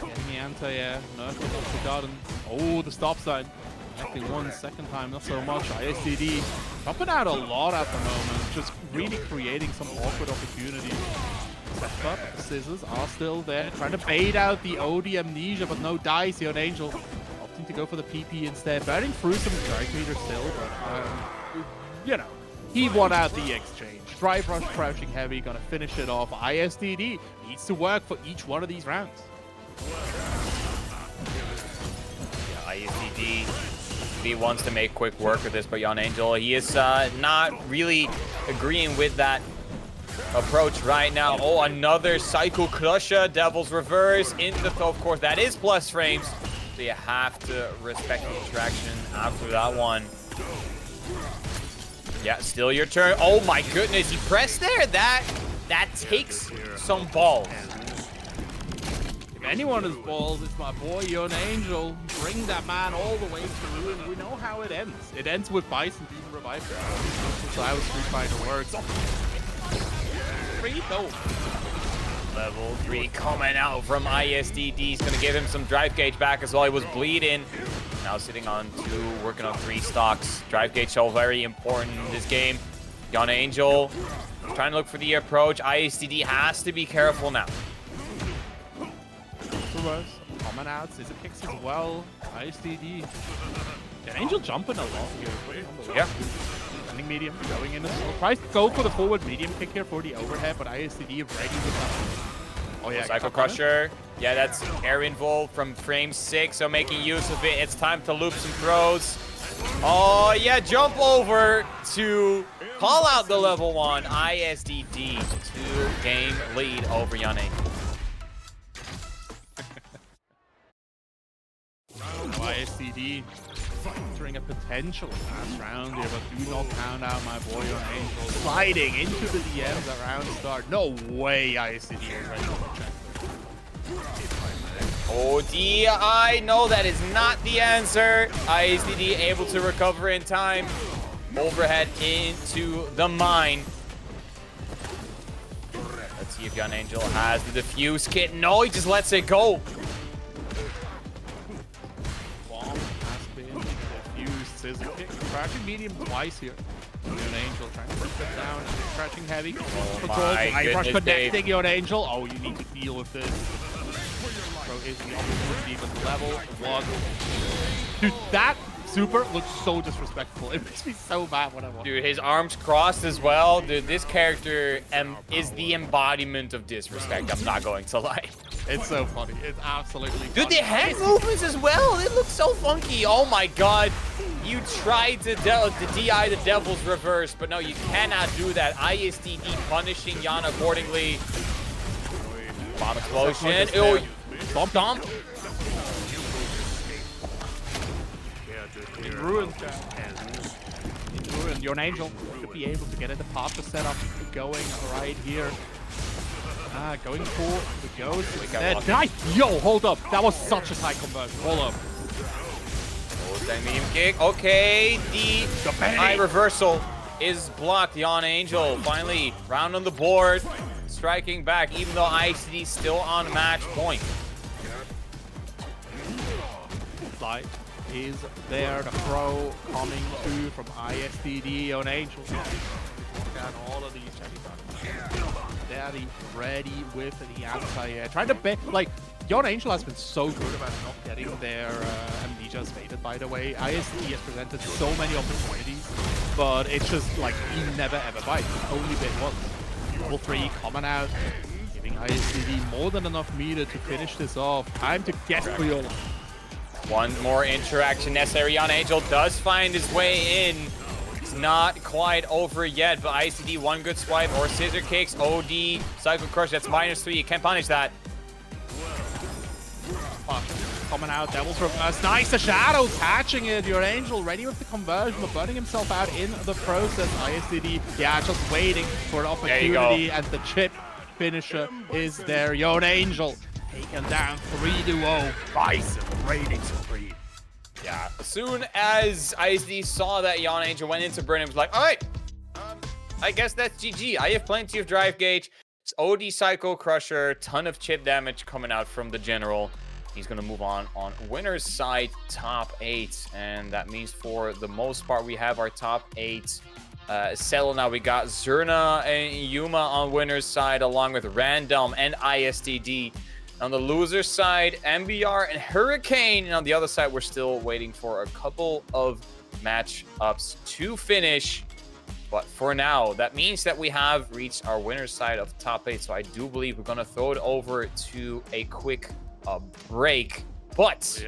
Getting the anti-air. No, not forgotten. Oh, the stop sign. Connecting 1 second time, not so much. ISTD jumping out a lot at the moment. Just really creating some awkward opportunities. Step up, the scissors are still there. Trying to bait out the OD amnesia, but no dice. Yonangel opting to go for the PP instead. Burning through some strike meter still, but you know, he won out the exchange. Drive rush, crouching heavy, gonna finish it off. ISTD needs to work for each one of these rounds. Yeah, ISTD he wants to make quick work of this, but Yonangel, he is not really agreeing with that approach right now. Oh, another Psycho Crusher, Devil's Reverse into the throw. Of course, that is plus frames, so you have to respect the traction after that one. Yeah, still your turn. Oh my goodness, he pressed there. That takes some balls. If anyone has balls, it's my boy Yonangel. Bring that man all the way through, and we know how it ends. It ends with Bison being revived. That's how Street Fighter works. Level 3 coming out from ISTD. He's going to give him some drive gauge back as well. He was bleeding. Now sitting on 2, working on 3 stocks. Drive gauge so very important in this game. Yonangel trying to look for the approach. ISTD has to be careful now. Coming out, scissor kicks as well. ISTD. Yonangel jumping a lot here. Yeah. Medium going in. Tries to go for the forward medium kick here for the overhead, but ISTD ready with that. Oh yeah, Psycho Crusher. Yeah, that's air involved from frame 6, so making use of it. It's time to loop some throws. Oh yeah, jump over to call out the level 1. ISTD 2-game lead over Yonangel. ISTD entering a potential last round here, but do not count out my boy Yonangel. Sliding into the DMs around start. No way ISTD is ready to check. Oh, DI. No, that is not the answer. ISTD able to recover in time. Overhead into the mine. Let's see if Yonangel has the defuse kit. No, he just lets it go. Scissor kick, crouching medium twice here. Yonangel trying to push it down, crouching heavy. Oh my goodness, connecting Yonangel. Oh, you need to deal with this. Bro is the opportunity with level 1. Dude, that super looks so disrespectful. It makes me so mad when I watch. Dude, his arms crossed as well. Dude, this character is the embodiment of disrespect. I'm not going to lie. It's so funny. It's absolutely funny. Dude, the hand movements as well. It looks so funky. Oh my god. You tried to DI the Devil's Reverse, but no, you cannot do that. ISDD punishing Jan accordingly. Bomb explosion. Oh, stomp. It ruined Your Angel to be able to get a departure setup going right here. Going for the ghost. Nice! Yo, hold up. That was such a tight conversion. Hold up. That medium kick. Okay, the high reversal is blocked. Jan Angel finally round on the board, striking back, even though ICD still on match point. Slide is there. The throw coming through from ISDD on Angel. Down all of these Daddy ready with the anti-air. Trying to bet, like, Jan Angel has been so good about not getting their amnesia's faded, by the way. ISD has presented so many opportunities, but it's just like he never ever bites. It's only been once. Level 3 coming out, giving ISD more than enough meter to finish this off. Time to get for your life. One more interaction necessary. Jan Angel does find his way in. It's not quite over yet, but ICD one good swipe or scissor kicks. OD, Cycle Crush, that's -3. You can't punish that. Coming out, Devil's Reverse. Nice, the Shadow catching it. Your Angel ready with the conversion, but burning himself out in the process. ISDD, yeah, just waiting for an opportunity, and the chip finisher is there. Your Angel taken down 3-0. Bison rating supreme. Yeah, as soon as ISD saw that Jan Angel went into burn, it was like, all right, I guess that's GG. I have plenty of drive gauge. It's OD Psycho Crusher, ton of chip damage coming out from the General. He's going to move on winner's side, top 8. And that means for the most part, we have our top 8 settled now. We got Zerna and Yuma on winner's side, along with Random and ISDD. On the loser's side, MBR and Hurricane. And on the other side, we're still waiting for a couple of matchups to finish. But for now, that means that we have reached our winner's side of top 8. So I do believe we're going to throw it over to a quick break. But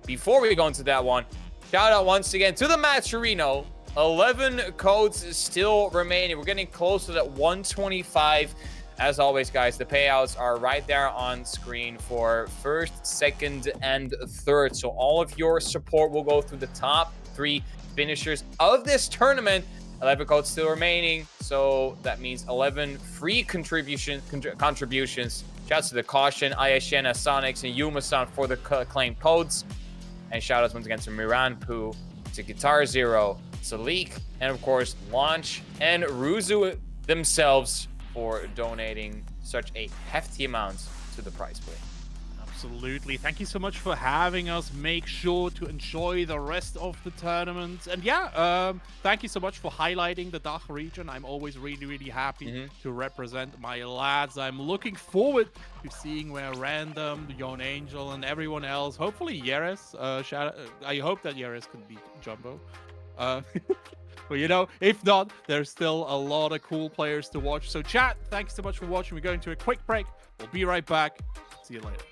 before we go into that one, shout out once again to the Matcherino. 11 codes still remaining. We're getting close to that 125. As always, guys, the payouts are right there on screen for first, second, and third. So all of your support will go through the top 3 finishers of this tournament. 11 codes still remaining, so that means 11 free contributions. Shouts to the Caution, Ayashena, Sonics, and Yuma-san for the claimed codes. And shoutouts once again to Miranpu, to Guitar Zero, Salik, and of course, Launch and Ruzu themselves for donating such a hefty amount to the prize pool. Absolutely. Thank you so much for having us. Make sure to enjoy the rest of the tournament. And yeah, thank you so much for highlighting the DACH region. I'm always really, really happy to represent my lads. I'm looking forward to seeing where Random, Jan Angel, and everyone else, hopefully Yeres, I hope that Yeres can beat Jumbo. But you know, if not, there's still a lot of cool players to watch. So chat, thanks so much for watching. We're going to a quick break. We'll be right back. See you later.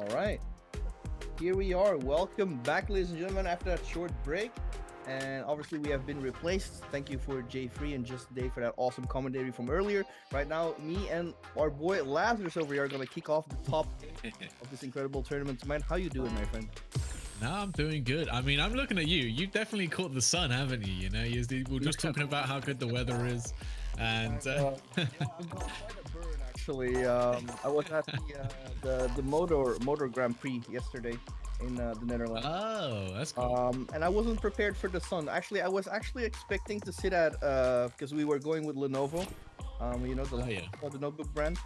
All right, here we are. Welcome back, ladies and gentlemen, after that short break. And obviously, we have been replaced. Thank you for J3 and Just Dave for that awesome commentary from earlier. Right now, me and our boy Lazarus over here are going to kick off the top of this incredible tournament. Man, how you doing, my friend? No, I'm doing good. I mean, I'm looking at you. You definitely caught the sun, haven't you? You know, we were just talking about how good the weather is, and I'm quite a burn, actually. I was at the motor Grand Prix yesterday in the Netherlands. oh, that's cool. And I wasn't prepared for the sun. Actually, I was actually expecting to sit at because we were going with Lenovo, you know, the notebook brand,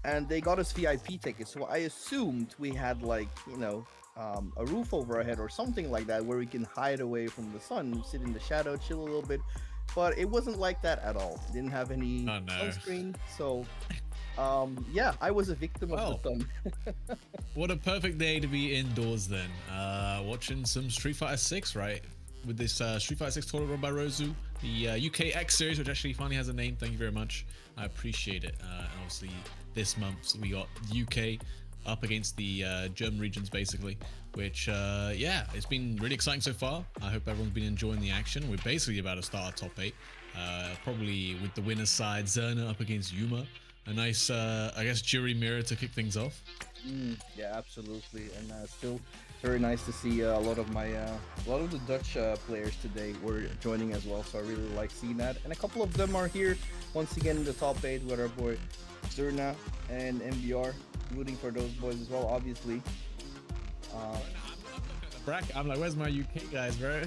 and they got us VIP tickets. So I assumed we had like, you know, a roof over our head or something like that where we can hide away from the sun, sit in the shadow, chill a little bit. But it wasn't like that at all. Didn't have any sunscreen, so yeah, I was a victim of the sun. What a perfect day to be indoors then. Watching some Street Fighter 6, right? With this Street Fighter 6 tournament run by Rozu, the UK X series, which actually finally has a name. Thank you very much. I appreciate it. And obviously this month we got UK up against the German regions, basically, which yeah, it's been really exciting so far. I hope everyone's been enjoying the action. We're basically about to start our top 8, probably with the winner's side Zerna up against Yuma. A nice I guess jury mirror to kick things off. Yeah, absolutely. And still very nice to see a lot of the Dutch players today were joining as well, so I really like seeing that. And a couple of them are here once again in the top 8 with our boy Zerna and MBR. Rooting for those boys as well, obviously. I'm like, where's my UK guys, bro?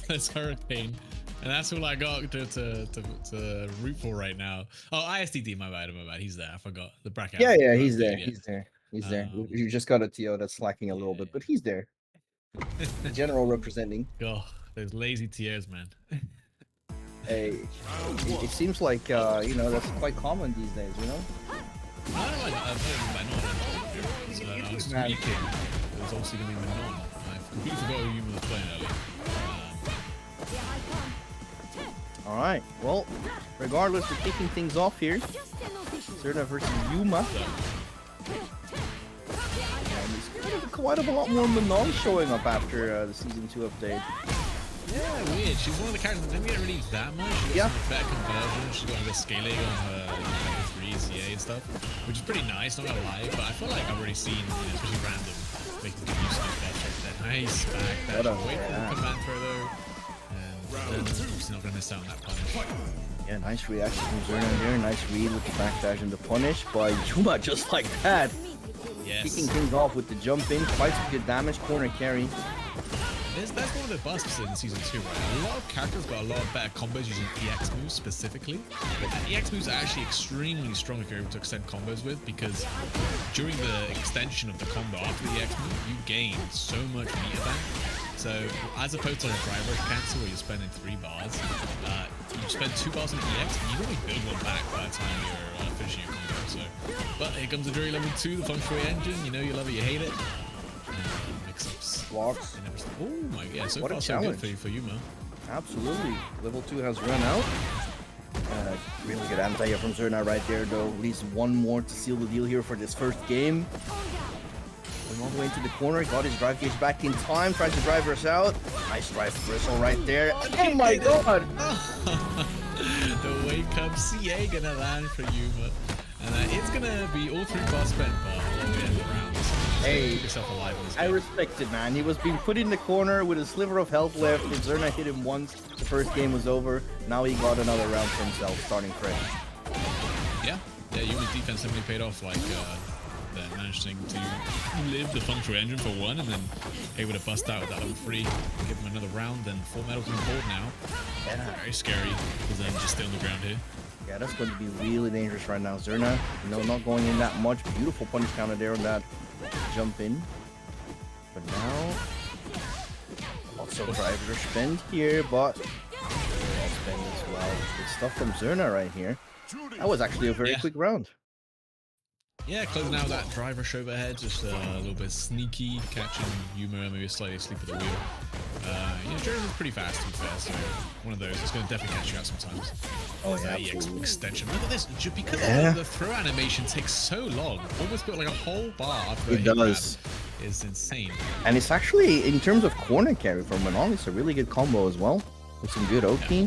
That's Hurricane, and that's all I got to root for right now. Oh, ISTD, my bad. He's there. I forgot the bracket. Yeah, he's there. He's there. You just got a TO that's slacking a little bit, but he's there. General representing. God, those lazy TOs, man. Hey, it seems like you know, that's quite common these days, you know. I don't like I was speaking. It was obviously going to be Manon. I completely forgot who Yuma was playing earlier. Alright, well, regardless, we're kicking things off here. Zerna versus Yuma. And there's quite a lot more Manon showing up after the Season 2 update. Yeah, weird. She's one of the characters that didn't get released that much. She got some better conversion. She's got like a scaling on her 3 CA and stuff, which is pretty nice, not gonna lie. But I feel like I've already seen, especially random, making good use of that. Nice back dash. Wait for the command throw though. And she's not gonna miss out on that punish. Yeah, nice reaction from Zerna there. Nice read with the back dash and the punish by Yuma, just like that. Yes. Kicking things off with the jump in, quite some good damage, corner carry. That's one of the busts in Season 2, right? A lot of characters got a lot of better combos using EX moves specifically. And EX moves are actually extremely strong if you're able to extend combos with, because during the extension of the combo after the EX move, you gain so much meter back. So as opposed to a driver cancel where you're spending 3 bars, you spend 2 bars on EX and you only build one back by the time you're finishing your combo. So, but here comes the jury level 2, the feng shui engine. You know you love it, you hate it. Blocks. Oh my god, so what far so good for Yuma. Absolutely. Level 2 has run out. Really good anti-air from Zerna right there, though. At least one more to seal the deal here for this first game. Going all the way into the corner, got his drive gauge back in time, tries to drive us out. Nice drive bristle right there. Oh my god! The wake up CA gonna land for Yuma. And it's gonna be all 3 bars spent, but at the end of the round. Hey, yourself alive in this I respect it, man. He was being put in the corner with a sliver of health left. If Zerna hit him once, the first game was over. Now he got another round for himself, starting fresh. Yeah, Yuma's defense definitely paid off. Like, they're managing to live the feng shui engine for 1, and then able to bust out with that level 3, give him another round, and 4 medals on the board now. Yeah. Very scary, because then just stay on the ground here. Yeah, that's going to be really dangerous right now. Zerna, you know, not going in that much. Beautiful punish counter there on that jump in. But now, also driver spend here, but well spend as well. Good stuff from Zerna right here. That was actually a very quick round. Yeah, closing out that driver shove ahead, just a little bit sneaky, catching Yuma maybe slightly asleep at the wheel. You know, Jury's is pretty fast, to be fair, so one of those is going to definitely catch you out sometimes. Oh, yeah, EX absolutely. extension. Look at this. Because the throw animation takes so long, almost got like a whole bar after It a hit grab. does. Is insane. And it's actually, in terms of corner carry from Manon, it's a really good combo as well. With some good Oki.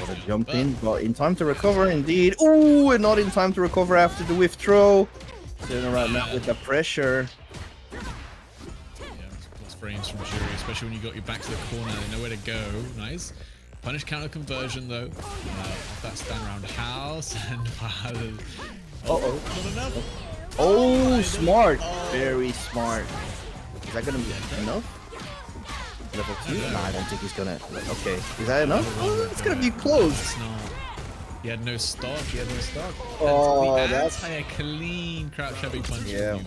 What a jump in, but in time to recover indeed. Ooh, and not in time to recover after the whiff throw. Sitting around now with the pressure. Lots of frames from Jury, especially when you got your back to the corner and nowhere to go. Nice. Punish counter conversion though. Off that stand around house and not enough. Oh, smart. Very smart. Is that gonna be enough? Level 2? Nah, I don't think he's gonna. Okay, is that enough? Oh, it's gonna be close. It's not. He had no stock. Oh, that's a clean crouch heavy punch. Yeah,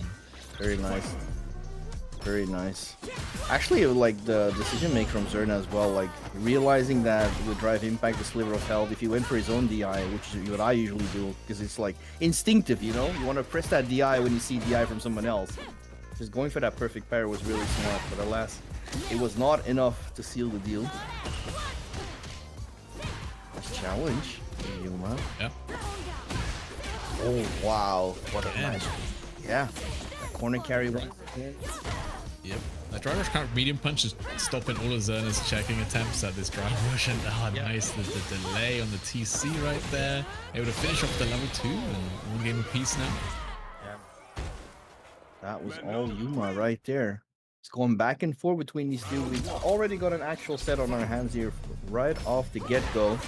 very nice. Very nice. Actually, like the decision make from Zerna as well, like realizing that with drive impact, the sliver of health, if he went for his own DI, which is what I usually do, because it's like instinctive, you know? You want to press that DI when you see DI from someone else. Just going for that perfect pair was really smart, but alas, it was not enough to seal the deal. Nice challenge. Yuma. Yeah. Oh, wow. What a nice. Yeah. That corner carry once again. Yep. That drive rush count medium punch is stopping all of Zerna's checking attempts at this drive rush, and nice, the delay on the TC right there. Able to finish off the level 2 and one game apiece now. Yeah. That was all Yuma right there. It's going back and forth between these two. We've already got an actual set on our hands here right off the get-go.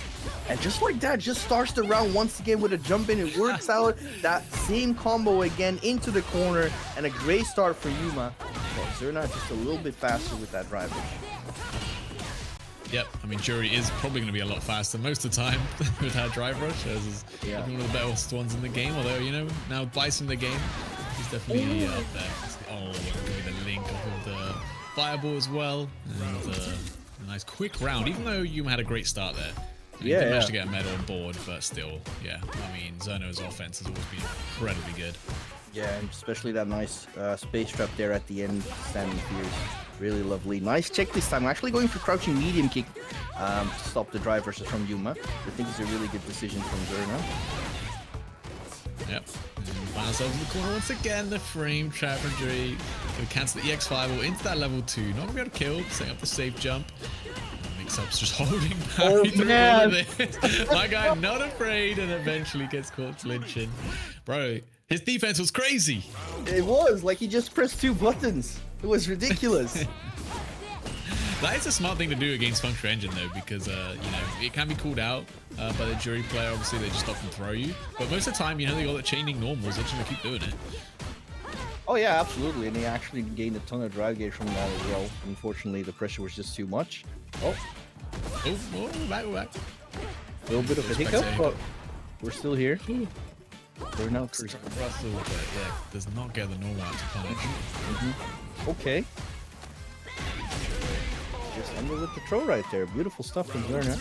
And just like that, just starts the round once again with a jump in. It works out. That same combo again into the corner. And a great start for Yuma. But Zerna just a little bit faster with that drive rush. Yep, I mean, Jury is probably going to be a lot faster most of the time with her drive rush. As is one of the best ones in the game. Although, you know, now Bison in the game, he's definitely up there. Oh, give me the link off of the fireball as well. And a nice quick round, even though Yuma had a great start there. He didn't manage to get a medal on board, but still, yeah. I mean, Zerno's offense has always been incredibly good. Yeah, and especially that nice space trap there at the end, standing fierce. Really lovely. Nice check this time. Actually going for crouching medium kick to stop the drive versus from Yuma. I think it's a really good decision from Zerna. Yep. And find ourselves in the corner once again. The frame trap from Jury. Gonna cancel the EX5 or into that level 2. Not gonna be able to kill. Setting up the safe jump. Mix-up's just holding back. Oh, man. My guy not afraid and eventually gets caught flinching. Bro, his defense was crazy. It was. Like he just pressed 2 buttons. It was ridiculous. That is a smart thing to do against Functional Engine though, because you know, it can be called out by the Jury player. Obviously, they just stop and throw you. But most of the time, you know, they got the chaining normals. They're just gonna keep doing it. Oh yeah, absolutely. And they actually gained a ton of drive gauge from that as well. Unfortunately, the pressure was just too much. Oh, back. A little bit of a hiccup, but we're still here. We're now first. Russell, but yeah, does not get the normal out to punish. Okay. Just ended with the throw right there. Beautiful stuff from Zerna.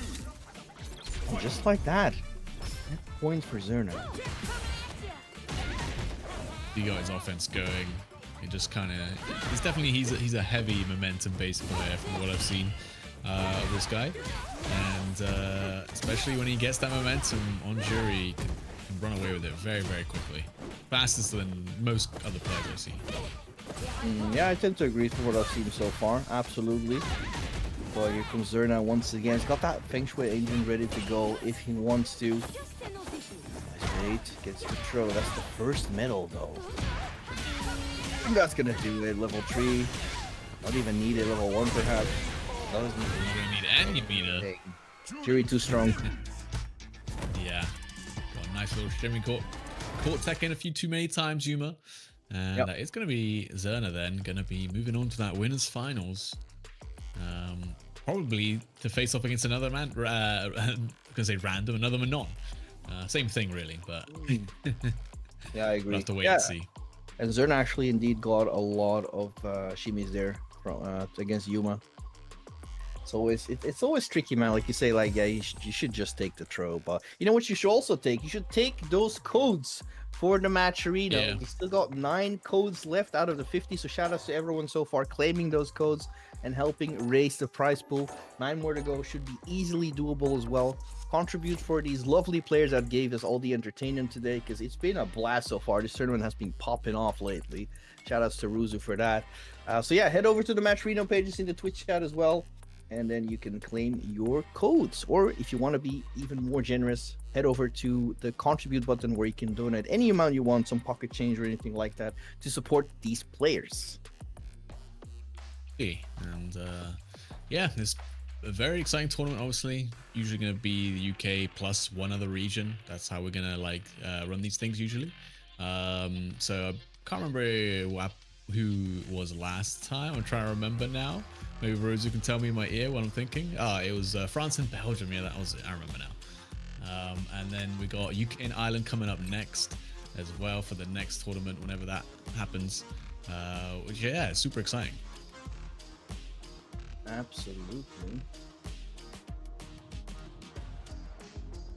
And just like that. Points for Zerna. He got his offense going. He just kind of, he's definitely, he's a heavy momentum based player from what I've seen of this guy. And especially when he gets that momentum on Jury, he can run away with it very, very quickly. Fastest than most other players I see. Yeah, I tend to agree with what I've seen so far. Absolutely. But here comes Zerna once again. He's got that Feng Shui engine ready to go if he wants to. Nice bait. Gets the throw. That's the first medal, though. And that's going to do it. Level 3. Not even need it. Level 1, perhaps. Doesn't even need it. Hey, Jury too strong. Yeah. Got a nice little shimming caught tech in a few too many times, Yuma. And it's going to be Zerna then, going to be moving on to that winners finals. Probably to face off against another man. I'm going to say random, another Manon. Same thing, really, but yeah, I agree. We'll have to wait and see. And Zerna actually indeed got a lot of shimmies there from against Yuma. it's always tricky, man. Like you say, like yeah, you should just take the throw, but you know what you should also take? You should take those codes for the match arena. Yeah. We still got 9 codes left out of the 50, so shout outs to everyone so far claiming those codes and helping raise the prize pool. 9 more to go, should be easily doable as well. Contribute for these lovely players that gave us all the entertainment today, because it's been a blast so far. This tournament has been popping off lately. Shout outs to Ruzu for that. So yeah, head over to the Match Reno pages in the Twitch chat as well, and then you can claim your codes. Or if you want to be even more generous, head over to the contribute button where you can donate any amount you want, some pocket change or anything like that, to support these players. And yeah, it's a very exciting tournament. Obviously, usually going to be the UK plus one other region. That's how we're gonna like run these things usually. So I can't remember who was last time. I'm trying to remember now. Maybe Rosie can tell me in my ear what I'm thinking. It was France and Belgium. Yeah, that was it. I remember now. And then we got UK and Ireland coming up next as well for the next tournament whenever that happens. Which yeah, super exciting. Absolutely.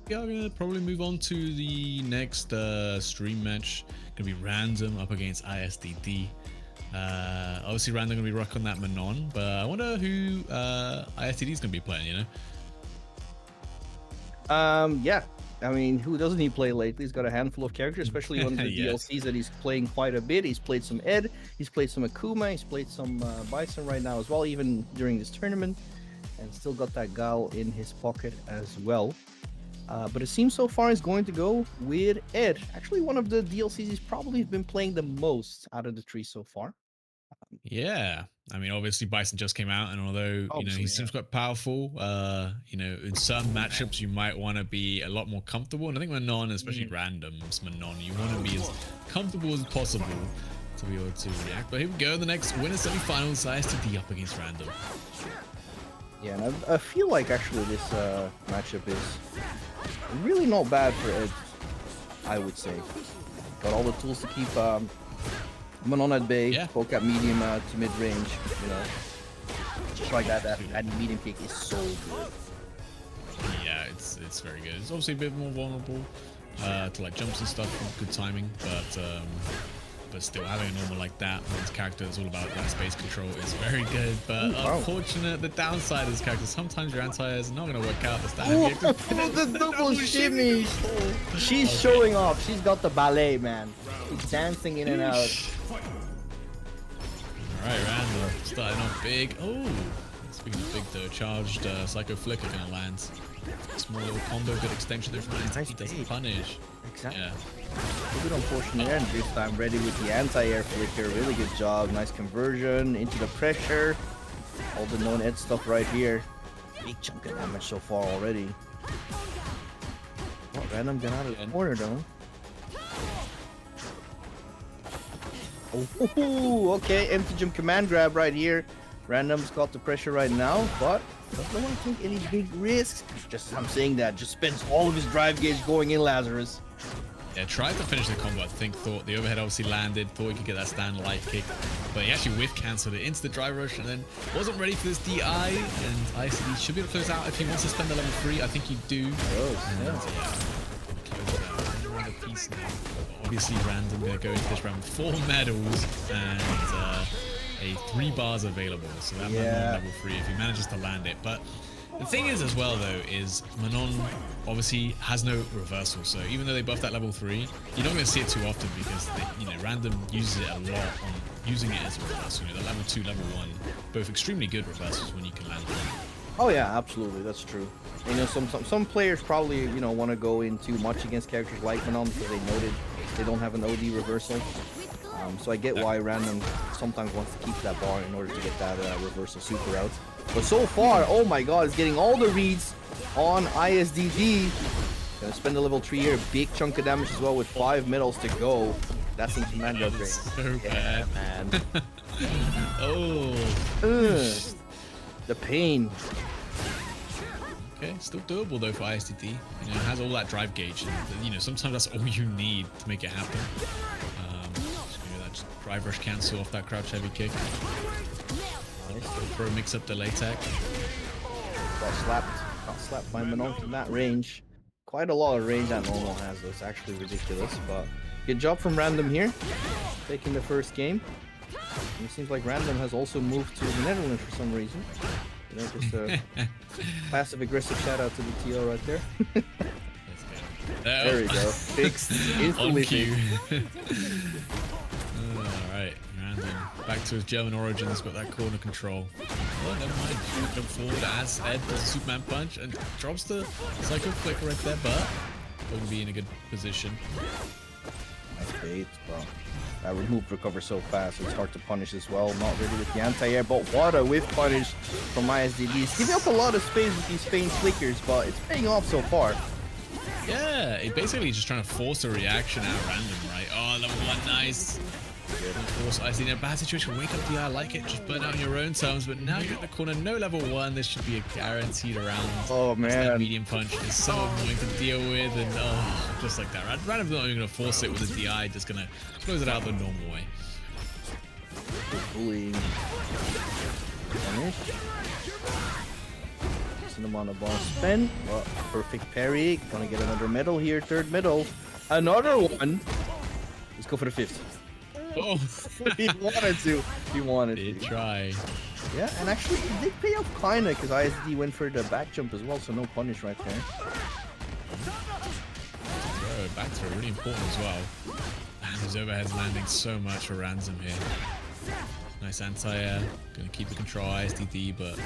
Yeah, I'm gonna probably move on to the next stream match. Gonna be Random up against ISDD. Obviously Random gonna be rocking that Manon, but I wonder who ISDD is gonna be playing, you know? Yeah, I mean, who doesn't he play lately? He's got a handful of characters, especially on the Yeah. DLCs that he's playing quite a bit. He's played some Ed, he's played some Akuma, he's played some Bison right now as well, even during this tournament, and still got that Gal in his pocket as well. But it seems so far he's going to go with Ed. Actually, one of the DLCs he's probably been playing the most out of the 3 so far. Yeah, I mean, obviously Bison just came out, and although you know he seems quite powerful, you know, in certain matchups you might want to be a lot more comfortable. And I think Manon, especially Randoms Manon, you want to be as comfortable as possible to be able to react. But here we go, the next winner semifinals, ISTD up against Random. Yeah, and I feel like actually this matchup is really not bad for Ed, I would say. Got all the tools to keep Manon at bay, poke at medium to mid range, you know. Just like that medium kick is so good. Yeah, it's very good. It's obviously a bit more vulnerable to like jumps and stuff, good timing, but still having a normal like that when his character is all about that space control is very good. But unfortunate, the downside of this character, sometimes your anti-air is not going to work out. The double shimmy! She's showing off. She's got the ballet, man. She's dancing in and out. Alright, Random starting off big. Oh, speaking of big though, charged Psycho Flicker kind of lands. Small little combo, good extension there from him. He doesn't punish. Exactly. Yeah. A bit unfortunate there, and this time ready with the anti-air flicker. Really good job. Nice conversion into the pressure. All the known Ed stuff right here. Big chunk of damage so far already. Oh, Random got out of the corner though. Oh, okay. Empty jump command grab right here. Random's got the pressure right now, but doesn't want to take any big risks. Just I'm saying that, just spends all of his drive gauge going in, Lazarus. Yeah, tried to finish the combo, I think, thought the overhead obviously landed, thought he could get that stand light kick, but he actually whiff cancelled it into the drive rush and then wasn't ready for this DI, and ICD should be able to close out if he wants to spend the level 3. I think he do. Piece now. Obviously Random gonna go into this round with 4 medals and a 3 bars available, so that Manon level 3 if he manages to land it. But the thing is as well though is Manon obviously has no reversal, so even though they buff that level 3, you're not going to see it too often because they, you know, Random uses it a lot on using it as a reversal. You know, the level 2, level 1, both extremely good reversals when you can land them. Oh yeah, absolutely, that's true. You know, some players probably, you know, want to go in too much against characters like Manon because they noted they don't have an OD reversal. So I get why Random sometimes wants to keep that bar in order to get that reversal super out. But so far, oh my god, it's getting all the reads on ISDD. Gonna spend a level 3 here, big chunk of damage as well with 5 medals to go. That's in command upgrade. So bad, man. Oh. The pain. Okay, still doable though for ISTD. You know, it has all that drive gauge. And, you know, sometimes that's all you need to make it happen. That drive rush cancel off that crouch heavy kick. Nice. Go for a mix up delay tech. Got slapped by Manon from that range. Quite a lot of range that normal has, though. It's actually ridiculous, but good job from Random here, taking the first game. And it seems like Random has also moved to the Netherlands for some reason. You know, just a passive-aggressive shout-out to the TL right there. There we go. Fixed. Instantly fixed. Alright, Random. Back to his German origins, got that corner control. Oh, never mind. Jump forward as Ed does a Superman punch and drops the Psycho Flicker right there, but wouldn't be in a good position. Nice bait, but that remove recovers so fast, so it's hard to punish as well. Not ready with the anti-air, but what a whiff punish from ISDD. He's giving up a lot of space with these faint flickers, but it's paying off so far. Yeah, it basically just trying to force a reaction out of Random, right? Oh, level 1, nice. Of course, I see in a bad situation. Wake up, I like it. Just burn out on your own terms. But now you're at the corner. No level 1. This should be a guaranteed round. Oh man, that medium punch is so annoying to deal with, and oh, just like that. Random's not even gonna force it with a DI. Just gonna close it out the normal way. Bullying. Send him on a ball spin. Well, perfect parry. Gonna get another medal here. Third medal. Another one. Let's go for the 5th. Oh, He wanted to. He wanted to. did try. Yeah, and actually it did pay off kinda because ISD went for the back jump as well, so no punish right there. Bro, back throw really important as well. And his overhead's landing so much for Ransom here. Nice anti-air. Gonna keep the control ISDD, but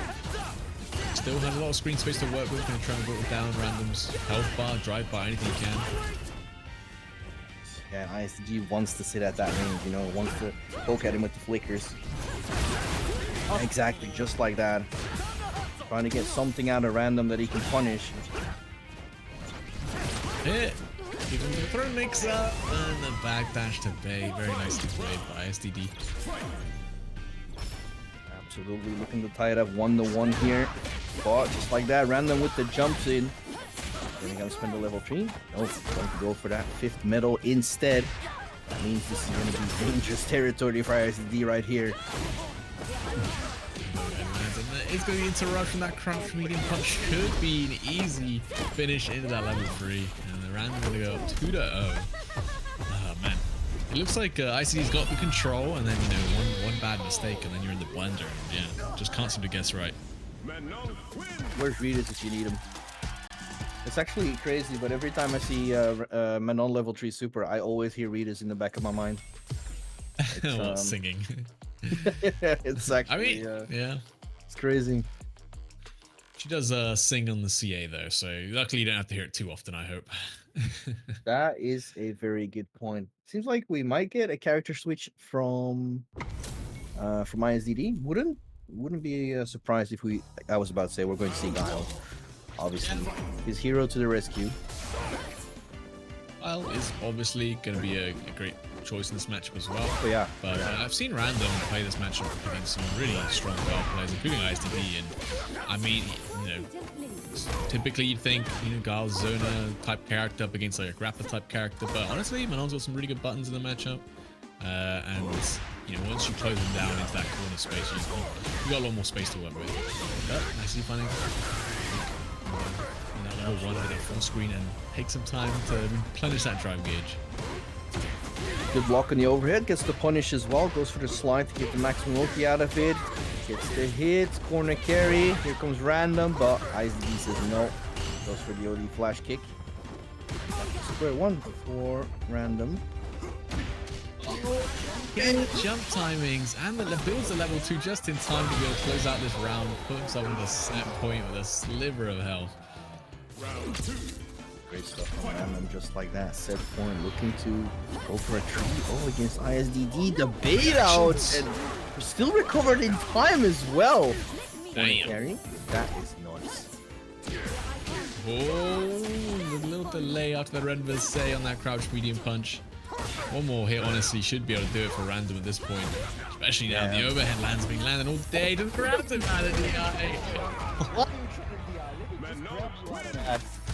still has a lot of screen space to work with. Gonna try and whittle down Random's health bar, drive bar, anything he can. Yeah, and ISDG wants to sit at that range, you know, wants to poke at him with the flickers. Exactly, just like that. Trying to get something out of Random that he can punish. Hit! Give him the throw mix up, and the backdash to Bay. Very nicely played by ISDD. Absolutely looking to tie it up 1-1 here. But just like that, Random with the jumps in. Then he gonna spend the level 3. No, going to go for that 5th medal instead. That means this is gonna be dangerous territory for ISD right here. It's going to be interruption. That crouch medium punch could be an easy finish into that level 3. And the Random going to go up 2-0. Oh man. It looks like ICD's got the control, and then, you know, one bad mistake, and then you're in the blender. And, yeah, just can't seem to guess right. Where's Ritas if you need him? It's actually crazy, but every time I see Manon level 3 super, I always hear Ritas in the back of my mind. Well, singing. It's actually, I mean, yeah. It's crazy. She does sing on the CA though, so luckily you don't have to hear it too often, I hope. That is a very good point. Seems like we might get a character switch from ISDD. Wouldn't be a surprise if I was about to say we're going to see Guile. Obviously, his hero to the rescue. Guile is obviously going to be a great choice in this matchup as well. Oh, yeah. But I've seen Random play this matchup against some really strong Guile players, including ISDD, and I mean, you know, typically you'd think, you know, Guile's Zona type character up against like a grappler type character, but honestly, Manon's got some really good buttons in the matchup. And you know, once you close them down into that corner space, you got a lot more space to work with. But nicely finding that level 1 with a full screen and take some time to replenish that drive gauge. Good block on the overhead, gets the punish as well, goes for the slide to get the maximum ulti out of it. Gets the hit, corner carry, here comes Random, but ISD says no. Goes for the OD flash kick. Square 1 for Random. Good jump timings, and the builds a level 2 just in time to be able to close out this round, put himself into a set point with a sliver of health. Great stuff from Random, just like that. Set point, looking to go for a tree against ISDD. The bait out, and we're still recovered in time as well. Damn. Carry. That is nuts. Oh, with a little delay after the Red say on that crouch medium punch. One more hit, honestly, should be able to do it for Random at this point. Especially now the overhead land's been landing all day. Just grabs him out of the DI.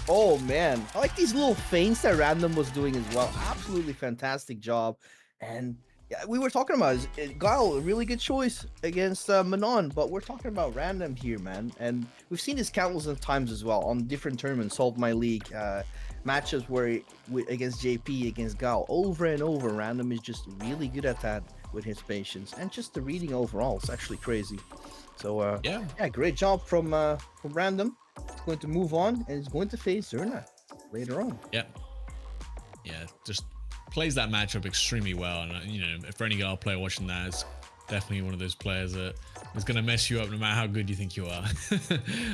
Oh man, I like these little feints that Random was doing as well. Absolutely fantastic job. And Yeah, we were talking about Guile, a really good choice against Manon, but we're talking about random here, man. And we've seen this countless of times as well on different tournaments, Solve My League, matchups where against JP, against Guile, over and over. Random is just really good at that with his patience and just the reading overall. It's actually crazy. So yeah, great job from Random. He's going to move on and he's going to face Zerna later on. Yeah, just plays that matchup extremely well, and you know, if for any Guile player watching that, it's definitely one of those players that is going to mess you up no matter how good you think you are,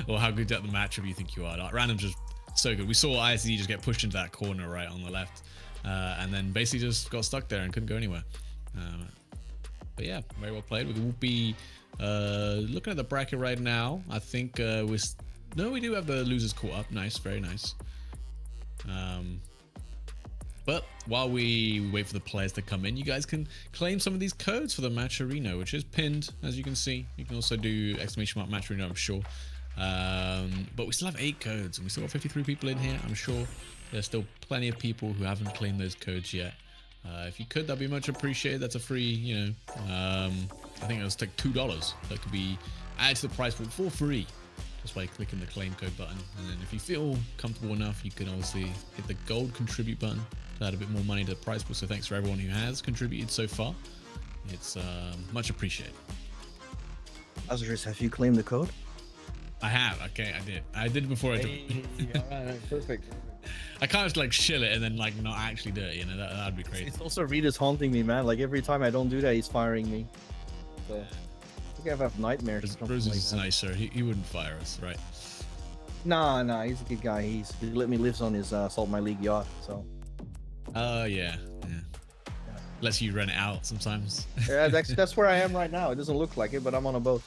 or how good at the matchup you think you are. Like, Random's just so good. We saw ISD just get pushed into that corner right on the left, and then basically just got stuck there and couldn't go anywhere. But yeah, very well played. We will be looking at the bracket right now. I think we do have the losers caught up. Nice, very nice. But while we wait for the players to come in, you guys can claim some of these codes for the Match Arena, which is pinned, as you can see. You can also do ! Match Arena, I'm sure. But we still have 8 codes, and we still got 53 people in here. I'm sure there's still plenty of people who haven't claimed those codes yet. If you could, that'd be much appreciated. That's a free, you know, I think it was like $2 that could be added to the price pool for free, just by clicking the claim code button. And then if you feel comfortable enough, you can obviously hit the gold contribute button to add a bit more money to the prize pool. So thanks for everyone who has contributed so far. It's much appreciated. Lazarus, have you claimed the code? I have. Okay, I did. I did it before I did. Alright, perfect. I can't just like shill it and then like not actually do it. You know, that'd be crazy. It's also Rita's haunting me, man. Like every time I don't do that, he's firing me. So I think I have nightmares. Rose is nicer. He wouldn't fire us, right? Nah, he's a good guy. He let me live on his Salt My League yacht. So. Yeah. Lets you rent it out sometimes. Yeah, that's where I am right now. It doesn't look like it, but I'm on a boat.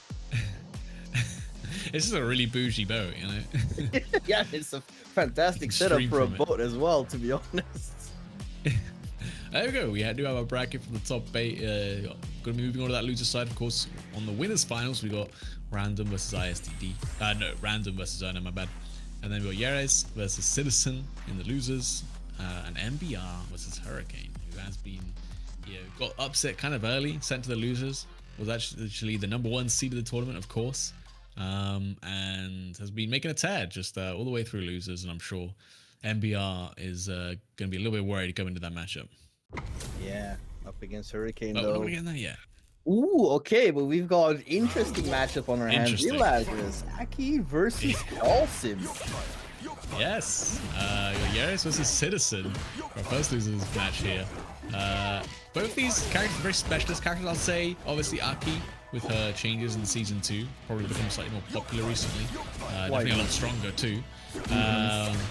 It's just a really bougie boat, you know. Yeah, it's a fantastic setup for a boat as well, to be honest. There we go. We do have a bracket from the top 8. Going to be moving on to that loser side, of course. On the winners finals, we got Random versus ISTD. No, Random versus Zerna, my bad. And then we got Yeres versus Citizen in the losers, and MBR versus Hurricane, who has been, got upset kind of early, sent to the losers. Was actually the #1 seed of the tournament, of course. And has been making a tear just all the way through losers, and I'm sure MBR is going to be a little bit worried going into that matchup. Yeah, up against Hurricane We're though. not getting that yet. Ooh, okay, but we've got an interesting matchup on our hands. Lazarus, Aki versus Dawson. Yes, Yaris versus Citizen, our first losers match here. Both these characters are very specialist characters, I'll say. Obviously, Aki, with her changes in season 2, probably become slightly more popular recently. Definitely a lot stronger too.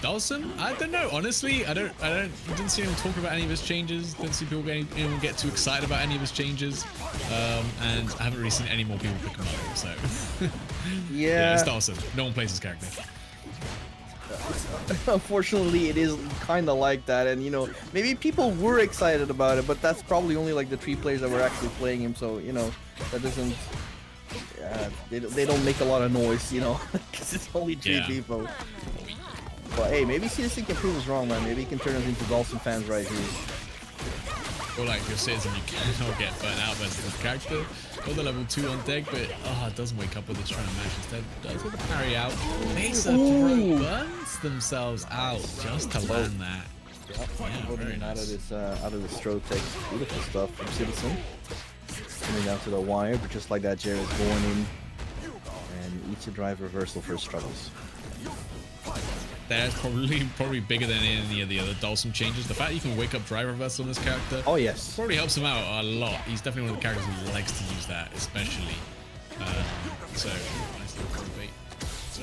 Dawson, I don't know. Honestly, I didn't see anyone talk about any of his changes. Didn't see people get too excited about any of his changes. And I haven't really seen any more people pick him up. So yeah, it's Dawson. No one plays his character. Unfortunately, it is kind of like that, and maybe people were excited about it, but that's probably only like the 3 players that were actually playing him. So that doesn't. They don't make a lot of noise, because it's only 3 people. But hey, maybe Citizen can prove us wrong, man. Maybe he can turn us into Dawson fans right here. Or like your Citizen, you cannot get burnt out versus this character. Got the level 2 on deck, but it doesn't wake up with this trying to match instead. Does get the parry out. Mesa Pro burns themselves out just to land that. Yeah, very nice. Out of the stroke takes beautiful stuff from Citizen. Coming down to the wire, but just like that, Jared's going in and eats a drive reversal for his struggles. That's probably bigger than any of the other Dawson changes. The fact you can wake up drive reversal on this character, oh yes, probably helps him out a lot. He's definitely one of the characters who likes to use that, especially. So nice little bait. So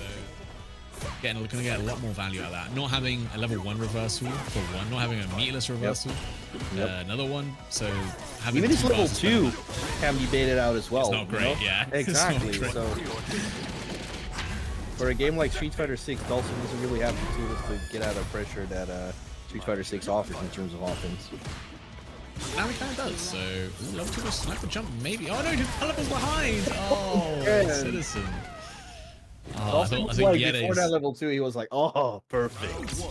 gonna get a lot more value out of that. Not having a level 1 reversal for one, not having a meatless reversal, another one. So having even his level 2 can be baited out as well. It's not great, yeah. Exactly. So for a game like Street Fighter 6, Dawson doesn't really have the tools to get out of pressure that Street Fighter 6 offers in terms of offense. Now he kind of does. So level 2 will snipe the jump, maybe. Oh no, he just levels behind. Oh, Citizen. I think before that level 2, he was like, oh, perfect.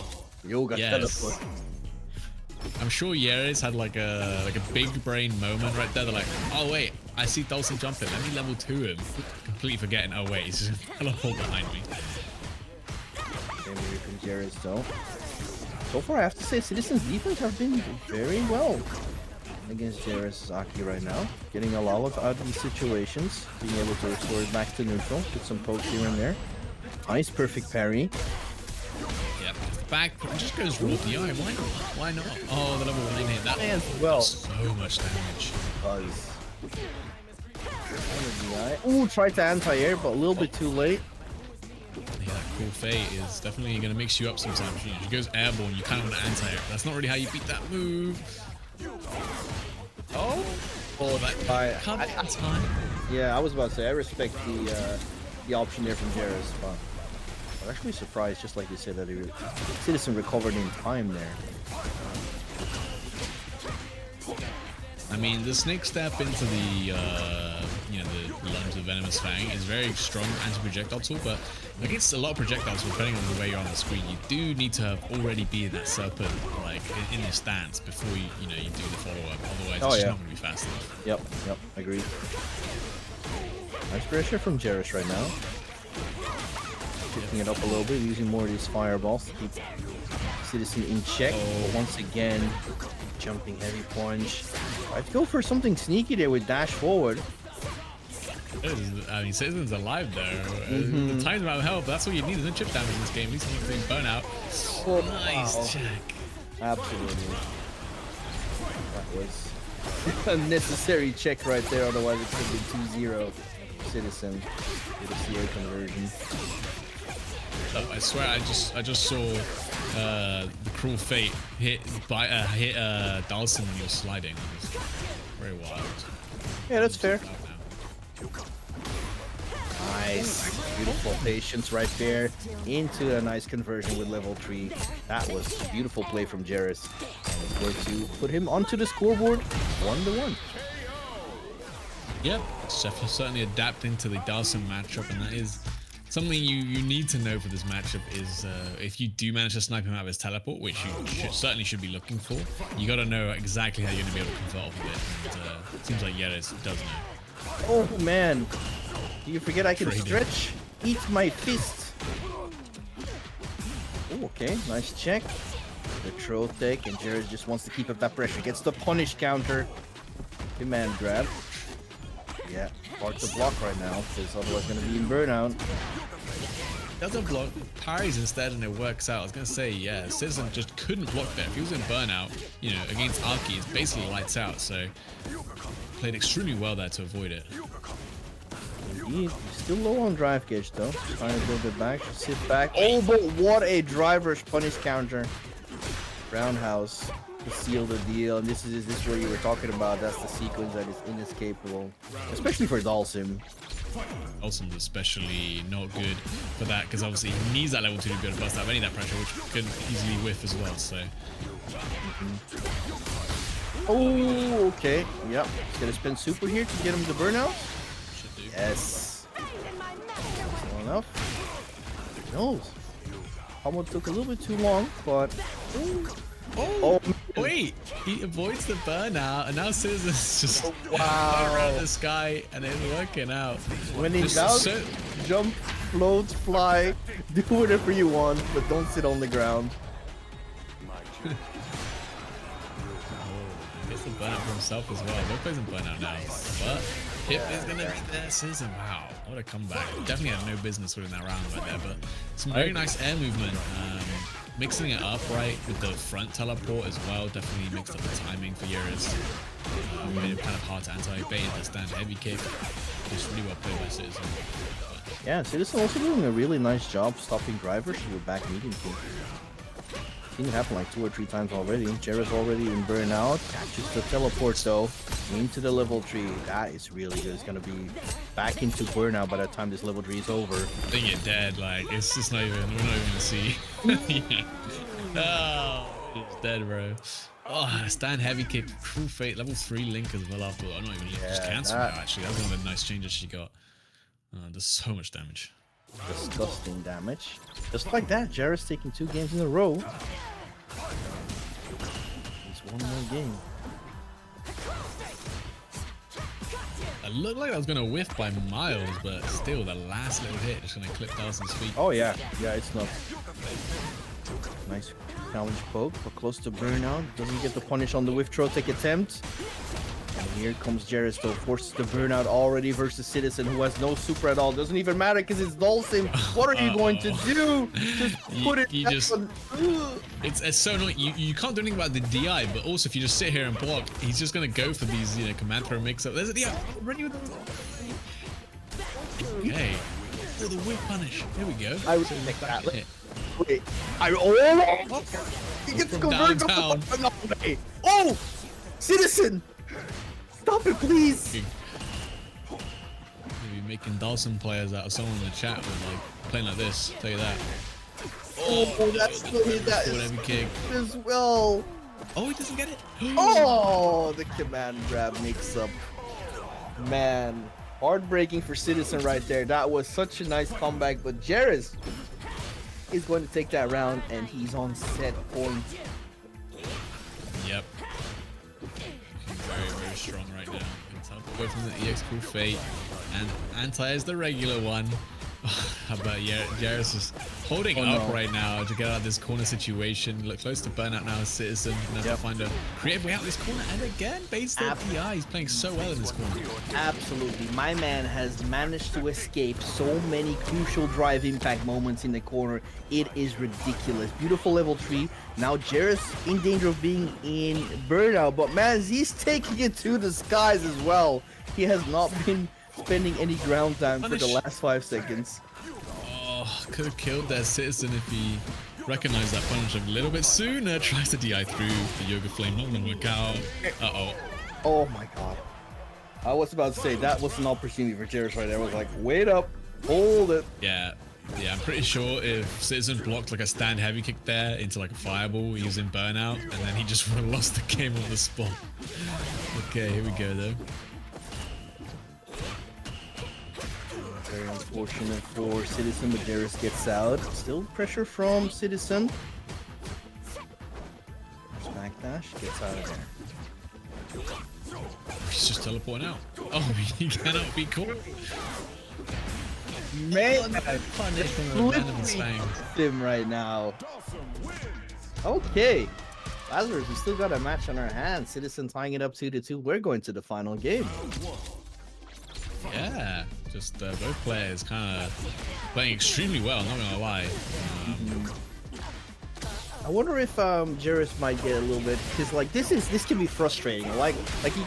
Yoga teleport. I'm sure Yeres had like a big brain moment right there. They're like, oh wait, I see Dawson jumping. Let me level 2 him. Completely forgetting. Oh wait, he's just teleport behind me. Same here from Jared though. So far, I have to say, Citizen's defense have been very well against Jared Sasaki right now. Getting a lot out of these situations, being able to restore it back to neutral, get some pokes here and there. Nice, perfect parry. Yeah, back just goes raw DI. Why not? Oh, the level 1 hit that As well. so much damage. Buzz. Ooh, tried to anti-air, but a little bit too late. Yeah, that cool fate is definitely going to mix you up sometimes. If she goes airborne, you kind of want to anti-air. That's not really how you beat that move. Oh, that come in time. Yeah, I was about to say, I respect the option there from Jairus, but I'm actually surprised, just like you said, that Citizen recovered in time there. I mean, the snake step into the the lunge of Venomous Fang is very strong anti-projectile tool, but against a lot of projectiles, depending on the way you're on the screen, you do need to have already be in that serpent, like in your stance before you do the follow-up. Otherwise, it's just not going to be fast enough. Yep, agreed. Nice pressure from Jairus right now. Picking it up a little bit, using more of these fireballs to keep Citizen in check. But once again, jumping heavy plunge. I'd go for something sneaky there with dash forward. I mean, Citizen's alive there. The time's about help. That's what you need. There's no chip damage in this game. At least you're doing burnout. Oh, nice check. Absolutely. That was a necessary check right there. Otherwise, it could have been 2-0 Citizen with a CA conversion. Oh, I swear, I just saw the cruel fate hit Dawson when he was sliding. It was very wild. Yeah, that's fair. Nice, beautiful patience right there into a nice conversion with level 3. That was a beautiful play from Jairus. And it's going to put him onto the scoreboard 1-1. Yep, Chef will certainly adapt into the Dawson matchup, and that is something you need to know for this matchup is if you do manage to snipe him out of his teleport, which you certainly should be looking for, you got to know exactly how you're going to be able to convert off of it. And it seems like Yeres does know. Oh man, do you forget I can stretch? Eat my fist. Oh, okay, nice check. The throw take, and Jared just wants to keep up that pressure. Gets the punish counter. Command grab. Yeah, hard to block right now, because otherwise going to be in burnout. Doesn't block, parries instead, and it works out. I was going to say, yeah, Citizen just couldn't block there. If he was in burnout, against Arky, it's basically lights out, so played extremely well there to avoid it. Indeed. He's still low on drive gauge though. Trying to build it back, just sit back. Oh, but what a driver's punish counter. Roundhouse to seal the deal, and this is what you were talking about. That's the sequence that is inescapable, especially for Dalsim. Dalsim's especially not good for that, because obviously he needs that level 2 to be able to bust out any of that pressure, which could easily whiff as well, so... Oh, okay. Yep. He's gonna spend super here to get him the burnout. Should do. Yes. Well enough. No. Almost took a little bit too long, but. Oh, wait! He avoids the burnout, and now Citizen's just flying around the sky, and it's working out. When in doubt, jump, float, fly, do whatever you want, but don't sit on the ground. Burnout for himself as well. No plays in burnout now, but Hip is gonna be there. Citizen, wow, what a comeback! Definitely had no business winning that round right there, but some very nice air movement. Mixing it up right with the front teleport as well. Definitely mixed up the timing for Yeres. Made it kind of hard to anti-bait and stand heavy kick. Just really well played by Citizen. Yeah, Citizen also doing a really nice job stopping drivers with back medium kick. Seen it happen like 2 or 3 times already. Jared's already in burnout. Catches the teleport though into the level 3. That is really good. It's gonna be back into burnout by the time this level 3 is over. I think you're dead. Like it's just not even. We're not even gonna see. Yeah. Oh, it's dead, bro. Oh, stand heavy kick, cruel fate, level 3 link as well after. I'm not even just cancel now. Actually, that was one of the nice changes she got. Does so much damage. Disgusting damage. Just like that, Jared's taking 2 games in a row. He's One more game. It looked like I was gonna whiff by miles, but still, the last little hit just gonna clip Dawson's feet. Oh yeah, yeah, it's not. Nice challenge poke, but close to burnout. Doesn't get the punish on the whiff throw take attempt. And here comes Jarrus though, forces the burnout already versus Citizen, who has no super at all. Doesn't even matter because it's Dawson. What are you going to do? Just put it down. It's so annoying. You can't do anything about the DI, but also if you just sit here and block, he's just gonna go for these, command throw mix up. There's a DI. Run you with the... Okay. Oh, the whip punish. There we go. I would make that. Wait. Oh! He gets to go downtown. Oh! Citizen! Stop it, please! Maybe making Dawson players out of someone in the chat with like playing like this. Tell you that. Oh, that's the hit that is kick as well. Oh, he doesn't get it. Oh, the command grab mix up. Man, heartbreaking for Citizen right there. That was such a nice comeback, but Jarrus is going to take that round, and he's on set point. Yep. Very, very strong right now. It's up away from the EX Cool Fate, and Anti is the regular one. How about Jarrus is holding up right now to get out of this corner situation. Look close to burnout now as Citizen. Gonna have to find a creative way out of this corner. And again, based on PI, he's playing so well in this corner. Absolutely. My man has managed to escape so many crucial drive impact moments in the corner. It is ridiculous. Beautiful level 3. Now Jarrus in danger of being in burnout. But man, he's taking it to the skies as well. He has not been spending any ground time for the last 5 seconds. Oh, could have killed that Citizen if he recognized that punish a little bit sooner. Tries to DI through the Yoga Flame, not gonna work out. Uh-oh. Oh my god. I was about to say that was an opportunity for Jarrus right there. I was like, wait up, hold it. Yeah, I'm pretty sure if Citizen blocked like a stand heavy kick there into like a fireball, he was in burnout, and then he just would have lost the game on the spot. Okay, here we go though. Very unfortunate for Citizen, but Jarrus gets out. Still pressure from Citizen. Backdash gets out of there. He's just teleporting out. Oh, he cannot be caught. Man, Punish from the random slang. him right now. Okay. Lazarus, we still got a match on our hands. Citizen tying it up 2-2. We're going to the final game. Yeah, just both players kind of playing extremely well, not gonna lie. I wonder if Jarrus might get a little bit, because like this can be frustrating. Like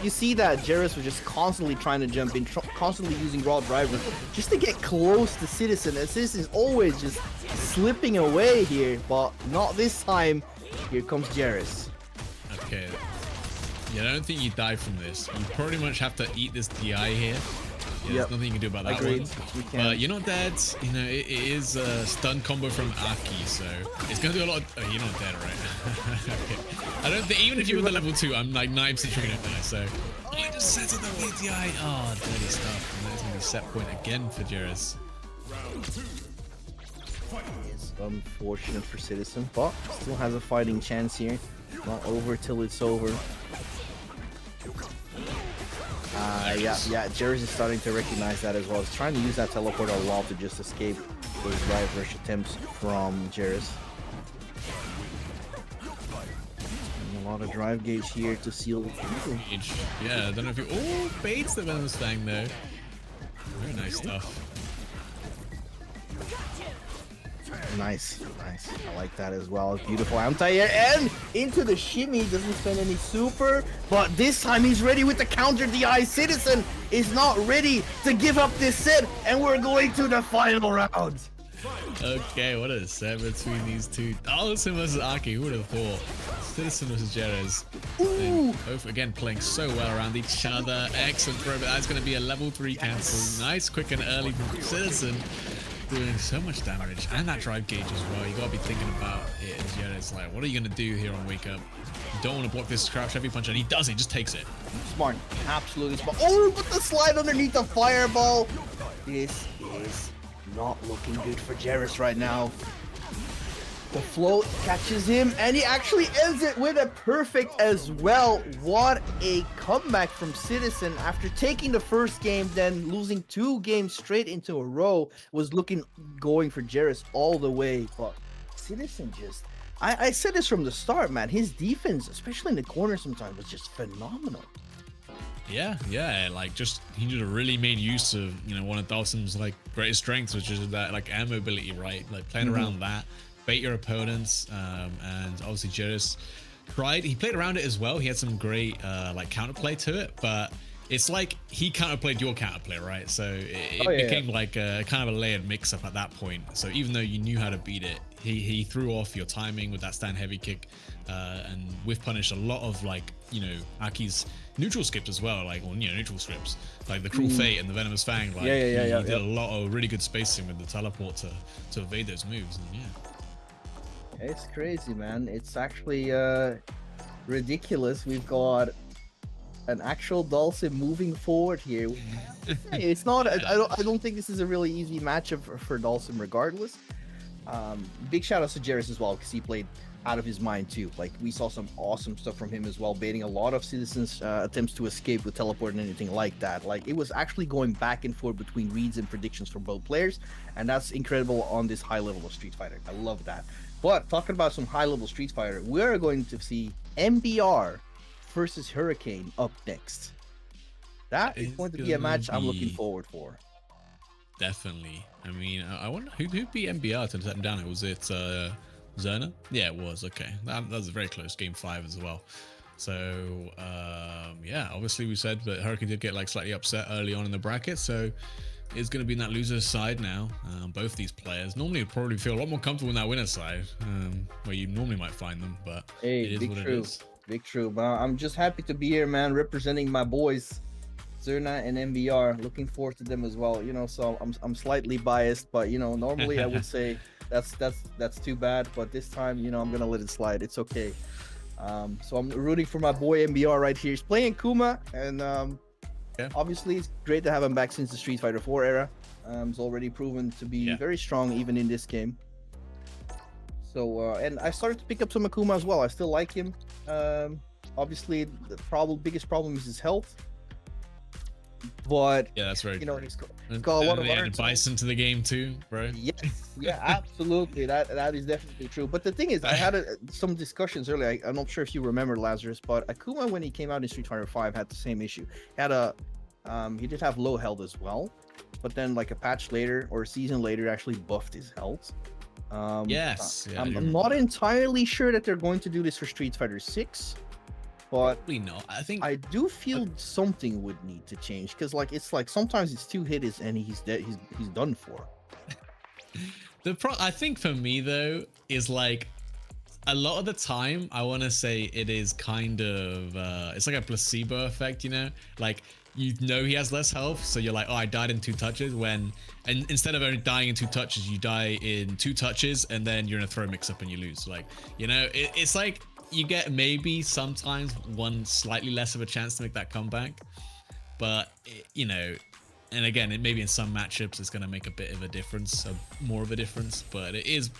you see that Jarrus was just constantly trying to jump in, constantly using raw driver just to get close to Citizen, and Citizen is always just slipping away here, but not this time. Here comes Jarrus. Okay, yeah, I don't think you die from this. You pretty much have to eat this DI here. Yeah, there's nothing you can do about that Agreed. one. But you're not dead. You know, it is a stun combo from Aki, so it's gonna do a lot of... Oh, you're not dead, right? Okay. I don't think... Even if you were the level 2, I'm like 9% sure you don't die, so... Oh, he just sets up the VTI. Oh, dirty stuff. And that's gonna be set point again for Jarrus. It's unfortunate for Citizen, but still has a fighting chance here. Not over till it's over. Yeah, Jarrus is starting to recognize that as well. He's trying to use that teleport a lot to just escape those drive rush attempts from Jarrus. And a lot of drive gauge here to seal the Gauge. Yeah, I don't know if you... Oh, baits the Venomous Fang though. Very nice stuff. Nice. I like that as well. Beautiful anti-air and into the shimmy. Doesn't spend any super, but this time he's ready with the counter DI. Citizen is not ready to give up this set, and we're going to the final round. Okay, what a set between these two. Dawson versus Aki, who would have thought? Citizen versus Jarrus. Both again playing so well around each other. Excellent throw, but that's going to be a level 3 cancel. Nice, quick and early from Citizen. Doing so much damage, and that drive gauge as well. You gotta be thinking about it. And Jarrus, like, what are you gonna do here on Wake Up? You don't want to block this crouch heavy punch, and he does. He just takes it. Smart, absolutely smart. Oh, but the slide underneath the fireball. This is not looking good for Jarrus right now. The float catches him, and he actually ends it with a perfect as well. What a comeback from Citizen after taking the first game, then losing 2 games straight into a row. Was going for Jarrus all the way, but Citizen just... I said this from the start, man. His defense, especially in the corner sometimes, was just phenomenal. Yeah, like just he just really made use of, you know, one of Dawson's like greatest strengths, which is that like air mobility, right? Like playing around that, bait your opponents, and obviously Jarrus he played around it as well. He had some great like counterplay to it, but it's like he counterplayed your counterplay, right? So it became like a kind of a layered mix-up at that point. So even though you knew how to beat it, he threw off your timing with that stand heavy kick, and whiff punished a lot of like, you know, Aki's neutral skips as well, like, or, you know, neutral scripts like the Cruel Fate and the Venomous Fang. Like, he did a lot of really good spacing with the teleport to evade those moves, and it's crazy, man. It's actually ridiculous. We've got an actual Dhalsim moving forward here. It's not. I don't think this is a really easy matchup for Dhalsim, regardless. Big shout out to Jarrus as well, because he played out of his mind too. Like, we saw some awesome stuff from him as well, baiting a lot of Citizens' attempts to escape with teleport and anything like that. Like, it was actually going back and forth between reads and predictions from both players, and that's incredible on this high level of Street Fighter. I love that. But talking about some high level Street Fighter, we're going to see MBR versus Hurricane up next. That is going to be a match I'm looking forward for. Definitely. I mean, I wonder who beat MBR to set him down. Was it Zerna? Yeah, it was. Okay, that was a very close game 5 as well. So yeah, obviously we said that Hurricane did get like slightly upset early on in the bracket, so it's going to be in that loser's side now. Both these players normally would probably feel a lot more comfortable in that winner's side, where you normally might find them, but hey, it is what it is. Big true. But I'm just happy to be here, man, representing my boys Zerna and MBR. Looking forward to them as well, you know. So I'm slightly biased, but you know, normally I would say that's too bad, but this time, you know, I'm gonna let it slide. It's okay. So I'm rooting for my boy MBR right here. He's playing Kuma, and obviously it's great to have him back since the Street Fighter 4 era. He's already proven to be very strong even in this game. So and I started to pick up some Akuma as well. I still like him. Obviously the biggest problem is his health, but yeah, that's very you know, true. he's got a lot of added Bison to the game too, bro. Yes, yeah, absolutely. That is definitely true. But the thing is, I had some discussions earlier. I'm not sure if you remember, Lazarus, but Akuma, when he came out in Street Fighter 5, had the same issue. He did have low health as well, but then like a patch later or a season later, actually buffed his health. Yes, yeah, I'm not entirely sure that they're going to do this for Street Fighter 6, but probably not. I do feel something would need to change, because like it's like sometimes it's 2 hits and he's dead. He's done for. I think for me though is like a lot of the time I want to say it is kind of it's like a placebo effect, you know, like you know he has less health, so you're like, oh, I died in 2 touches, and instead of only dying in 2 touches, you die in 2 touches and then you're in a throw mix-up and you lose. Like, you know, it's like you get maybe sometimes one slightly less of a chance to make that comeback, but you know, and again, maybe in some matchups it's going to make a bit of a difference, more of a difference, but it is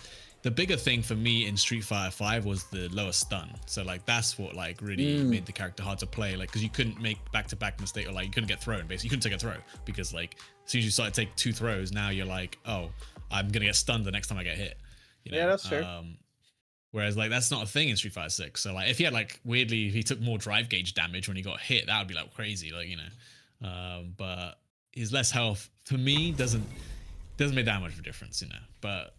the bigger thing for me in Street Fighter 5 was the lower stun. So like that's what like really made the character hard to play, like because you couldn't make back-to-back mistake, or like you couldn't get thrown, basically you couldn't take a throw, because like as soon as you start to take 2 throws, now you're like, oh, I'm gonna get stunned the next time I get hit, you know? Yeah, that's fair. Whereas like that's not a thing in Street Fighter 6. So like if he had like weirdly if he took more drive gauge damage when he got hit, that would be like crazy, like, you know. But his less health for me doesn't make that much of a difference, you know. But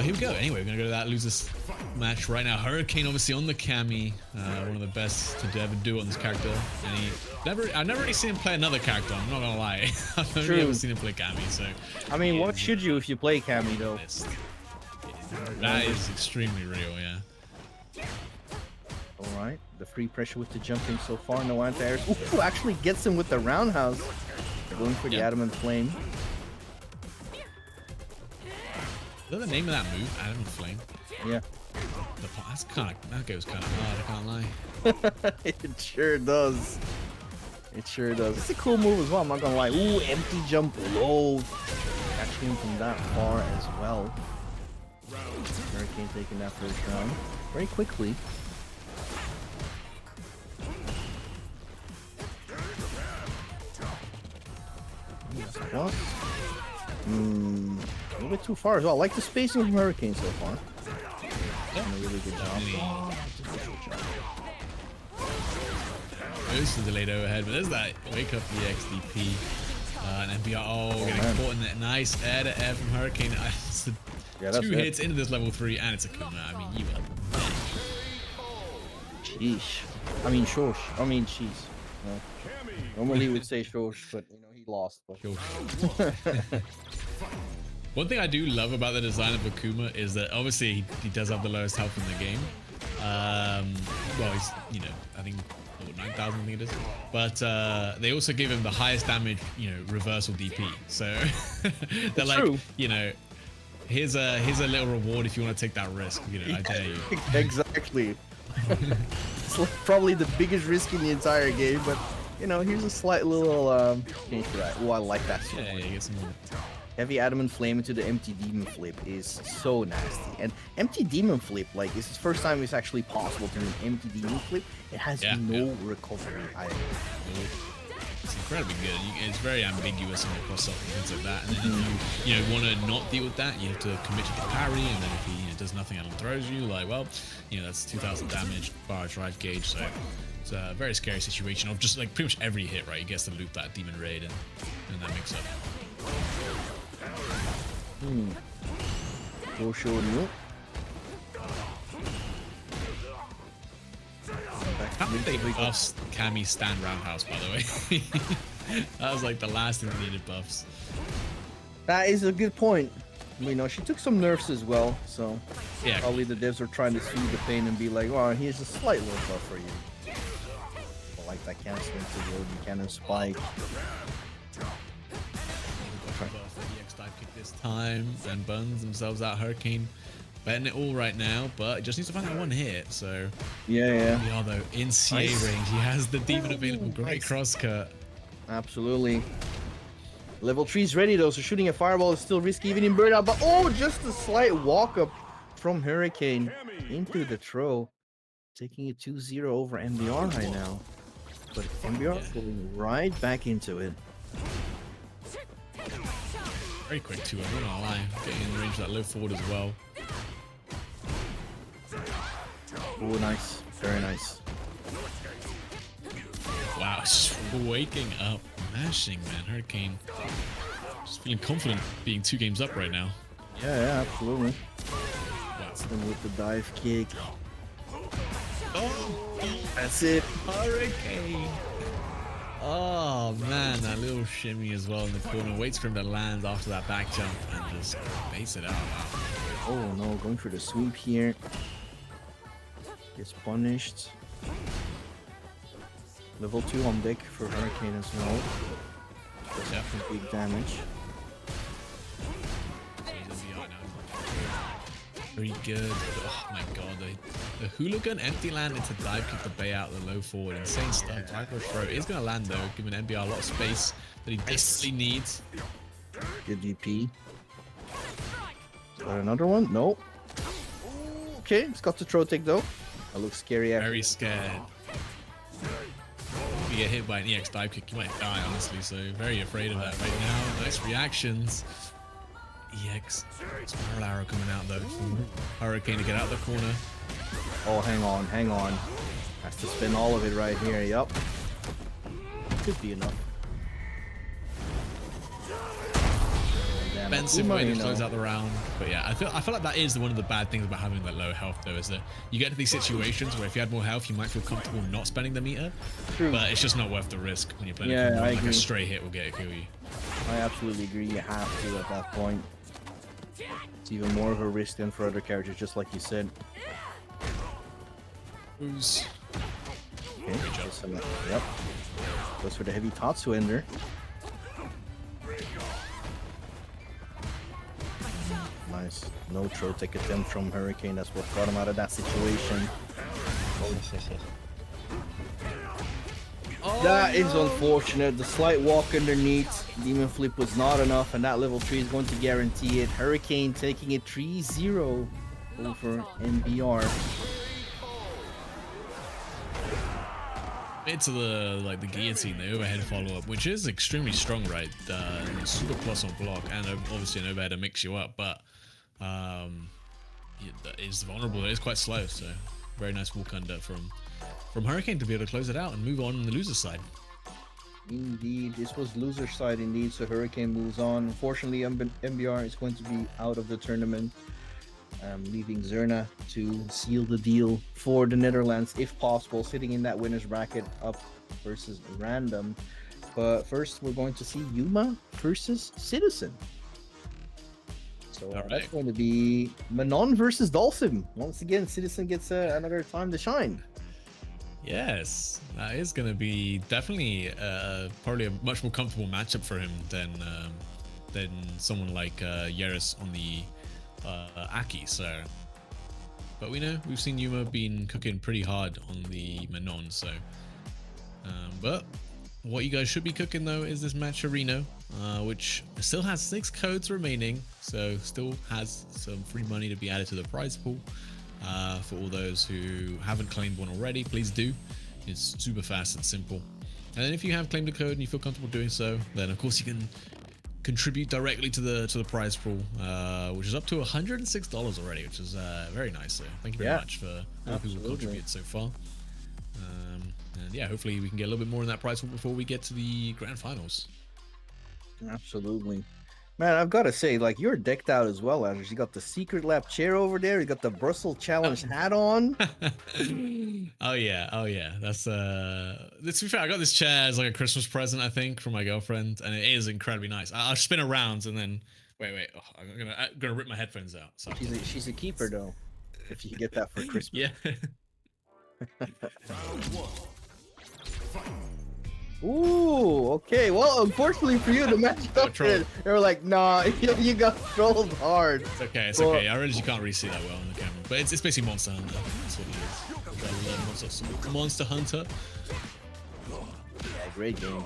here we go. Anyway, we're gonna go to that losers match right now. Hurricane obviously on the Cammy, one of the best to ever do it on this character. And I've never really seen him play another character, I'm not gonna lie. I've only ever seen him play Cammy, so I mean, what should you if you play Cammy though? That is extremely real, yeah. Alright, the free pressure with the jumping so far, no anti-airs. Ooh, actually gets him with the roundhouse. They're going for the Adamant Flame. Is that the name of that move? Adamant Flame? Yeah. That goes kind of hard, I can't lie. It sure does. It sure does. It's a cool move as well, I'm not gonna lie. Ooh, empty jump low. Catching him from that far as well. Hurricane taking that first round very quickly. Well, a little bit too far as well. I like the spacing from Hurricane so far. Doing a really good job. Goes to the delayed overhead, but there's that wake up the XDP. And NBR, getting caught in that nice air to air from Hurricane. Two hits into this level 3, and it's a Kuma. I mean, you are. Sheesh. I mean, shosh. I mean, sheesh. Normally he would say shosh, but you know he lost. One thing I do love about the design of Akuma is that obviously he does have the lowest health in the game. Well, he's, you know, I think 9,000, I think it is. But they also give him the highest damage, you know, reversal DP. So they're like, true. You know, here's a little reward if you want to take that risk. You know, I dare you. Exactly. It's like probably the biggest risk in the entire game, but you know, here's a slight little change for that. Oh, I like that so much. Yeah, get some more. Heavy Adamant Flame into the Empty Demon Flip is so nasty. And Empty Demon Flip, like, it's the first time it's actually possible to do an Empty Demon Flip. It has no recovery either. It's incredibly good. It's very ambiguous in the cross-up and things like that. And then if you know, want to not deal with that, you have to commit to the parry. And then if he does nothing and throws you, like, well, you know, that's 2,000 damage, bar drive gauge. So it's a very scary situation of just like pretty much every hit, right? He gets to loop that Demon Raid and that makes up. Go show you. How did they buffs Cammy stand roundhouse, by the way? That was like the last thing that needed buffs. That is a good point. You know, she took some nerfs as well, so yeah, probably the devs are trying to see the pain and be like, well, here's a slight little buff for you. I like that cancel into the Odin Cannon Spike. This time and burns themselves out. Hurricane betting it all right now, but it just needs to find that one hit. So yeah. Although in CA range, he has the demon available. Great crosscut. Absolutely. Level 3's ready though, so shooting a fireball is still risky even in bird out. But just a slight walk up from Hurricane into the throw, taking it 2-0 over MBR right now. But MBR going right back into it. Very quick too, I'm not gonna lie. Getting in the range of that low forward as well. Oh, nice. Very nice. Wow, just waking up, mashing, man. Hurricane just feeling confident being 2 games up right now. Yeah, absolutely. Wow. And with the dive kick. Oh, that's it. Hurricane. Oh man, that little shimmy as well in the corner. Waits for him to land after that back jump and just base it out. Oh no, going for the sweep here. Gets punished. Level 2 on deck for Hurricane as well. Does big damage. Very good. Oh my god, the hooligan empty land into dive kick the bay out the low forward. Insane stuff. Typer throw is going to land though, giving NBR a lot of space that he desperately needs. Good DP. Got another one? Nope. Okay, it's got the throw take though. That looks scary. Very scared. If you get hit by an EX dive kick, you might die honestly, so very afraid of that right now. Nice reactions. EX. Spiral arrow coming out though. Hurricane to get out of the corner. Oh, hang on. Has to spin all of it right here. Yup. Could be enough. Expensive way to close out the round. But yeah, I feel like that is one of the bad things about having that low health though, is that you get to these situations where if you had more health, you might feel comfortable not spending the meter. True. But it's just not worth the risk when you're playing. Yeah, I agree. A stray hit will kill you. I absolutely agree. You have to at that point. It's even more of a risk than for other characters, just like you said. Okay. Yep. Goes for the heavy Tatsu ender. Nice. No throw take attempt from Hurricane. That's what got him out of that situation. Oh, That is unfortunate. The slight walk underneath. Demon Flip was not enough, and that level 3 is going to guarantee it. Hurricane taking it 3-0 over MBR. Into the guillotine, the overhead follow-up, which is extremely strong, right? Super plus on block, and obviously an overhead to mix you up, but it's vulnerable. It is quite slow, so very nice walk under from Hurricane to be able to close it out and move on the loser side. Indeed, this was loser side indeed, so Hurricane moves on. Unfortunately, MBR is going to be out of the tournament, leaving Zerna to seal the deal for the Netherlands, if possible, sitting in that winner's bracket up versus Random. But first, we're going to see Yuma versus Citizen. So that's going to be Manon versus Dalsim. Once again, Citizen gets another time to shine. Yes, that is going to be definitely probably a much more comfortable matchup for him than someone like Yeris on the Aki. So, but we've seen Yuma been cooking pretty hard on the Manon. So, but what you guys should be cooking though is this match Reno, which still has 6 codes remaining, so still has some free money to be added to the prize pool. For all those who haven't claimed one already, please do. It's super fast and simple. And then if you have claimed a code and you feel comfortable doing so, then of course you can contribute directly to the prize pool, which is up to $106 already, which is very nice. So thank you very much for all people who contribute so far. And yeah, hopefully we can get a little bit more in that prize pool before we get to the grand finals. Absolutely. Man, I've got to say, like, you're decked out as well, Anders. You got the Secret Lab chair over there. You got the Brussels Challenge hat on. Oh yeah. That's to be fair, I got this chair as like a Christmas present, I think, from my girlfriend, and it is incredibly nice. I'll spin around and then wait. Oh, I'm gonna rip my headphones out. So She's a keeper though. If you get that for Christmas. Yeah. Ooh, okay. Well, unfortunately for you, the match started. They were like, nah, you got trolled hard. It's okay. I realize you can't really see that well on the camera, but it's basically Monster Hunter. That's what it is. Monster Hunter. Yeah, great game.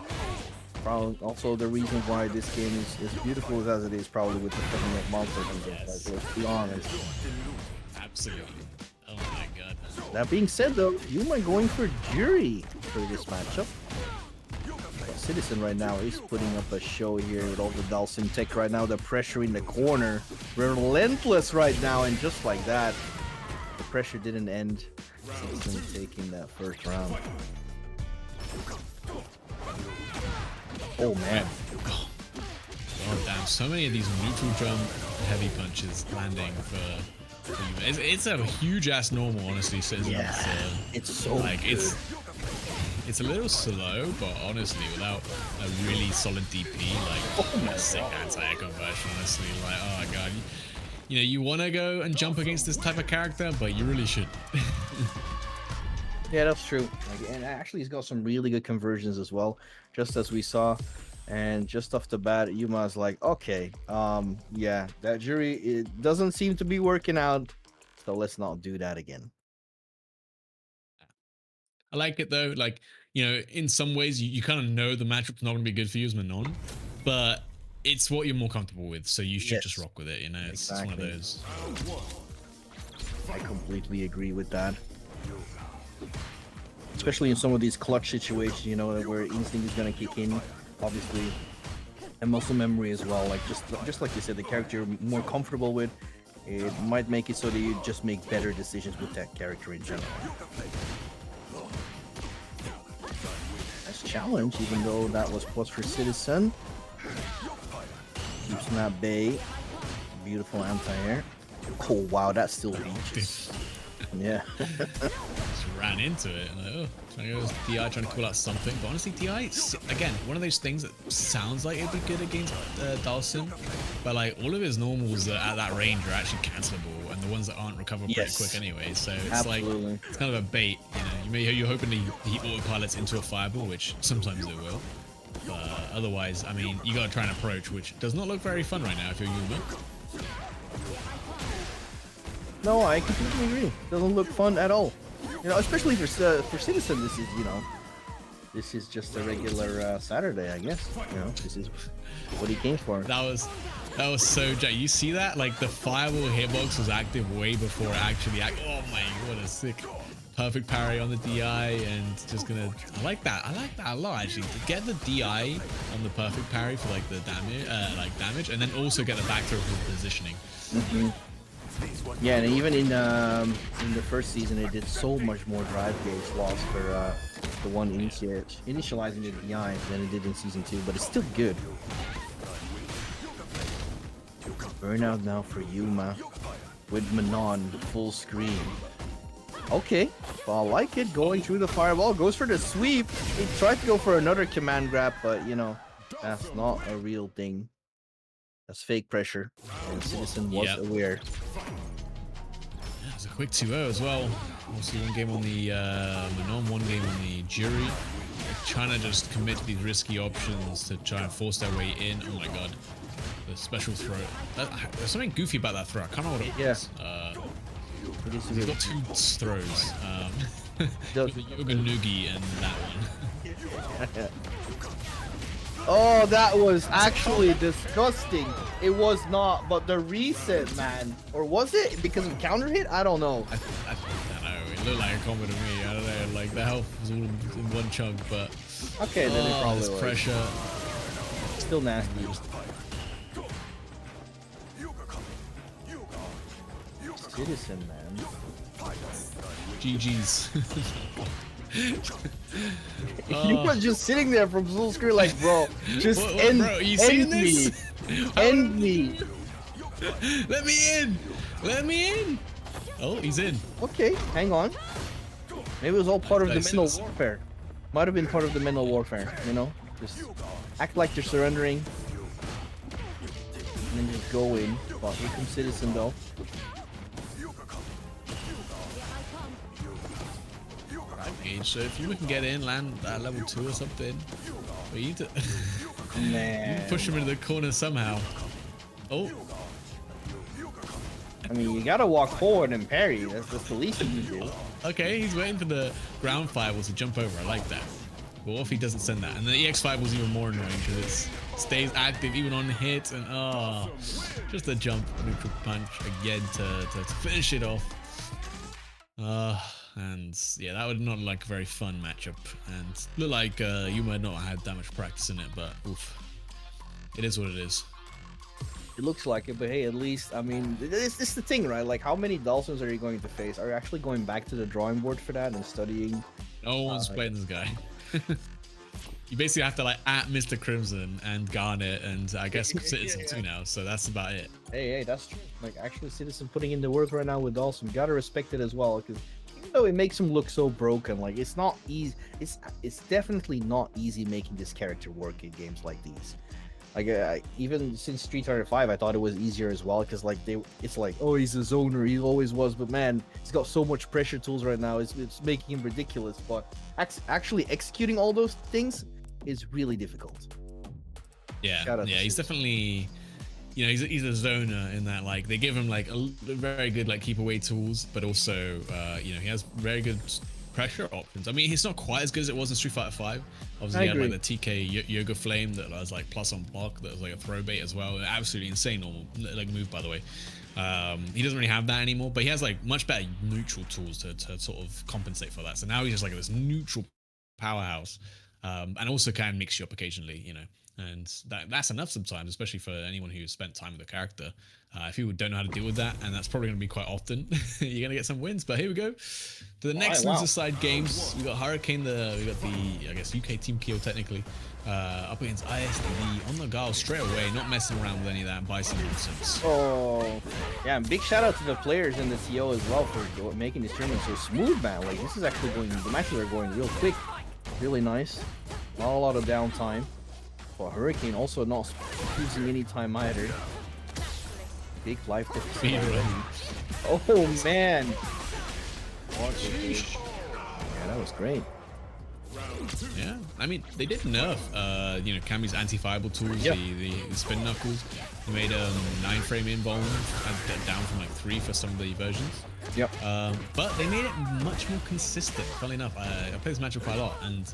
Probably also the reason why this game is as beautiful as it is, probably with the fucking like Monster Hunter. Yes. Like, let's be honest. Absolutely. Oh my god. That being said, though, you might going for Jury for this matchup. Citizen right now is putting up a show here with all the Dalsim tech right now. The pressure in the corner, relentless right now, and just like that, the pressure didn't end. Citizen taking that first round. Oh man! Oh damn! So many of these neutral jump heavy punches landing for you. It's a huge ass normal, honestly. Citizen. Yeah, it's so like good. It's a little slow, but honestly, without a really solid DP, like sick anti-air conversion, honestly, like, oh my god, you want to go and jump against this type of character, but you really should. Yeah, that's true. And actually, he's got some really good conversions as well, just as we saw. And just off the bat, Yuma's like, okay, yeah, that Jury, it doesn't seem to be working out, so let's not do that again. I like it though, like, in some ways you kind of know the matchup's not going to be good for you as Manon, but it's what you're more comfortable with, so you should just rock with it, It's one of those. I completely agree with that. Especially in some of these clutch situations, where instinct is going to kick in, obviously, and muscle memory as well. Like just like you said, the character you're more comfortable with, it might make it so that you just make better decisions with that character in general. Challenge, even though that was plus for Citizen. Keeps him at bay. Beautiful anti-air. Oh wow, that still reaches. Yeah. Just ran into it. And it was DI trying to call out something, but honestly, DI, again, one of those things that sounds like it'd be good against Dalsim, but like all of his normals at that range are actually cancelable, and the ones that aren't recover pretty quick anyway. So it's like it's kind of a bait. You're hoping he autopilots into a fireball, which sometimes it will. But otherwise, I mean, you gotta try an approach, which does not look very fun right now if you're Yuma. No, I completely agree. Doesn't look fun at all. Especially for Citizen, this is, this is just a regular Saturday, I guess. You know, this is what he came for. That was so Jack. You see that? Like the fireball hitbox was active way before it actually oh my, what a sick perfect parry on the DI, and just gonna I like that a lot actually, to get the DI on the perfect parry for like the damage and then also get the back throw for positioning. Yeah, and even in the first season it did so much more drive gauge loss for the one initializing the DI than it did in season 2, but it's still good. Burnout now for Yuma with Manon full screen. Okay, well, I like it. Going through the fireball, goes for the sweep. He tried to go for another command grab, but you know, that's not a real thing. That's fake pressure. And Citizen was aware. Yeah, it was a quick 2-0 as well. Also one game on the Manon, one game on the Jury. Trying to just commit to these risky options to try and force their way in. Oh my god. The special throw. There's something goofy about that throw. I can't know what it was. He's got 2 throws. The Yoga Noogie and that one. Oh, that was actually disgusting. It was not, but the reset, man. Or was it because of counter hit? I don't know. I don't know. It looked like a combo to me. I don't know. Like the health was all in one chunk, but okay, then it probably was. Pressure. Still nasty. Citizen, man. GG's. You were just sitting there from full screen like, bro, just end, bro, you end me. End me. Let me in. Let me in. Oh, he's in. Okay, hang on. Maybe it was all part of the mental warfare. Might have been part of the mental warfare, you know? Just act like you're surrendering. And then just go in. But here comes Citizen, though. So if you can get in, land level 2 or something, but you need to man. You push him into the corner somehow. Oh, I mean, you gotta walk forward and parry. That's the least you can do. Okay, he's waiting for the ground fireball to jump over. I like that. But what if he doesn't send that? And the EX fireball is even more annoying because it stays active even on hits, and just a jump neutral punch again to finish it off. And yeah, that would not look like a very fun matchup, and look like you might not have that much practice in it, but oof, it is what it is. It looks like it, but hey, at least, I mean, it's the thing, right? Like, how many Dawsons are you going to face? Are you actually going back to the drawing board for that and studying? No one's playing this guy. You basically have to like at Mr. Crimson and Garnet and I guess Citizen too now, so that's about it. Hey, that's true. Like, actually, Citizen putting in the work right now with Dawson, you gotta respect it as well, because even though it makes him look so broken, like, it's not easy. It's definitely not easy making this character work in games like these. Like, even since Street Fighter 5, I thought it was easier as well, because like it's like, oh, he's a zoner, he always was, but man, he's got so much pressure tools right now, it's making him ridiculous. But actually executing all those things is really difficult. Yeah, he's definitely, you know, he's a zoner in that, like, they give him like a very good like keep away tools, but also you know, he has very good pressure options. I mean, he's not quite as good as it was in Street Fighter 5. Obviously, he had like the TK Yoga Flame that was like plus on block, that was like a throw bait as well. Absolutely insane normal like move, by the way. He doesn't really have that anymore, but he has like much better neutral tools to sort of compensate for that. So now he's just like this neutral powerhouse, and also can mix you up occasionally, you know. And that's enough sometimes, especially for anyone who's spent time with the character. If you don't know how to deal with that, and that's probably going to be quite often, you're going to get some wins. But here we go to the next loser side games. We got Hurricane, we got the, I guess, UK Team KO technically, up against ISTV on the guile straight away, not messing around with any of that Bison nonsense. Oh, yeah, and big shout out to the players in the CO as well for making this tournament so smooth, man. Like, this is actually going, the matches are going real quick, really nice, not a lot of downtime. But Hurricane also not losing any time either. Big life deficit. Oh man! Yeah, that was great. Yeah, I mean, they did nerf, you know, Kami's anti-fireball tools, the spin knuckles. They made 9-frame invuln down from like 3 for some of the versions. Yep. But they made it much more consistent. Funnily enough, I play this matchup quite a lot, and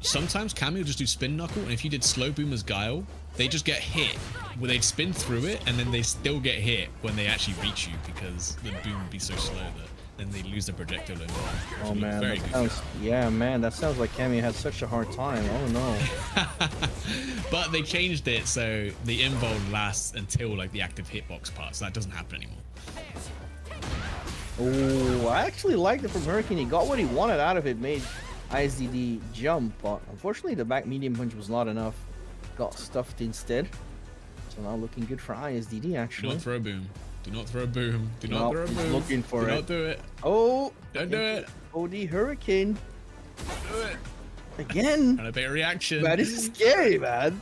sometimes Cammy will just do spin knuckle, and if you did slow boom as Guile, they just get hit where they'd spin through it, and then they still get hit when they actually reach you because the boom would be so slow that then they lose their projectile. Oh man, that sounds, yeah man, that sounds like Cammy had such a hard time. Oh no. But they changed it so the invuln lasts until like the active hitbox part, so that doesn't happen anymore. Oh, I actually liked it from Hurricane. He got what he wanted out of it, made ISDD jump, but unfortunately the back medium punch was not enough. Got stuffed instead. So now looking good for ISDD actually. Do not throw a boom. Do not throw a boom. Do not throw a boom. Looking for it. Do not do it. Oh, don't do it. OD Hurricane. Do it. Again. And a bit of reaction. Man, this is scary, man.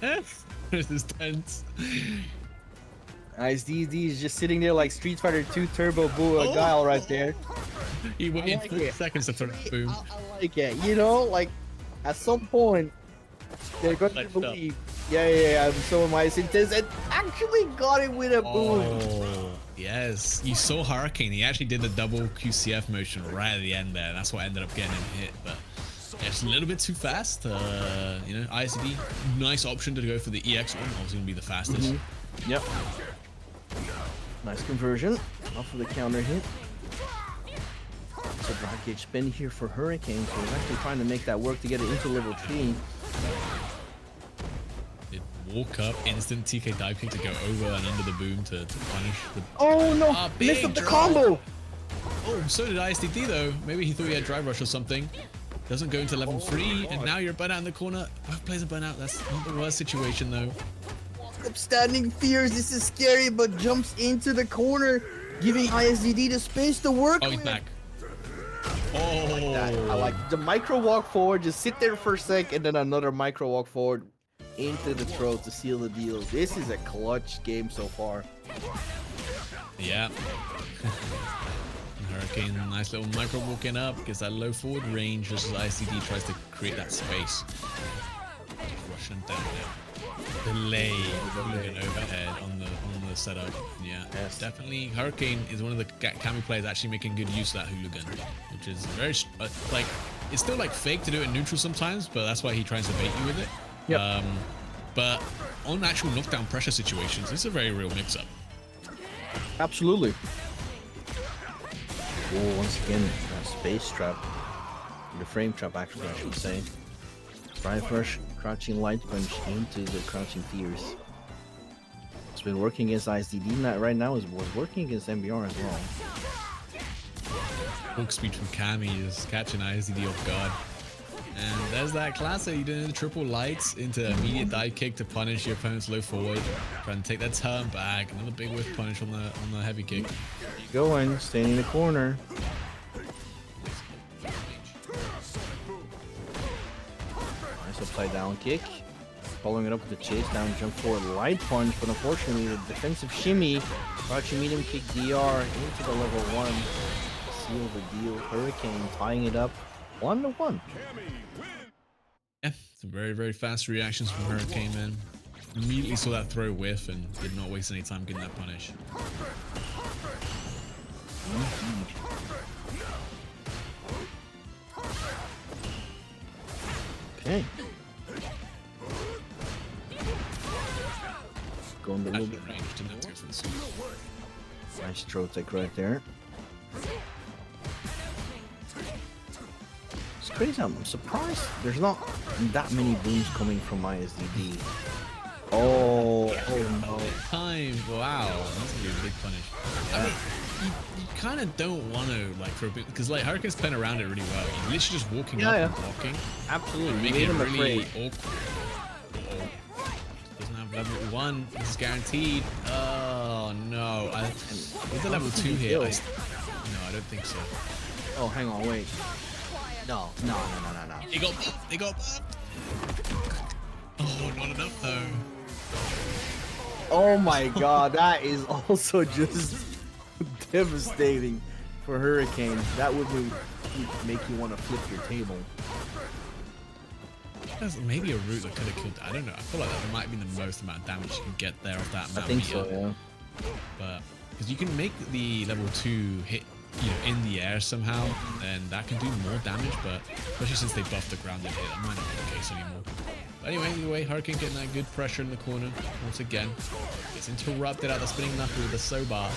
This is tense. ISDD is just sitting there like Street Fighter 2 Turbo Boo Guile right there. He waited like 4 seconds to throw a boom. I like it. You know, like at some point they're going to believe. Yeah, I'm so am I. Since and actually got it with a boom. Oh, yes. You saw Hurricane. He actually did the double QCF motion right at the end there. That's what ended up getting him hit. But yeah, it's a little bit too fast. You know, ISD, nice option to go for the EX one. Obviously going to be the fastest. Yep. Nice conversion off of the counter hit. So drop gauge spin here for Hurricane. So he's actually trying to make that work to get it into level 3. It walk up, instant TK dive kick to go over and under the boom to punish the... Oh no! Missed up the combo! Oh, so did ISDD though. Maybe he thought he had drive rush or something. Doesn't go into level 3, and now you're burnt out in the corner. Both players are burnt out. That's not the worst situation though. Upstanding fears, this is scary, but jumps into the corner, giving ISDD the space to work. Oh, he's back. Oh, I like the micro walk forward, just sit there for a sec, and then another micro walk forward into the throat to seal the deal. This is a clutch game so far. Yeah. Hurricane, nice little micro walking up, gets that low forward range just as ICD tries to create that space. Rushing down there. Delay overhead on the setup. Yeah, yes. Definitely. Hurricane is one of the Cammy players actually making good use of that hooligan, which is very like it's still like fake to do it in neutral sometimes, but that's why he tries to bait you with it. Yep. But on actual knockdown pressure situations, it's a very real mix-up. Absolutely. Oh, once again, space trap, the frame trap actually, I should say. Drive rush, crouching light punch into the crouching fears. It's been working against ISDD right now, was working against MBR as well. Hook speed from Cammy is catching ISDD off guard. And there's that classic, you did the triple lights into immediate dive kick to punish your opponent's low forward. Trying to take that turn back, another big whiff punish on the heavy kick. Going, staying in the corner. Upside down kick, following it up with the chase down jump forward light punch, but unfortunately the defensive shimmy, crouching medium kick DR into the level 1, seal the deal. Hurricane tying it up 1-1. Yeah, some very, very fast reactions from Hurricane, man. Immediately saw that throw whiff and did not waste any time getting that punish. Okay. Going a little bit range, didn't have to go for the suit. Nice throw tech right there. It's crazy. I'm surprised there's not that many booms coming from ISDD. Oh no. Time. Wow. That's gonna be a big punish. I mean, you kind of don't want to like for a bit because like Hurricane's playing around it really well. You're literally just walking up and blocking. Absolutely. Making it really awkward. Doesn't have level 1. This is guaranteed. Oh no. With the level 2 here, no, I don't think so. Oh, hang on, wait. No. He got Oh, not enough though. Oh my god, that is also just devastating for Hurricane. That would make you want to flip your table. There's maybe a route that could have killed. I don't know. I feel like that might be the most amount of damage you can get there off that amount. I think so, yeah. But because you can make the level 2 hit in the air somehow, then that can do more damage, but especially since they buffed the ground hit, that might not be the case anymore. But anyway, either way, Hurricane getting that good pressure in the corner once again. Gets interrupted out the spinning knuckle with the Sobar.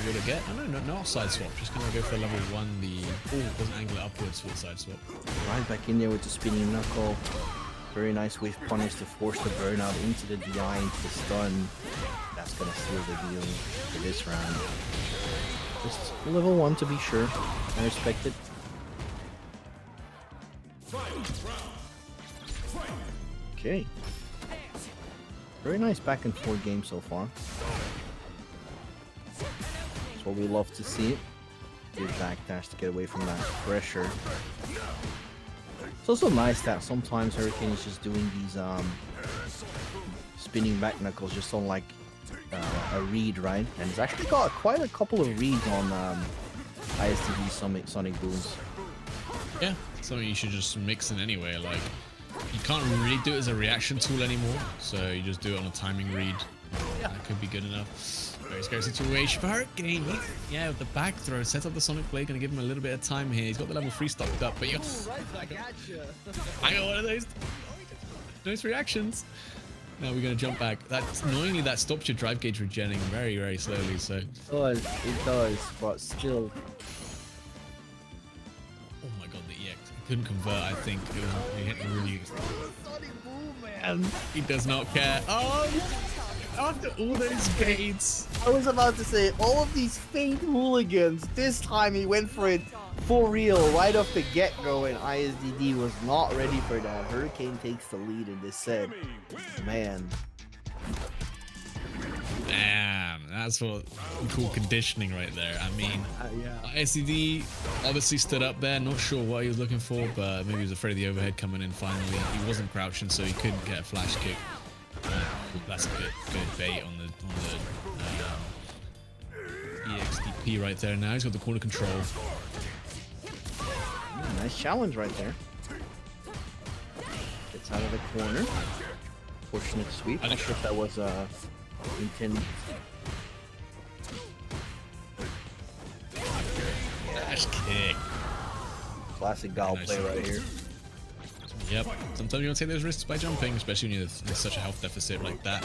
We're gonna get, no offside swap, just gonna go for level 1, doesn't angle it upwards for the side swap. Right back in there with the spinning knuckle. Very nice whiff punish to force the burnout into the DI, into the stun. That's gonna seal the deal for this round. Just level 1 to be sure. I respect it. Okay. Very nice back and forth game so far. That's what we love to see. Good backdash to get away from that pressure. It's also nice that sometimes Hurricane is just doing these spinning back knuckles just on like a read, right? And it's actually got quite a couple of reads on ISTV Sonic Booms. Yeah, something you should just mix in anyway. Like, you can't really do it as a reaction tool anymore, so you just do it on a timing read. Yeah. That could be good enough. Very scary situation for Hurricane. Yeah, with the back throw, sets up the Sonic Blade, gonna give him a little bit of time here. He's got the level 3 stocked up, but you right back at you. I got one of those nice reactions. Now we're gonna jump back. That's annoyingly that stops your drive gauge regenerating very, very slowly. So It does, but still. Oh my god, the EX couldn't convert. I think it was he hit really. Sonic Boom, man. He does not care. Oh, after all those gates. I was about to say, all of these faint hooligans, this time he went for it for real right off the get-go, and ISDD was not ready for that. Hurricane takes the lead in this set. Man. Damn, that's what we call conditioning right there. I mean, ISDD obviously stood up there, not sure what he was looking for, but maybe he was afraid of the overhead coming in finally. He wasn't crouching, so he couldn't get a flash kick. That's a good bait on the EXDP right there. Now he's got the corner control. Nice challenge right there. Gets out of the corner. Fortunate sweep. Not sure if that was intended. Dash kick. Classic Gal play right here. Yep. Sometimes you don't take those risks by jumping, especially when you're in such a health deficit like that.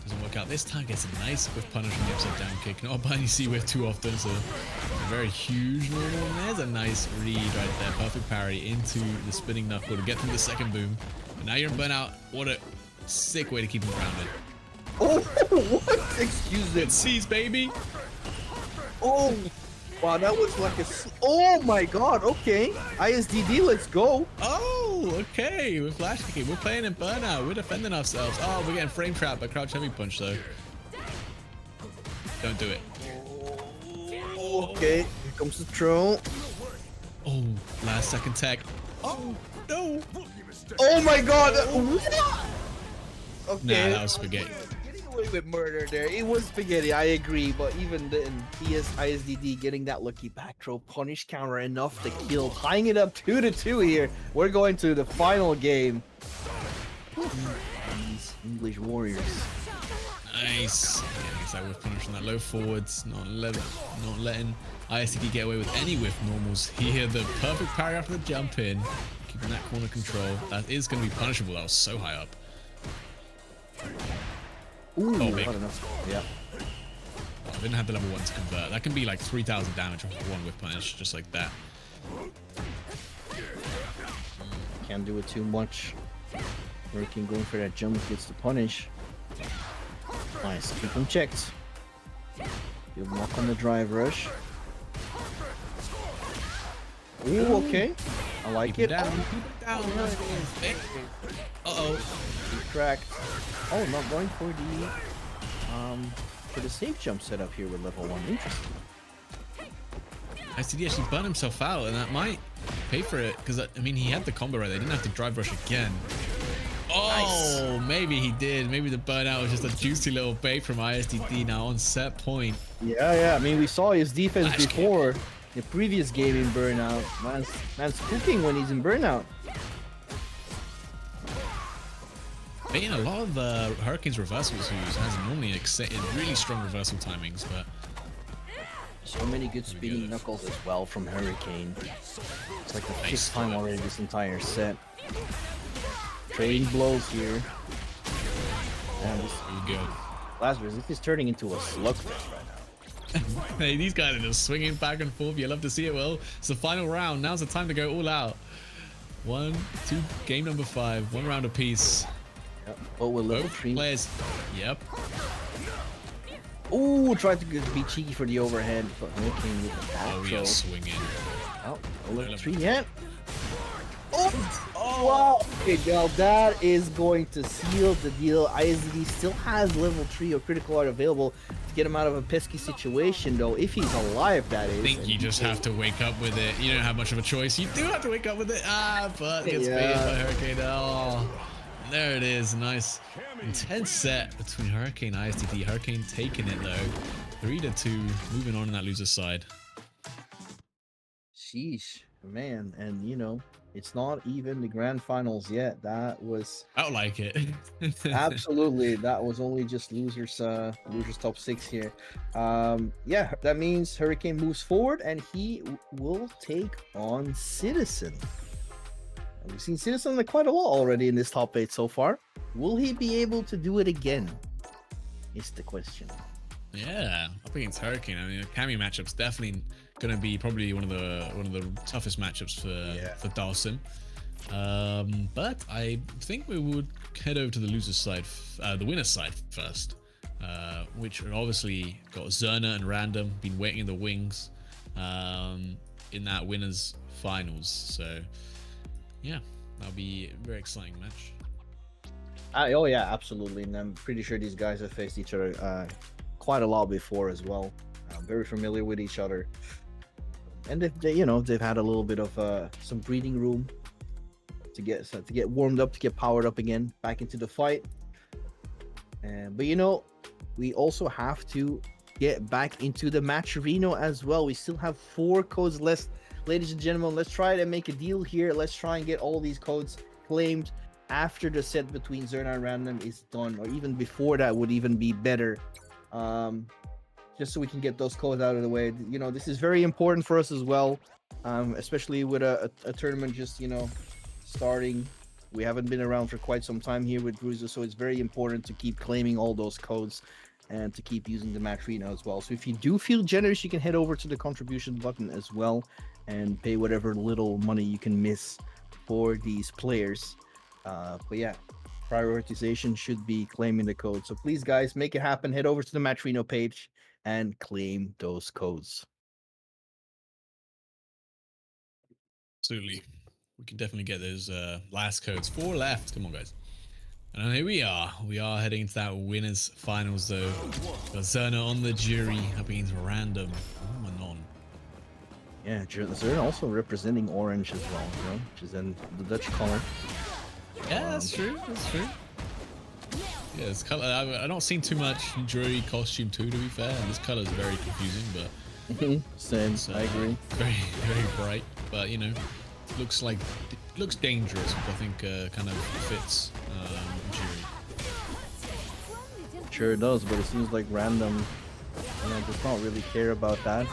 Doesn't work out. This time gets a nice whiff punish from the upside down kick. Not a button you see whiff too often, so a very huge normal. And there's a nice read right there. Perfect parry into the spinning knuckle to get through the second boom. And now you're in burnout. What a sick way to keep him grounded. Oh, what? Excuse me. Seize, baby. Oh, wow, that was like a. Oh my god, okay. ISDD, let's go. Oh, okay. We're flash kicking. We're playing in burnout. We're defending ourselves. Oh, we're getting frame trapped by crouch heavy punch, though. Don't do it. Okay, here comes the throw. Oh, last second tech. Oh, no. Oh my god. Okay. Nah, that was spaghetti. Getting away with murder there. It was spaghetti, I agree, but even then, ISDD getting that lucky back throw punish counter enough to kill, tying it up 2-2 here. We're going to the final game. These English warriors. Nice. Yeah, I guess that whiff punish from that low forwards, not letting ISDD get away with any whiff normals here. The perfect parry after the jump in, keeping that corner control. That is going to be punishable. That was so high up. Ooh, oh, big. Yeah. Oh, I didn't have the level 1 to convert. That can be like 3,000 damage off one whiff punish, just like that. Can't do it too much. Hurricane going for that jump, gets the punish. Nice, keep him checked. He'll walk on the drive rush. Ooh, okay. I like it. Down, keep it down. Uh-oh. Cracked. Oh, not going for the safe jump setup here with level 1. Interesting. ISDD actually burned himself out, and that might pay for it, because, I mean, he had the combo right. They didn't have to drive rush again. Oh, nice. Maybe he did. Maybe the burnout was just a juicy little bait from ISDD now on set point. Yeah. I mean, we saw his defense before. The previous game in burnout. Man's cooking when he's in burnout. Baiting a lot of Hurricane's reversals, who has normally really strong reversal timings, but So many good spinning knuckles as well from Hurricane. It's like the fifth time already this entire set. Trading blows here. And this Lazarus, this is turning into a slugfest right now. Hey, these guys are just swinging back and forth. You love to see it. Well, it's the final round. Now's the time to go all out. 1, 2, game number 5. 1 round apiece. Yep. Oh, we're level 3 players. Yep. Ooh, tried to be cheeky for the overhead, but Hurricane with the back. Oh, we are swinging. Oh, no level 3 yet. Oh, wow. Okay, now that is going to seal the deal. ISD still has level 3 or critical art available to get him out of a pesky situation, though. If he's alive, that is. I think you just have to wake up with it. You don't have much of a choice. You do have to wake up with it. But gets baited by Hurricane. Oh, there it is. Nice. Intense set between Hurricane and ISTD. Hurricane taking it, though. 3-2. Moving on in that loser's side. Sheesh, man. And, you know, it's not even the grand finals yet. That was... I don't like it. Absolutely. That was only just losers top 6 here. Yeah, that means Hurricane moves forward and he will take on Citizen. And we've seen Citizen quite a lot already in this top 8 so far. Will he be able to do it again? Is the question. Yeah, up against Hurricane. I mean, a Cammy matchup's definitely going to be probably one of the toughest matchups for Dawson. But I think we would head over to the loser's side, the winner's side first, which obviously got Zerna and Random been waiting in the wings in that winners finals. So yeah, that'll be a very exciting match. Oh yeah, absolutely. And I'm pretty sure these guys have faced each other quite a lot before as well. Very familiar with each other. And they've had a little bit of some breathing room to get warmed up, to get powered up again, back into the fight. But we also have to get back into the match arena as well. We still have 4 codes left, ladies and gentlemen. Let's try to make a deal here. Let's try and get all these codes claimed after the set between Zerna and Random is done, or even before that would even be better. Just so we can get those codes out of the way. This is very important for us as well, especially with a tournament just starting. We haven't been around for quite some time here with Bruiser, so it's very important to keep claiming all those codes and to keep using the match arena as well. So if you do feel generous, you can head over to the contribution button as well and pay whatever little money you can miss for these players. But yeah, prioritization should be claiming the code. So please, guys, make it happen. Head over to the match arena page and claim those codes. Absolutely. We can definitely get those last codes. 4 left. Come on, guys. And here we are. We are heading into that winners finals, though. Got Zerna on the jury up against Random. Oh, Manon. Yeah, Zerna also representing orange as well, which is in the Dutch color. Yeah, that's true. That's true. Yeah, this color. I don't seen too much jury costume too, to be fair. And this color is very confusing, but same. I agree. Very, very bright, but looks dangerous, which I think kind of fits jury. Sure it does, but it seems like Random does not really care about that.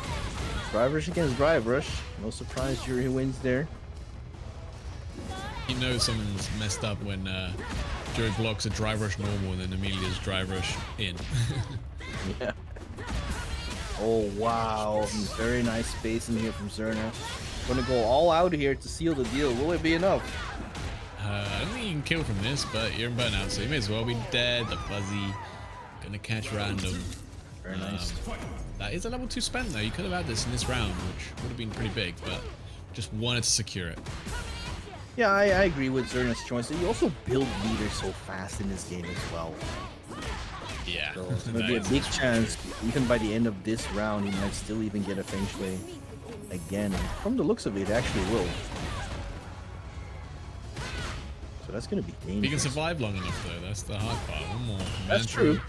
Drive rush against drive rush. No surprise, jury wins there. You know someone's messed up when jury blocks a drive rush normal and then immediately is drive rush in. Yeah. Oh wow, very nice space in here from Zerna. Gonna go all out here to seal the deal. Will it be enough? I don't think you can kill from this, but you're in burnout, so you may as well be dead. The fuzzy gonna catch Random. Very nice. That is a level 2 spent though. You could have had this in this round, which would have been pretty big, but just wanted to secure it. Yeah, I agree with Zerna's choice. You also build leaders so fast in this game as well. Yeah. So it's gonna be a big chance, even by the end of this round, he might still even get a Feng Shui again. From the looks of it, actually will. So that's gonna be dangerous. He can survive long enough though. That's the hard part. One more. That's true.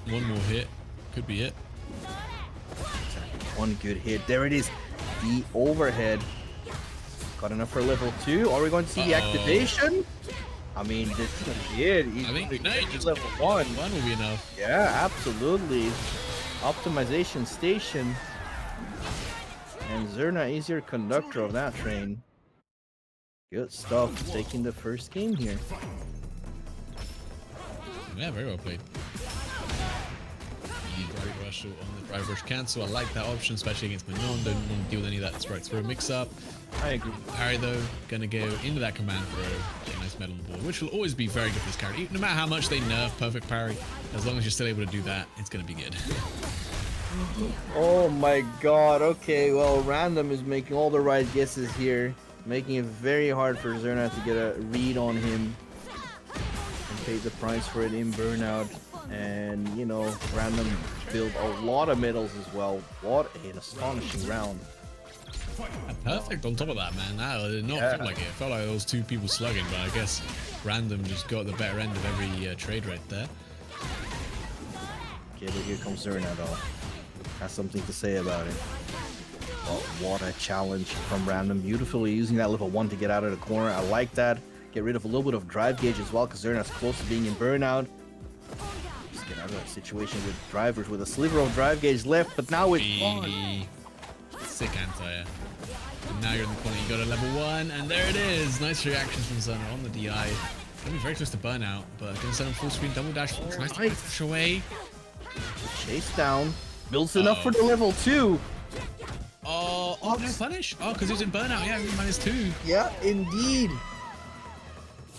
One more hit. Could be it. One good hit. There it is. The overhead. Got enough for level 2. Are we going to see the activation? I mean, this is it. I think no, just level 1. One will be enough. Yeah, absolutely. Optimization station And Zerna is your conductor of that train. Good stuff, taking the first game here. Yeah, very well played. Right rush on the drive rush cancel. I like that option, especially against Manon. Don't want to deal with any of that strike throw mix up. I agree. Parry though, gonna go into that command throw, get a nice medal on the board, which will always be very good for this character. No matter how much they nerf perfect parry, as long as you're still able to do that, it's gonna be good. Oh my god, okay, well, Random is making all the right guesses here, making it very hard for Zerna to get a read on him and pay the price for it in Burnout. And, you know, Random built a lot of medals as well. What an astonishing round. Perfect on top of that, man. That did not feel like it. It felt like those two people slugging, but I guess Random just got the better end of every trade right there. Okay, but here comes Zerna though. Has something to say about it. Oh, what a challenge from Random. Beautifully using that level 1 to get out of the corner. I like that. Get rid of a little bit of drive gauge as well, because Zerna's close to being in Burnout. Just get out of that situation with drivers with a sliver of drive gauge left, but now it's on. Sick anti-air. And now you're in the corner, you got a level 1, and there it is. Nice reactions from Zerna on the DI. Gonna be very close to Burnout, but gonna send him full screen double dash. Tries to push away. Chase down. Builds enough for the level 2. Oh, no punish. Oh, because he's in Burnout. Yeah, -2. Yeah, indeed.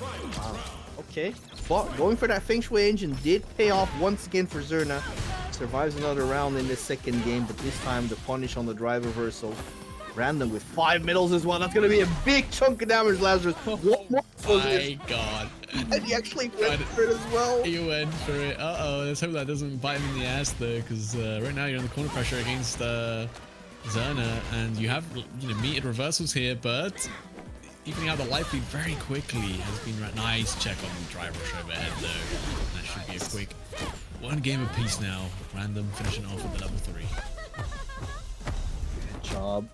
Wow. Okay. But going for that Feng Shui engine did pay off once again for Zerna. Survives another round in this second game, but this time the punish on the drive reversal. Random with 5 medals as well. That's going to be a big chunk of damage, Lazarus. One more. Oh my god. And he actually went for it as well. He went for it. Uh-oh. Let's hope that doesn't bite him in the ass, though, because right now you're under corner pressure against Zerna, and you have, you know, metered reversals here, but evening out the life lead very quickly has been right. Nice check on the drive rush overhead, though. That should be a quick one game apiece now. Random finishing off with the level 3. Good job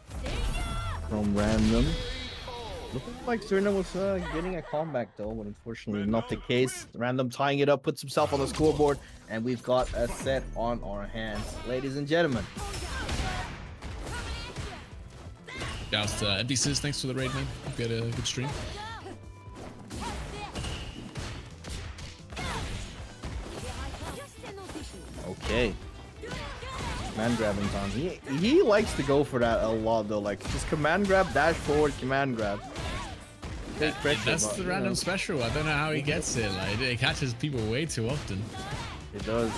from Random. Looking like Zerna was getting a comeback though, but unfortunately not the case. Random tying it up, puts himself on the scoreboard, and we've got a set on our hands, ladies and gentlemen. Shouts to MDCs, thanks for the raid, man. Hope you had a good stream. Okay. Command grabbing time. He likes to go for that a lot though, like just command grab, dash forward, command grab. That's the Random special. I don't know how he gets it. Like, it catches people way too often. It does.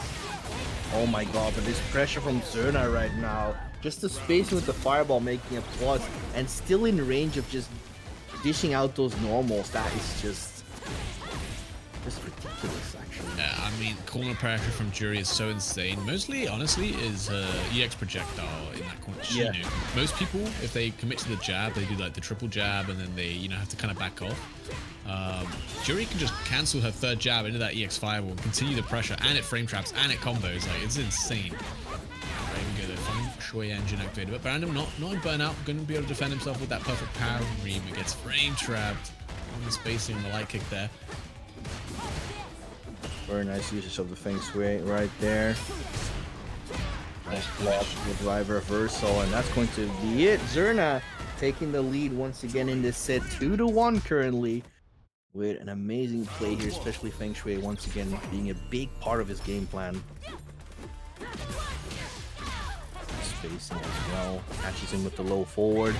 Oh my god, but this pressure from Zerna right now. Just the space with the fireball making a plus, and still in range of just dishing out those normals. That is just ridiculous, actually. Yeah, I mean, corner pressure from Jury is so insane. Mostly, honestly, is EX projectile in that corner. Yeah. You know, most people, if they commit to the jab, they do like the triple jab, and then they, you know, have to kind of back off. Jury can just cancel her third jab into that EX fireball, continue the pressure, and it frame traps, and it combos. Like, it's insane. Right, we go the Feng Shui engine activated, but Random not in Burnout, going to be able to defend himself with that perfect power. Reba gets frame trapped on the spacing and the light kick there. Very nice usage of the Feng Shui right there. Nice block with drive reversal, and that's going to be it. Zerna taking the lead once again in this set, 2-1 currently, with an amazing play here, especially Feng Shui once again being a big part of his game plan. Spacing as well, catches him with the low forward,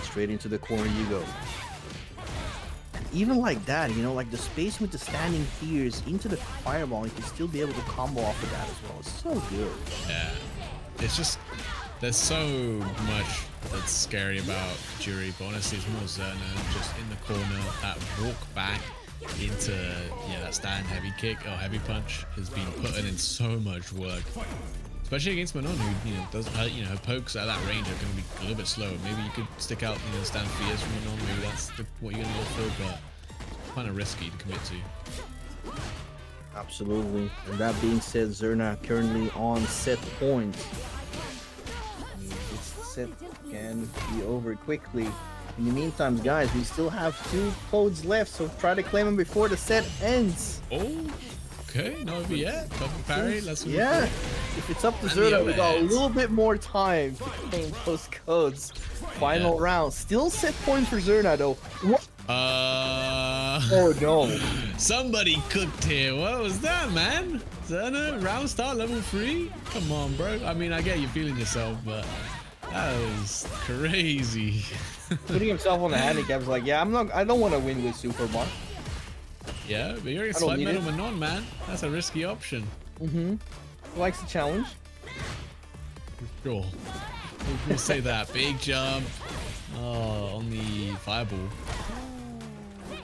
straight into the corner you go. Even like that, you know, like the space with the standing tiers into the fireball, you can still be able to combo off of that as well. It's so good. Yeah, it's just, there's so much that's scary about Jury, but honestly it's more Zerna just in the corner. That walk back into, yeah, that stand heavy kick or heavy punch has been putting in so much work. Especially against Manon, who, you know, doesn't, you know, her pokes at that range are going to be a little bit slower. Maybe you could stick out, you know, stand fierce from Manon. Maybe that's what you're going to look for, but it's kind of risky to commit to. Absolutely. And that being said, Zerna currently on set points. This set can be over quickly. In the meantime, guys, we still have 2 codes left, so try to claim them before the set ends. Oh, okay, not over yet. Double parry, let's Yeah. If it's up to And Zerna, the we got a overheads. little bit more time to claim those codes. Final round. Still set point for Zerna though. What? Oh no. Somebody cooked here. What was that, man? Zerna, round start level 3? Come on, bro. I mean, I get you feeling yourself, but that was crazy. Putting himself on the handicap is like, yeah, I don't want to win with Superman. Yeah, but you're against I don't 5 need metal it. Manon, man. That's a risky option. Mm-hmm. Likes the challenge. Sure. We'll say that. Big jump. Oh, on the fireball.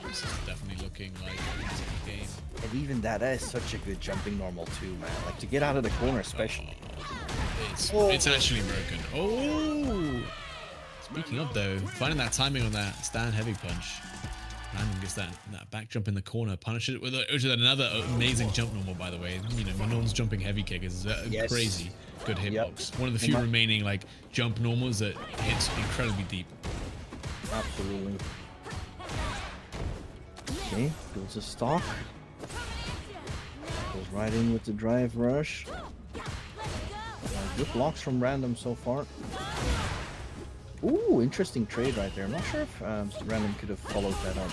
This is definitely looking like a risky game. And even that is such a good jumping normal too, man. Like to get out of the corner especially. It's actually broken. Oh! Speaking of though, finding that timing on that stand heavy punch. Random gets that back jump in the corner, punishes it with another amazing jump normal, by the way. You know, Manon's jumping heavy kick is Yes. crazy good hitbox. Yep. One of the few remaining like jump normals that hits incredibly deep. Absolutely. Okay, builds a stock. Goes right in with the drive rush. Good blocks from Random so far. Ooh, interesting trade right there. I'm not sure if Random could have followed that up.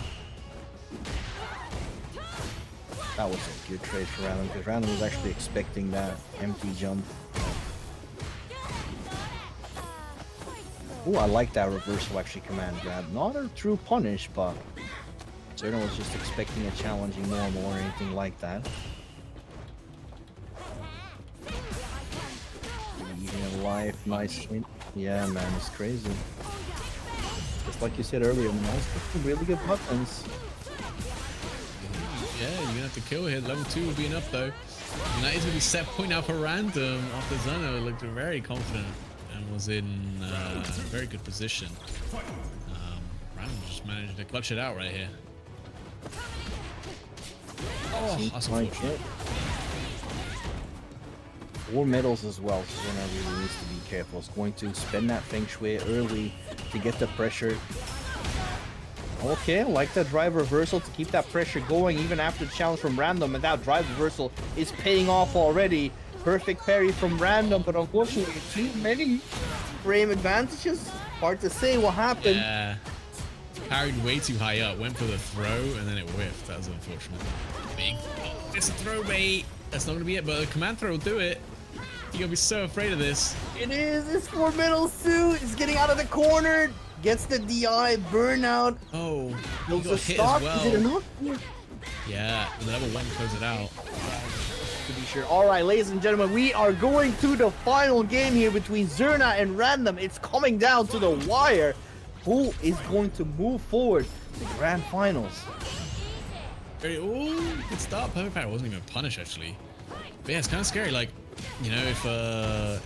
That was a good trade for Random because Random was actually expecting that empty jump. Ooh, I like that reversal actually command grab. Not a true punish, but Zerna was just expecting a challenging normal or anything like that. Leaving a life, nice hit. Yeah, man, it's crazy. Just like you said earlier, man, that's really good buttons. Yeah, you're gonna have to kill here. Level 2 will be enough though. And that is gonna be set point now for Random after Zerna looked very confident and was in a very good position. Random just managed to clutch it out right here. Oh, that's unfortunate. 4 medals as well, so Zerna really needs to be careful. It's going to spend that Feng Shui early to get the pressure. Okay, I like that drive reversal to keep that pressure going even after the challenge from Random, and that drive reversal is paying off already. Perfect parry from Random, but unfortunately too many frame advantages. Hard to say what happened. Yeah. Parried way too high up, went for the throw, and then it whiffed. That was unfortunate. Big. Oh, it's a throw bait. That's not gonna be it, but the command throw will do it. You're gonna be so afraid of this. It is. It's 4 medals too. He's getting out of the corner. Gets the DI burnout. Oh, he Builds got a hit stock. as well. Is it enough? Yeah, the level 1 close it out. To be sure. All right, ladies and gentlemen, we are going to the final game here between Zerna and Random. It's coming down to the wire. Who is going to move forward to the grand finals? Oh, good start. Perfect parry. Wasn't even a punish actually. But yeah, it's kind of scary. Like, you know,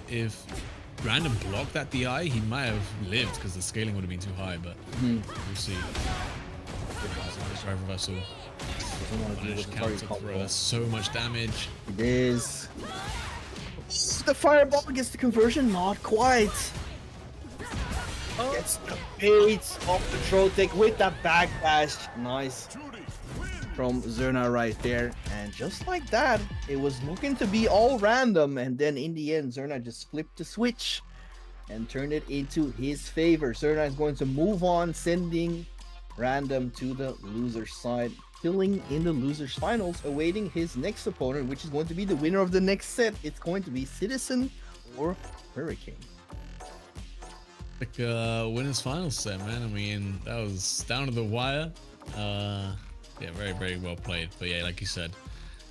if Random blocked that DI, he might have lived because the scaling would have been too high. But we'll see. Drive reversal. Punish, counter throw. That's so much damage. It is. The fireball gets the conversion, not quite. Gets the bait off the throw take with that backdash. Nice from Zerna right there. And just like that, it was looking to be all Random. And then in the end, Zerna just flipped the switch and turned it into his favor. Zerna is going to move on, sending Random to the loser's side, filling in the loser's finals, awaiting his next opponent, which is going to be the winner of the next set. It's going to be Citizen or Hurricane. Like winners finals set, man. I mean, that was down to the wire. Yeah, very, very well played. But yeah, like you said,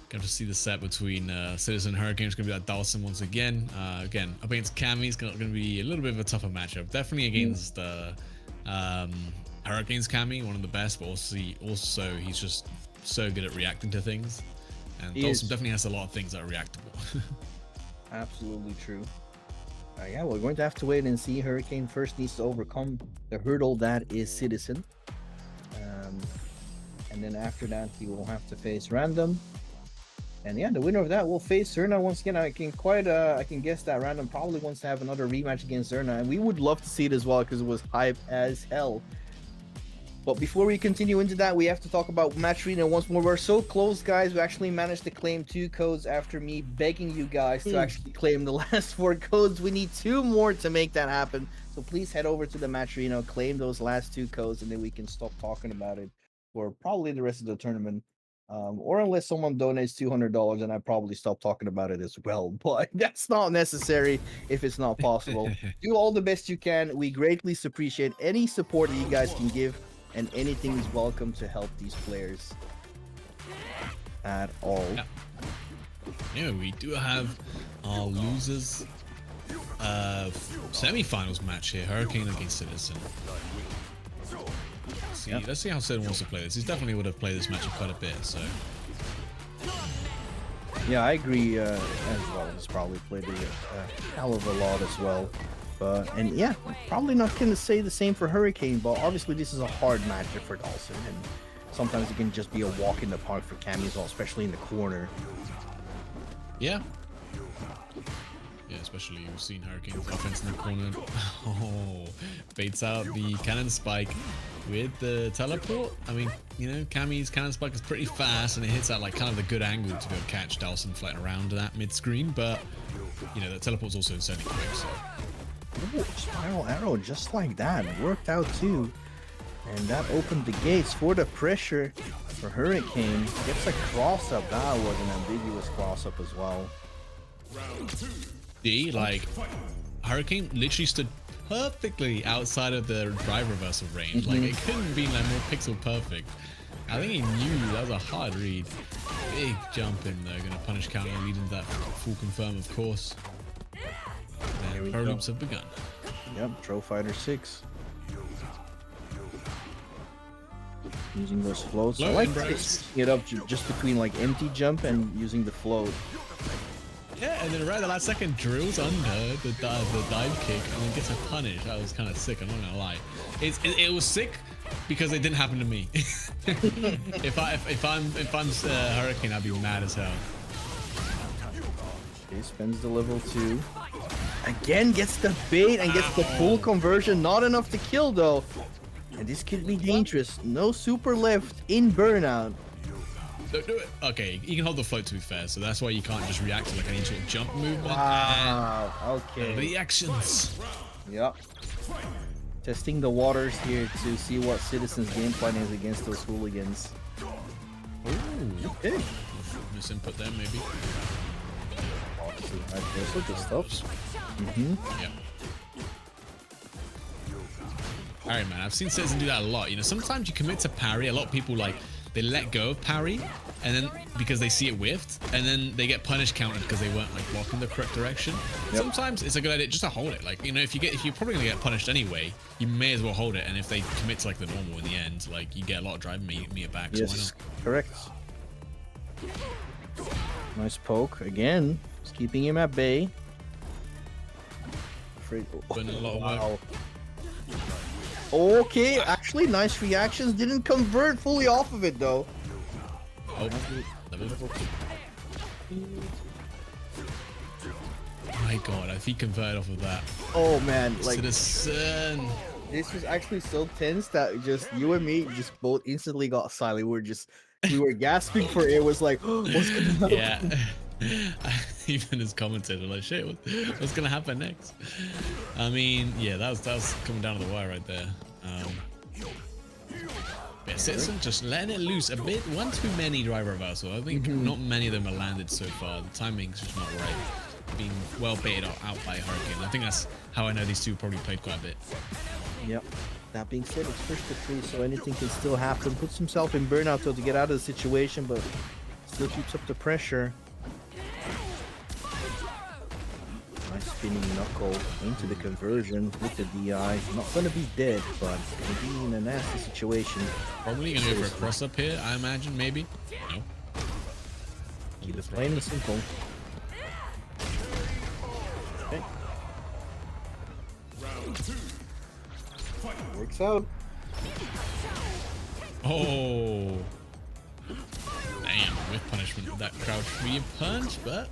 going to see the set between Citizen and Hurricane. It's going to be like Dawson once again. Again, up against Cammy, it's going to be a little bit of a tougher matchup. Definitely against Hurricane's Cammy, one of the best, but also he's just so good at reacting to things. And Dawson definitely has a lot of things that are reactable. Absolutely true. Yeah, we're going to have to wait and see. Hurricane first needs to overcome the hurdle that is Citizen. And then after that, he will have to face Random. And yeah, the winner of that will face Zerna once again. I can guess that Random probably wants to have another rematch against Zerna, and we would love to see it as well because it was hype as hell. But before we continue into that, we have to talk about Match Arena once more. We're so close, guys. We actually managed to claim 2 codes after me begging you guys to actually claim the last 4 codes. We need 2 more to make that happen. So please head over to the Match Arena, claim those last 2 codes, and then we can stop talking about it for probably the rest of the tournament. Or unless someone donates $200, and I probably stop talking about it as well. But that's not necessary if it's not possible. Do all the best you can. We greatly appreciate any support that you guys can give, and anything is welcome to help these players at all. Yeah, we do have our losers semi-finals match here, Hurricane against Citizen. Let's see how Citizen wants to play this. He definitely would have played this matchup quite a bit, so. Yeah, I agree as well. He's probably played it a hell of a lot as well. And yeah, probably not going to say the same for Hurricane, but obviously this is a hard matchup for Dawson, and sometimes it can just be a walk in the park for Cammy as well, especially in the corner. Yeah. Yeah, especially you've seen Hurricane's offense in the corner. Oh, baits out the cannon spike with the teleport. I mean, you know, Cammy's cannon spike is pretty fast, and it hits at like kind of the good angle to go catch Dawson floating around that mid screen, but you know, the teleport's also insanely quick, so. Ooh, spiral arrow just like that. Worked out too. And that opened the gates for the pressure for Hurricane. Gets a cross up. That was an ambiguous cross up as well. See, like, Hurricane literally stood perfectly outside of the drive reversal range. Like, it couldn't be like more pixel perfect. I think he knew that was a hard read. Big jump in there. Gonna punish counter, leading to that full confirm, of course. And pro loops have begun. Yep, Tro Fighter 6. Using those floats. I like switching it up just between like empty jump and using the float. Yeah, and then right at the last second drills under the dive kick and then gets a punish. That was kind of sick, I'm not gonna lie. It was sick because it didn't happen to me. if I'm Hurricane, I'd be mad as hell. He spends the level 2. Again gets the bait and gets the full conversion. Not enough to kill though. And this could be dangerous. No super left in burnout. Do it. Okay, you can hold the float to be fair, so that's why you can't just react to like any sort of jump movement. Wow, okay. Reactions. Yep. Testing the waters here to see what Citizen's game plan is against those hooligans. Ooh. Okay. Misinput there, maybe. Those are good stuff. Yeah. Alright, man, I've seen Citizen do that a lot. You know, sometimes you commit to parry. A lot of people, like, they let go of parry, and then because they see it whiffed, and then they get punish counted because they weren't, like, walking the correct direction. Sometimes it's a good idea just to hold it. Like, you know, if you're probably gonna get punished anyway, you may as well hold it. And if they commit to, like, the normal in the end, like, you get a lot of driving meter back, so why not? Correct. Nice poke again. Just keeping him at bay. Putting a lot of work. Okay, actually, nice reactions. Didn't convert fully off of it though. Oh, my god, if he converted off of that. Oh man, like Citizen. This was actually so tense that just you and me just both instantly got silent. We were gasping for air. Was like, oh, what's gonna happen? Yeah. Even as commentator, like, shit, what's gonna happen next? I mean, yeah, that was coming down to the wire right there. Yeah, Citizen just letting it loose a bit. One too many driver reversal. I think not many of them are landed so far. The timing's just not right. Being well baited out by Hurricane. I think that's how I know these two probably played quite a bit. Yep. That being said, it's first to 3, so anything can still happen. Puts himself in burnout though to get out of the situation, but still keeps up the pressure. Nice spinning knuckle into the conversion with the DI. Not gonna be dead, but gonna be in a nasty situation. Probably gonna go for a cross up here, I imagine, maybe. No. Keep it plain and simple. Okay. Works out. Oh. Damn, with punishment with that crouch free punch, but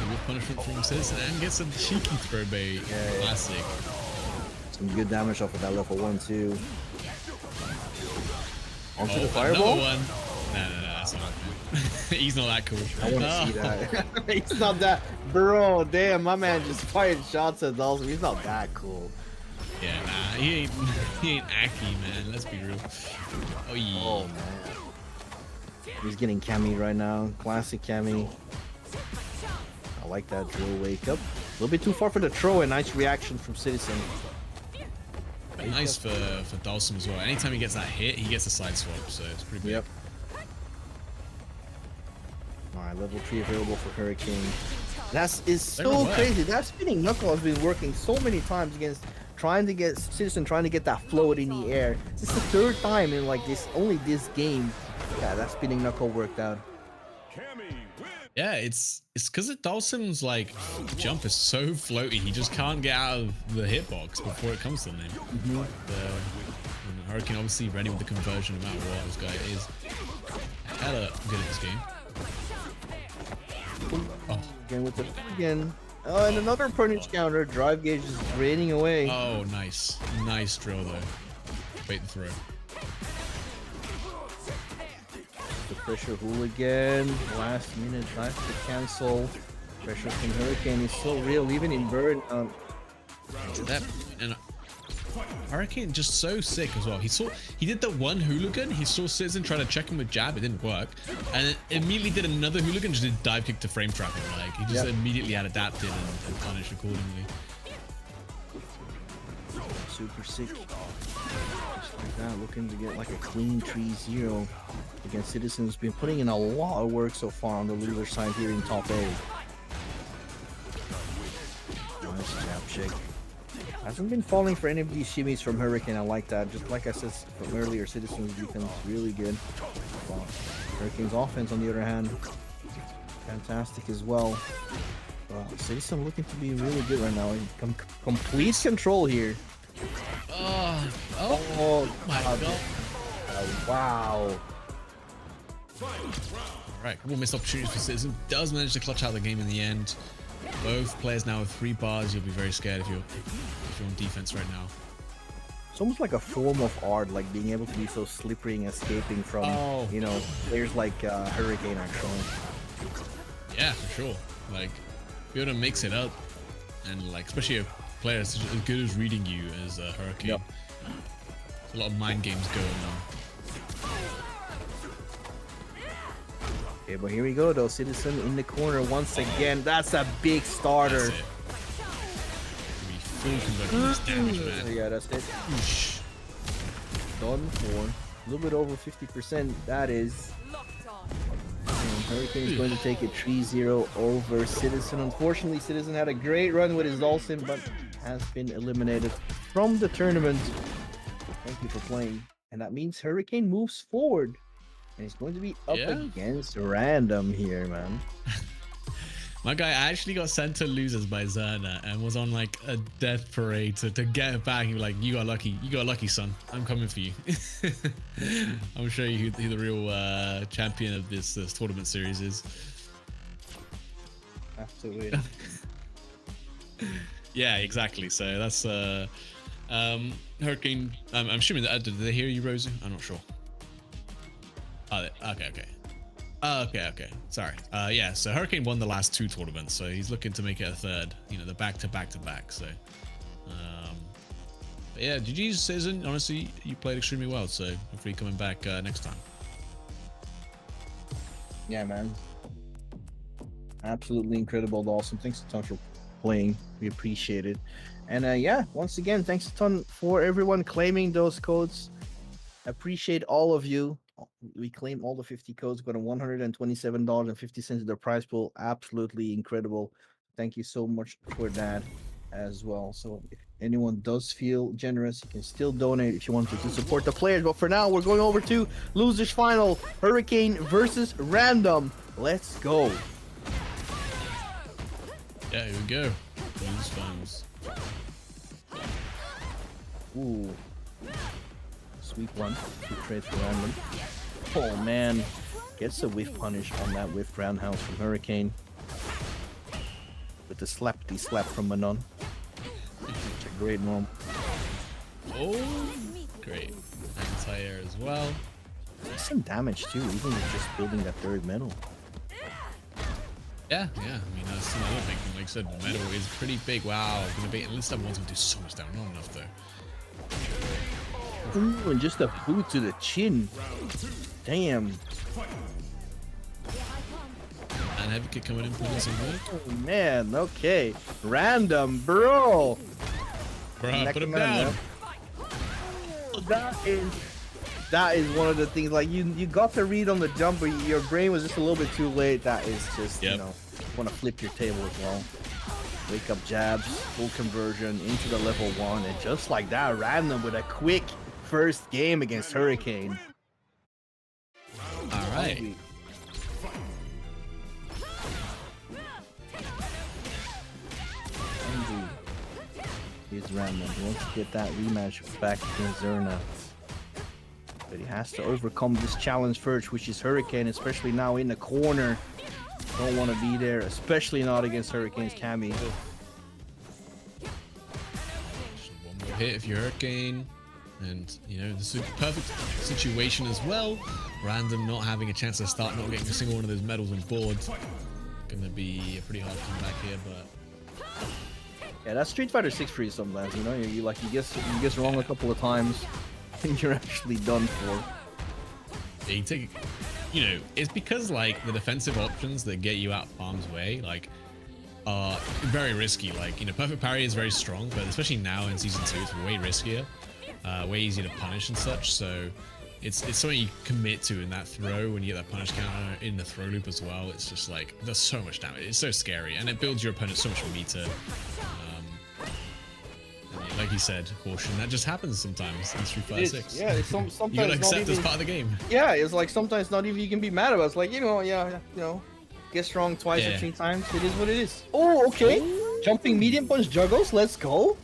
with punishment from Citizen and gets a cheeky throw bait. Classic. Some good damage off of that level 1 too. Onto the Another fireball? one. No, that's not happening. He's not that cool. I want to see that. He's not that. Bro, damn, my man just fired shots at Dawson. He's not that cool. Yeah, nah, he ain't Aki, man. Let's be real. Oh, yeah. Oh, man. He's getting Cammy right now. Classic Cammy. I like that drill wake up. A little bit too far for the throw, and nice reaction from Citizen. But nice for Dawson as well. Anytime he gets that hit, he gets a side swap, so it's pretty big. Yep. Alright, level 3 available for Hurricane. Is so crazy. That spinning knuckle has been working so many times against trying to get that float in the air. This is the third time in like this game. Yeah, that spinning knuckle worked out. Yeah, it's because Dawson's like jump is so floaty, he just can't get out of the hitbox before it comes to him. And Hurricane obviously ready with the conversion no matter what. This guy is hella good at this game. Oh. Again with the Oh, and another punish counter. Drive gauge is draining away. Oh, nice drill though. Bait the throw. The pressure hooligan. Last minute left to cancel. Pressure from Hurricane is so real, even in burn. And Hurricane just so sick as well. He did the one hooligan. He saw Citizen trying to check him with jab. It didn't work, and then immediately did another hooligan. Just did dive kick to frame trap him. Like he just immediately had adapted and punished accordingly. Super sick. Just like that, looking to get like a clean 3-0 against Citizens. Been putting in a lot of work so far on the loser side here in top 8. Nice jab shake. Hasn't been falling for any of these shimmies from Hurricane. I like that. Just like I said from earlier, Citizens defense really good. Well, Hurricane's offense, on the other hand, fantastic as well. Citizen looking to be really good right now. Complete control here. Oh my god. Wow. Alright, couple missed opportunities for Citizen. Does manage to clutch out the game in the end. Both players now with 3 bars. You'll be very scared if you're on defense right now. It's almost like a form of art, like being able to be so slippery and escaping from, you know, players like Hurricane actually. Yeah, for sure. Like, be able to mix it up, and like, especially a player as good as reading you as Hurricane. Yep. A lot of mind games going on. Okay, but here we go though. Citizen in the corner once again. That's a big starter. That's it. Full conversion this damage, man. Yeah, that's it. Done for a little bit over 50%. That is. And Hurricane is going to take it 3-0 over Citizen. Unfortunately, Citizen had a great run with his Dawson, but has been eliminated from the tournament. Thank you for playing. And that means Hurricane moves forward. And he's going to be up against Random here, man. My guy actually got sent to losers by Zerna and was on like a death parade to get it back. He was like, you got lucky, son. I'm coming for you. I'm sure you who the real champion of this tournament series is. Absolutely. Yeah, exactly. So that's Hurricane. I'm assuming that did they hear you, Rosie? I'm not sure. Oh, okay. Sorry. Yeah, so Hurricane won the last 2 tournaments, so he's looking to make it a third. You know, the back-to-back-to-back. So, but yeah, GG's Citizen. Honestly, you played extremely well. So hopefully coming back next time. Yeah, man. Absolutely incredible, Dawson. Thanks a ton for playing. We appreciate it. And yeah, once again, thanks a ton for everyone claiming those codes. Appreciate all of you. We claim all the 50 codes, got a $127.50 in the prize pool. Absolutely incredible. Thank you so much for that as well. So if anyone does feel generous, you can still donate if you want to support the players. But for now, we're going over to losers final, Hurricane versus Random. Let's go. Yeah, here we go. Losers finals. Ooh. Sweep one. Good trade for Random. Oh man. Gets a whiff punish on that whiff roundhouse from Hurricane. With the slap from Manon. It's a great move. Oh, great. Anti-air as well. Some damage too, even with just building that third metal. Yeah. I mean, that's another big thing. Like I said, metal is pretty big. Wow, gonna be at least that one's gonna do so much damage. Not enough though. Ooh, and just a boot to the chin. Damn. And heavy kick coming in for some work. Oh man, okay. Random, bro. Bro, put him down. That is one of the things. Like you got to read on the jump, but your brain was just a little bit too late. That is just you know, want to flip your table as well. Wake up jabs, full conversion into the level 1, and just like that, Random with a quick first game against Hurricane. All right. Here's Random. He wants to get that rematch back against Zerna. But he has to overcome this challenge first, which is Hurricane, especially now in the corner. Don't want to be there, especially not against Hurricane's Cammy. One more hit if you're Hurricane. And, you know, this is a perfect situation as well. Random not having a chance to start, not getting a single one of those medals on board. Gonna be a pretty hard comeback here, but... Yeah, that's Street Fighter 6 for you sometimes, you know? You guess wrong a couple of times, and you're actually done for. Yeah, you take... You know, it's because, like, the defensive options that get you out of harm's way, like, are very risky. Like, you know, perfect parry is very strong, but especially now in Season 2, it's way riskier. Way easier to punish and such, so it's something you commit to in that throw when you get that punish counter in the throw loop as well. It's just like, there's so much damage. It's so scary, and it builds your opponent so much meter. And like you said, caution, that just happens sometimes in Street Fighter 6. Yeah, sometimes you gotta accept not even, as part of the game. Yeah, it's like sometimes not even you can be mad about it. It's like, you know, guess wrong twice or 3 times. It is what it is. Oh, okay. Jumping medium punch juggles, let's go.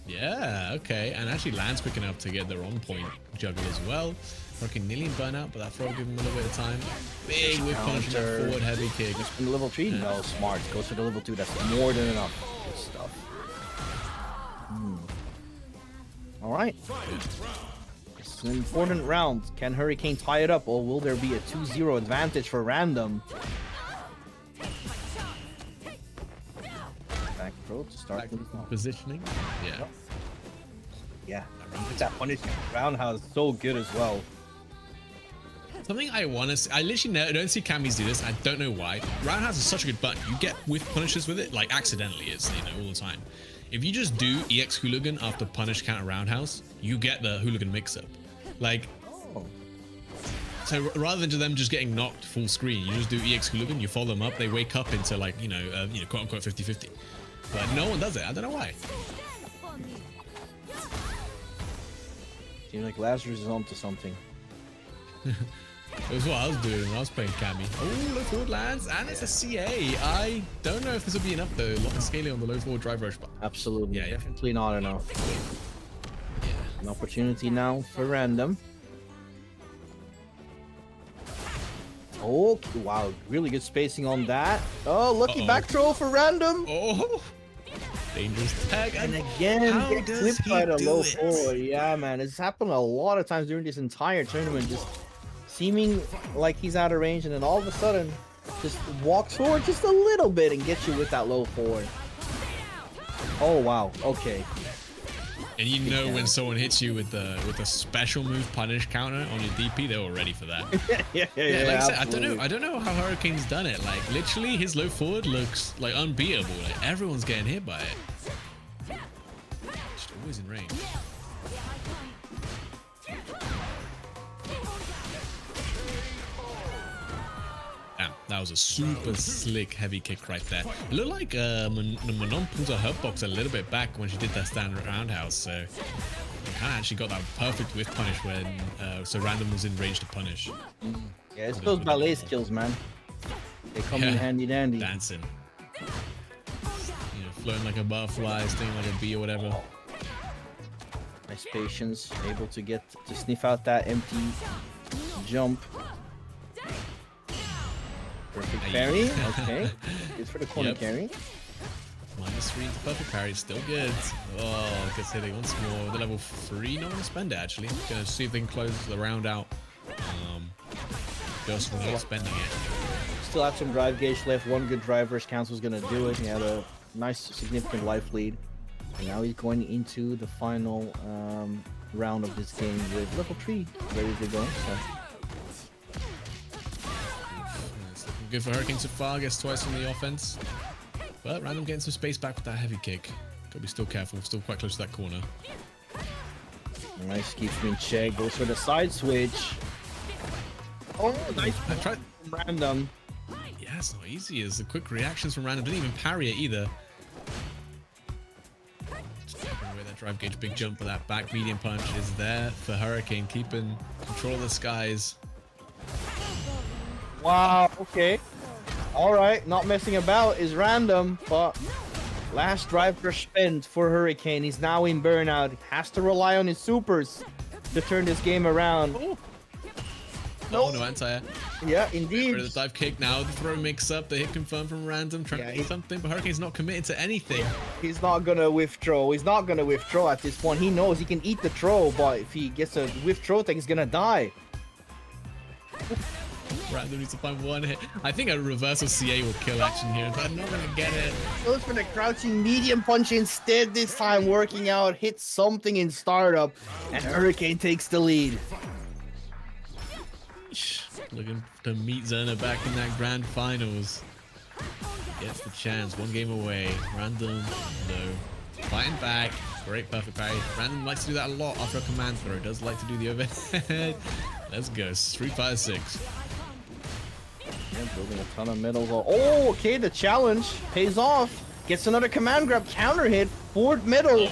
Yeah, okay, and actually lands quick enough to get their on point juggle as well. Fucking nearly burnout, but that throw give him a little bit of time. Big whip punch, that forward heavy kick. Just in the level 3, no, smart. Goes to the level 2, that's more than enough. Good stuff. Alright. It's an important round. Can Hurricane tie it up, or will there be a 2-0 advantage for Random? Back throw to start the positioning. Yeah. Yeah. That punish roundhouse is so good as well. Something I want to see, I literally don't see Cammys do this. I don't know why. Roundhouse is such a good button. You get with punishes with it, like accidentally, it's, you know, all the time. If you just do EX Hooligan after punish counter roundhouse, you get the Hooligan mix-up. Like, so rather than them just getting knocked full screen, you just do EX Hooligan, you follow them up, they wake up into like, you know, quote unquote 50-50. But no one does it. I don't know why. Seems like Lazarus is onto something. It was what I was doing when I was playing Cammy. Oh, low forward lands, and it's a CA. I don't know if this will be enough though. Scaling on the low forward drive rush. But absolutely, yeah, definitely not enough. Yeah. An opportunity now for Random. Oh, wow, really good spacing on that. Oh, lucky back throw for Random. Oh, dangerous tag. And again, get clipped by the low forward. Yeah, man, it's happened a lot of times during this entire tournament. Just seeming like he's out of range, and then all of a sudden, just walks forward just a little bit and gets you with that low forward. Oh wow, okay. And you know when someone hits you with the special move punish counter on your DP, they were ready for that. yeah, like I said, I don't know how Hurricane's done it. Like literally, his low forward looks like unbeatable. Like everyone's getting hit by it. Just always in range. Damn, that was a super slick heavy kick right there. It looked like Manon pulled her hurtbox a little bit back when she did that standard roundhouse, so kind of actually got that perfect whiff punish when so Random was in range to punish. Yeah, it's those ballet skills, man. They come in handy dandy. Dancing. You know, floating like a butterfly, stinging like a bee or whatever. Nice patience, able to get to sniff out that empty jump. Perfect parry, okay. Good for the corner carry. -3 to perfect parry, still good. Oh, gets hitting once more. The level 3, not gonna spend it actually. Gonna see if they can close the round out. just not spending it. Still have some drive gauge left. One good drive versus Council's gonna do it. He had a nice, significant life lead. And now he's going into the final round of this game with level 3 ready to go. So. It's looking good for Hurricane so far. Gets twice from the offense. But Random getting some space back with that heavy kick. Gotta be still careful. Still quite close to that corner. Nice, keeps me in check. Goes for the side switch. Oh, nice. I tried. Random. Yeah, it's not easy. As the quick reactions from Random didn't even parry it either. Just taking away that drive gauge big jump, but that back medium punch is there for Hurricane, keeping control of the skies. Wow. Okay. All right. Not messing about is Random, but last drive per spent for Hurricane. He's now in burnout. Has to rely on his supers to turn this game around. Oh, no anti-air. Yeah, indeed. Rid of the dive kick now. The throw mix up. The hit confirmed from Random. Trying to do something, but Hurricane's not committed to anything. He's not gonna withdraw. He's not gonna withdraw at this point. He knows he can eat the throw, but if he gets a withdraw thing, he's gonna die. Random needs to find one hit. I think a reversal CA will kill action here, but I'm not gonna get it. Goes for the crouching medium punch instead this time, working out. Hits something in startup, and Hurricane takes the lead. Looking to meet Zerna back in that grand finals. Gets the chance. One game away. Random, no. Fighting back. Great perfect parry. Random likes to do that a lot after a command throw. Does like to do the overhead. Let's go. Street Fighter 6. Yeah, building a ton of medals. Oh, okay. The challenge pays off. Gets another command grab counter hit. Fourth medal.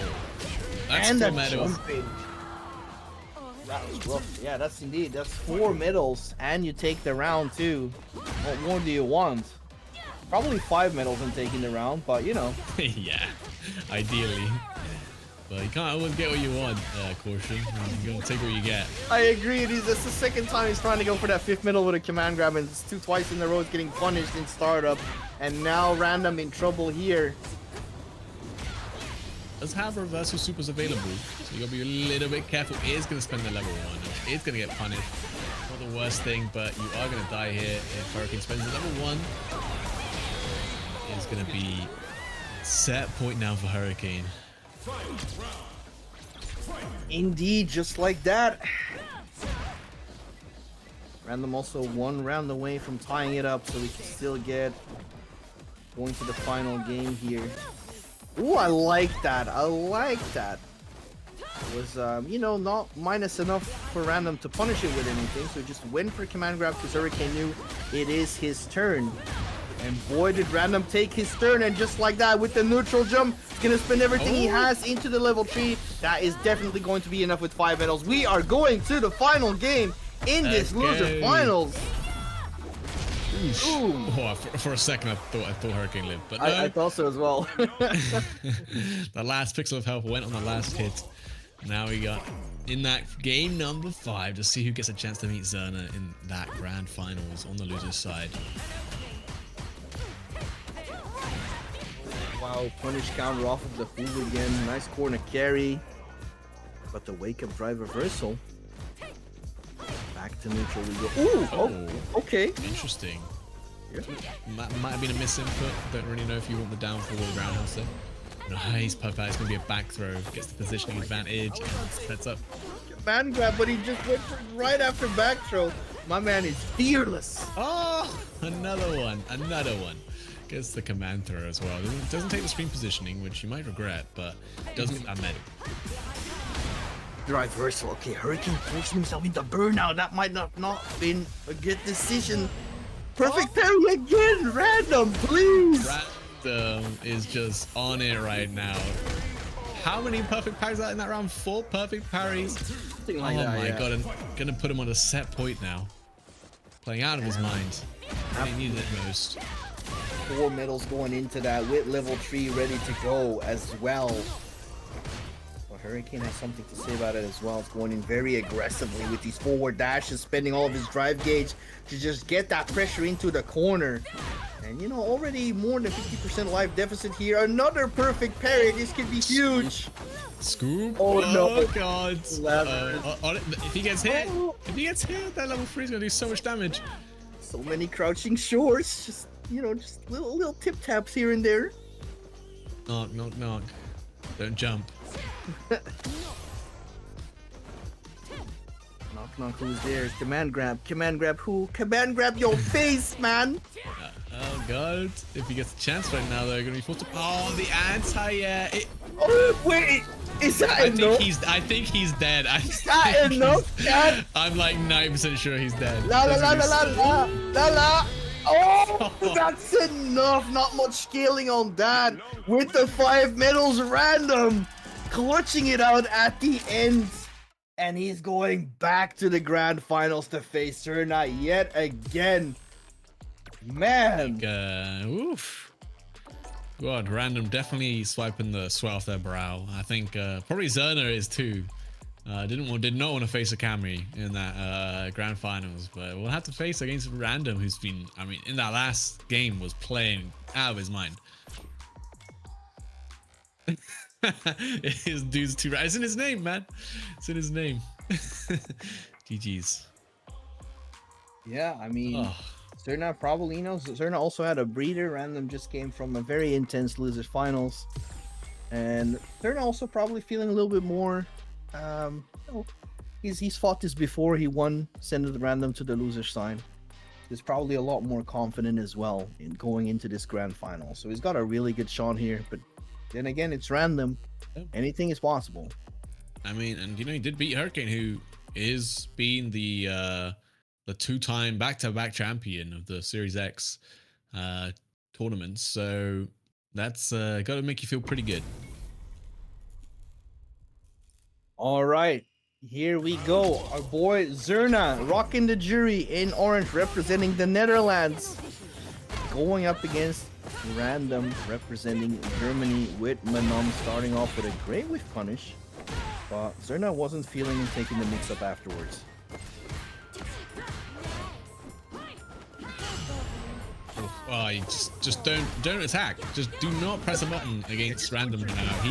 That's And 4 a medals. jumping. That was rough. Yeah, that's indeed. That's 4 medals, and you take the round too. What more do you want? Probably 5 medals in taking the round, but you know. Yeah, ideally. But you can't always get what you want, Caution. You're gonna take what you get. I agree. That's the second time he's trying to go for that 5th medal with a command grab, and it's twice in a row. He's getting punished in startup, and now Random in trouble here. Does have reversal supers available, so you gotta be a little bit careful. It is gonna spend the level 1. It's gonna get punished. Not the worst thing, but you are gonna die here if Hurricane spends the level 1. It's gonna be set point now for Hurricane. Indeed, just like that. Random also 1 round away from tying it up, so we can still get going to the final game here. Ooh, I like that. I like that. It was, you know, not minus enough for Random to punish it with anything, so just went for command grab because Hurricane knew it is his turn. And boy, did Random take his turn, and just like that, with the neutral jump, he's gonna spend everything he has into the level 3. That is definitely going to be enough with 5 medals. We are going to the final game in this loser finals. Ooh. Oh, for a second I thought Hurricane lived, but no. I thought so as well. The last pixel of health went on the last hit. Now we got in that game number 5 to see who gets a chance to meet Zerna in that grand finals on the loser's side. Wow, punish counter off of the hooligan. Nice corner carry. But the wake up drive reversal. Back to neutral we go. Ooh, oh, okay. Interesting. Yeah. Might have been a misinput. Don't really know if you want the down forward roundhouse there. Nice, perfect. It's going to be a back throw. Gets the positioning advantage and sets up. Man grab, but he just went for it right after back throw. My man is fearless. Oh, another one. Another one. Gets the command throw as well. Doesn't take the screen positioning, which you might regret, but does get that medic. Drive reversal. Okay, Hurricane forcing himself into burnout. That might not been a good decision. Perfect parry again. Random, please. Random is just on it right now. How many perfect parries are in that round? 4 perfect parries. Something like that, my yeah. god, I'm gonna put him on a set point now. Playing out of his mind. He needed it most. 4 medals going into that with level 3 ready to go as well. Well, Hurricane has something to say about it as well. It's going in very aggressively with these forward dashes, spending all of his drive gauge to just get that pressure into the corner. And you know, already more than 50% life deficit here. Another perfect parry. This could be huge. Scoop. Oh, no. God. If he gets hit, that level 3 is gonna do so much damage. So many crouching shorts. Just, you know, just little tip taps here and there. Knock, knock, knock. Don't jump. Knock, knock, who's there? Command grab who? Command grab your face, man! Oh god, if he gets a chance right now, they're gonna be forced to. Oh, the anti-air. Oh, wait! Is that enough? I think he's dead. Is that enough, Dad? I'm like 9% sure he's dead. La la la la la la la la! Oh, that's enough! Not much scaling on that! With the 5 medals random! Clutching it out at the end! And he's going back to the grand finals to face Serna yet again. Man. Oof. God, random definitely swiping the sweat off their brow. I think probably Zerna is too. Did not want to face a Camry in that grand finals, but we'll have to face against random, who's been, I mean, in that last game was playing out of his mind. His dude's too right. It's in his name, man. It's in his name. GG's. Yeah, I mean, Serna probably, you know, Serna also had a breather. Random just came from a very intense losers finals, and Serna also probably feeling a little bit more. You know, he's fought this before. He won, sending the random to the loser side. He's probably a lot more confident as well in going into this grand final. So he's got a really good shot here, but. Then again, it's random. Anything is possible. I mean, and you know, he did beat Hurricane, who is being the 2-time back-to-back champion of the Series X tournaments. So that's got to make you feel pretty good. All right, here we go. Our boy Zerna rocking the jury in orange, representing the Netherlands, going up against Random representing Germany with Manon, starting off with a great whiff punish, but Zerna wasn't feeling and taking the mix up afterwards. Oh, you just don't attack. Just do not press a button against Random now.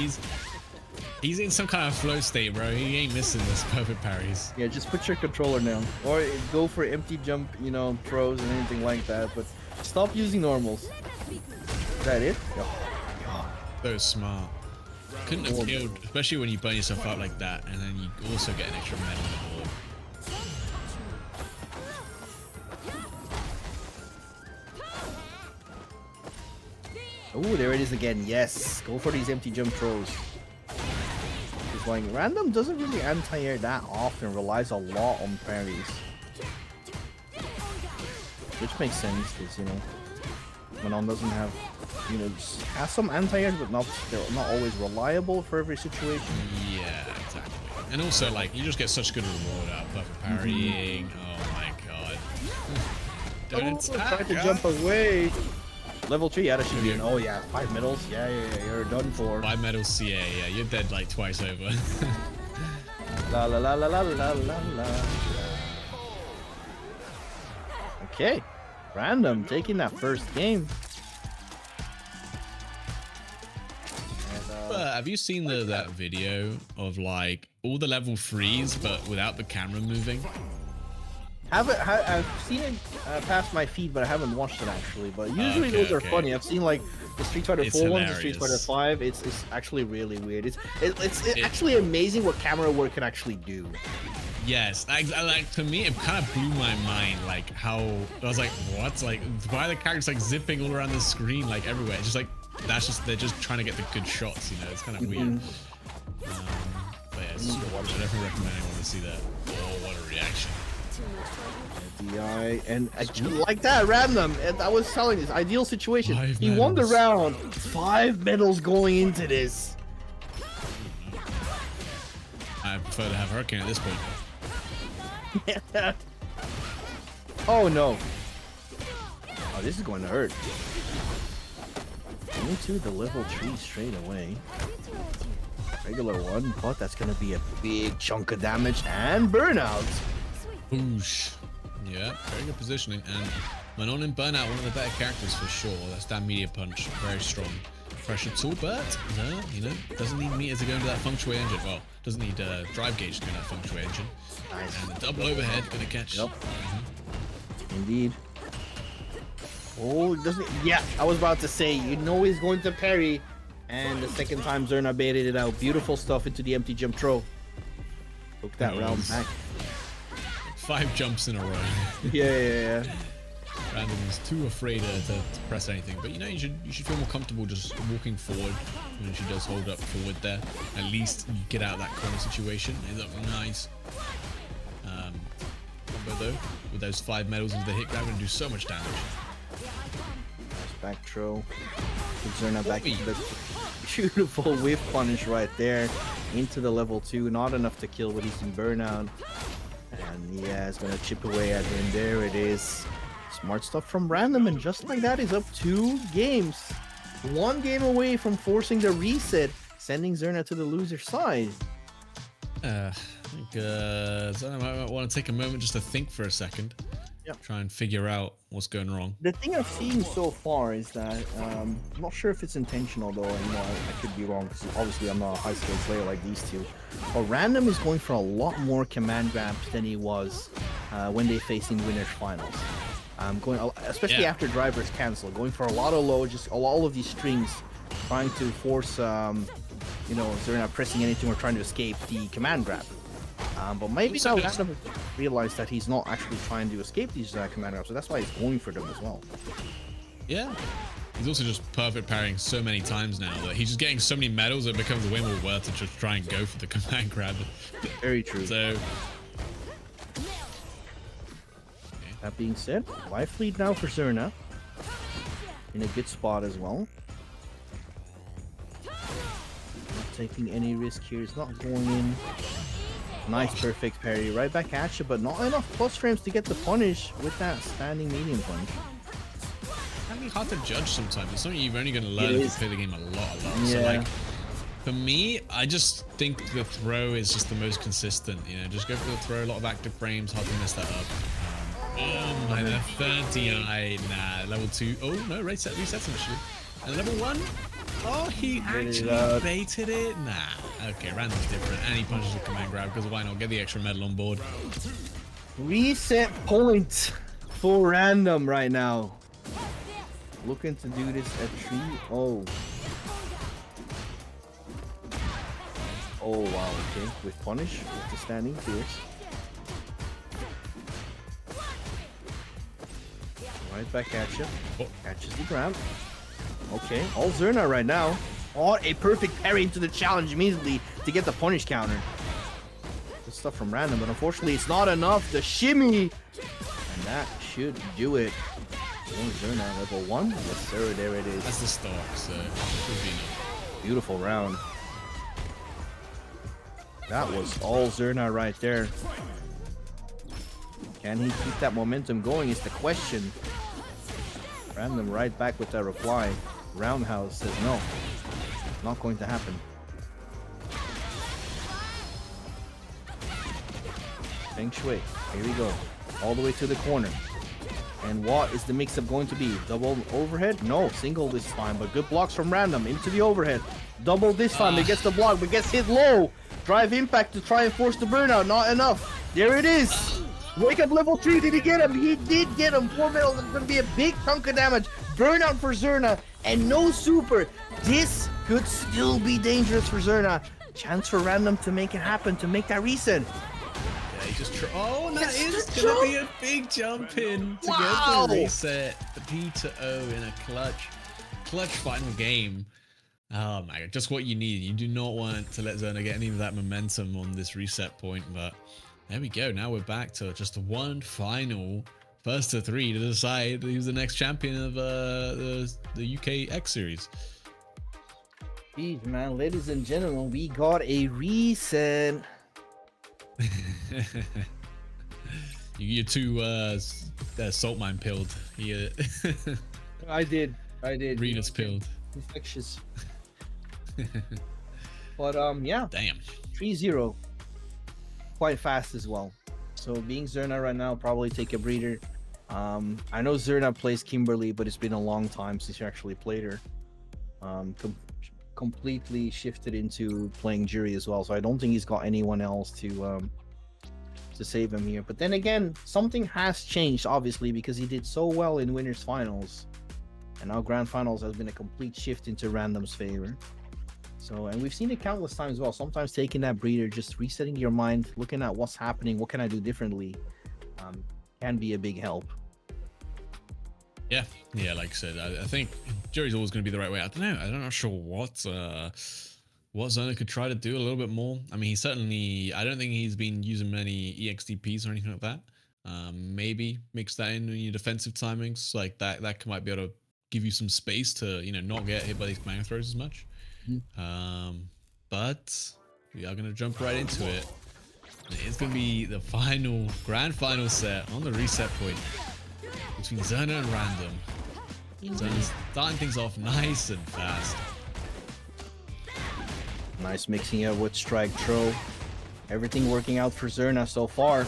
He's in some kind of flow state, bro. He ain't missing this perfect parries. Yeah, just put your controller down, or go for empty jump, you know, throws and anything like that, but stop using normals. Is that it? Oh, so smart. Couldn't have killed, especially when you burn yourself out like that, and then you also get an extra medal on the board. Oh, there it is again. Yes, go for these empty jump throws. It's like Random doesn't really anti-air that often, relies a lot on parries, which makes sense because, you know, Manon doesn't have, you know, has some anti-airs, but they're not always reliable for every situation. Yeah, exactly. And also, like, you just get such good reward out of perfect parrying. Oh my god. Don't try to jump away. Level 3, yeah, that should be an, oh yeah, 5 medals. Yeah, you're done for. 5 medals, yeah, you're dead like twice over. La la la la la la la la. Okay. Random taking that first game. And, have you seen that video of like all the level 3s but without the camera moving? I've seen it past my feed, but I haven't watched it actually. But usually those are funny. I've seen like the Street Fighter 4 ones, the Street Fighter 5. It's actually really weird. It's actually amazing what camera work can actually do. Yes, like to me, it kind of blew my mind. Like how I was like, what? Like why are the characters like zipping all around the screen, like everywhere? It's just like they're just trying to get the good shots. You know, it's kind of weird. But yeah, it's super watch. I definitely recommend anyone to see that. Oh, what a reaction! DI and like that random. And I was telling this ideal situation. He won the round. 5 medals going into this. I prefer to have Hurricane at this point. Oh no. Oh, this is going to hurt. Into the level 3 straight away. Regular one, but that's going to be a big chunk of damage and burnout. Boosh. Yeah, very good positioning. And Manon in burnout, one of the better characters for sure. That's that media punch, very strong. pressure tool, but no, you know, doesn't need meter to go into that feng shui engine. Well, doesn't need drive gauge to go into that feng shui engine. Nice. And the double overhead gonna catch. Yep. Indeed. Oh, it doesn't. Yeah, I was about to say, you know he's going to parry. And the second time Zerna baited it out. Beautiful stuff into the empty jump throw. Took that round back. 5 jumps in a row. Yeah. Random is too afraid to press anything, but you know, you should feel more comfortable just walking forward when she does hold up forward there. At least you get out of that corner situation. It's a nice combo though, with those 5 medals into the hit grab and do so much damage. Nice back throw. Zerna back into the beautiful whiff punish right there into the level 2. Not enough to kill, but he's in burnout. And yeah, it's gonna chip away at him. There it is. Smart stuff from Random, and just like that, he's up 2 games. 1 game away from forcing the reset, sending Zerna to the loser side. I think Zerna might want to take a moment just to think for a second. Yep. Try and figure out what's going wrong. The thing I've seen so far is that I'm not sure if it's intentional though, and I could be wrong because obviously I'm not a high skill player like these two. But Random is going for a lot more command grabs than he was when they faced in winners finals. Especially after drivers cancel, going for a lot of low, just all of these strings, trying to force you know, they're not pressing anything or trying to escape the command grab. But maybe now Random realized that he's not actually trying to escape these command grabs, so that's why he's going for them as well. Yeah. He's also just perfect parrying so many times now that he's just getting so many medals it becomes way more worth to just try and go for the command grab. Very true. So that being said, life lead now for Zerna. In a good spot as well. Not taking any risk here. He's not going in. Nice perfect parry. Right back at you, but not enough plus frames to get the punish with that standing medium punch. It can be hard to judge sometimes. It's something you're only going to learn if you play the game a lot. Yeah. So like, for me, I just think the throw is just the most consistent. You know, just go for the throw. A lot of active frames. Hard to mess that up. Oh my, the 30i. Nah, level 2. Oh no, resets actually. And level 1. Oh, he actually baited it. Nah. Okay, Random's different. And he punches with command grab because why not get the extra medal on board? Reset point for Random right now. Looking to do this at 3-0. Oh wow, okay. With punish, with the standing fierce. Right back at you. Oh. Catches the grab. Okay, all Zerna right now. Oh, a perfect parry into the challenge immediately to get the punish counter. Good stuff from Random, but unfortunately it's not enough. The shimmy! And that should do it. Oh, Zerna, level 1? Yes, sir, there it is. That's the start, so it should be enough. Beautiful round. That was all Zerna right there. Can he keep that momentum going is the question. Random right back with that reply. Roundhouse says no. Not going to happen. Feng Shui. Here we go. All the way to the corner. And what is the mix-up going to be? Double overhead? No, single this time. But good blocks from Random into the overhead. Double this time. It gets the block, but gets hit low. Drive impact to try and force the burnout. Not enough. There it is. Wake up level 3. Did he get him? He did get him. 4 medals. It's going to be a big chunk of damage. Burnout for Zerna. And no super. This could still be dangerous for Zerna. Chance for Random to make it happen, to make that reset. Yeah, he just oh, that is going to be a big jump in to get the reset. The P2O in a clutch final game. Oh my god, just what you need. You do not want to let Zerna get any of that momentum on this reset point, but there we go. Now we're back to just one final first to 3 to decide who's the next champion of the UK X Series. Jeez, man, ladies and gentlemen, we got a reset. You're too salt mine pilled. Yeah. I did. Rena's pilled. Infectious. But yeah. Damn. 3-0. Quite fast as well. So being Zerna right now, probably take a breather. I know Zerna plays Kimberly, but it's been a long time since you actually played her. completely shifted into playing Jury as well. So I don't think he's got anyone else to save him here. But then again, something has changed, obviously, because he did so well in winners finals, and now grand finals has been a complete shift into random's favor. So, and we've seen it countless times as well. Sometimes taking that breather, just resetting your mind, looking at what's happening, what can I do differently, can be a big help. Yeah, like I said, I think Jury's always going to be the right way. I don't know. I'm not sure what Zona could try to do a little bit more. I mean, he certainly, I don't think he's been using many EXDPs or anything like that. Maybe mix that in your defensive timings, like that might be able to give you some space to, you know, not get hit by these command throws as much. But we are going to jump right into it. It's going to be the grand final set on the reset point between Zerna and Random. Zerna's starting things off nice and fast. Nice mixing it with strike throw. Everything working out for Zerna so far.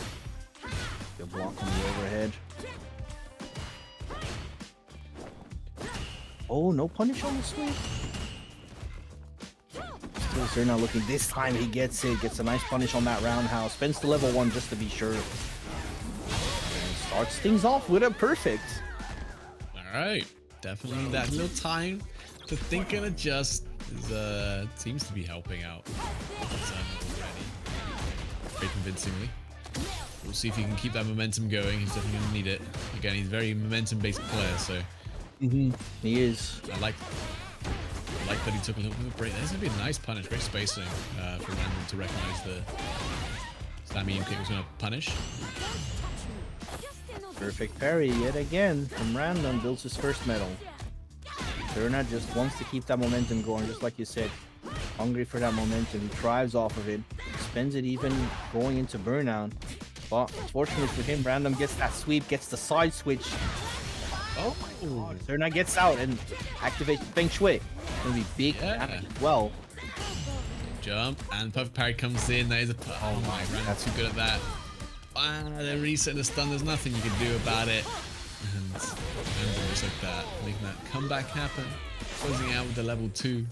Good block on the overhead. Oh, no punish on the sweep. Still Zerna looking. This time he gets it. Gets a nice punish on that roundhouse. Spends to level 1 just to be sure. And starts things off with a perfect. All right. Definitely that little time to think and adjust seems to be helping out already. Very convincingly. We'll see if he can keep that momentum going. He's definitely going to need it. Again, he's a very momentum-based player, so... He is. I like that he took a little bit of a break. There's going to be a nice punish. Great spacing for Random to recognize the medium kick was going to punish. Perfect parry yet again from Random. Builds his first medal. Zerna just wants to keep that momentum going, just like you said. Hungry for that momentum. He thrives off of it. Spends it even going into burnout. But unfortunately for him, Random gets that sweep, gets the side switch. Oh my god. Zerna gets out and activates Feng Shui. Gonna be big damage as well. Jump and perfect parry comes in. That is a oh my, Random's too good at that. They're resetting the stun. There's nothing you can do about it. And just like that, making that comeback happen. Closing out with the level 2.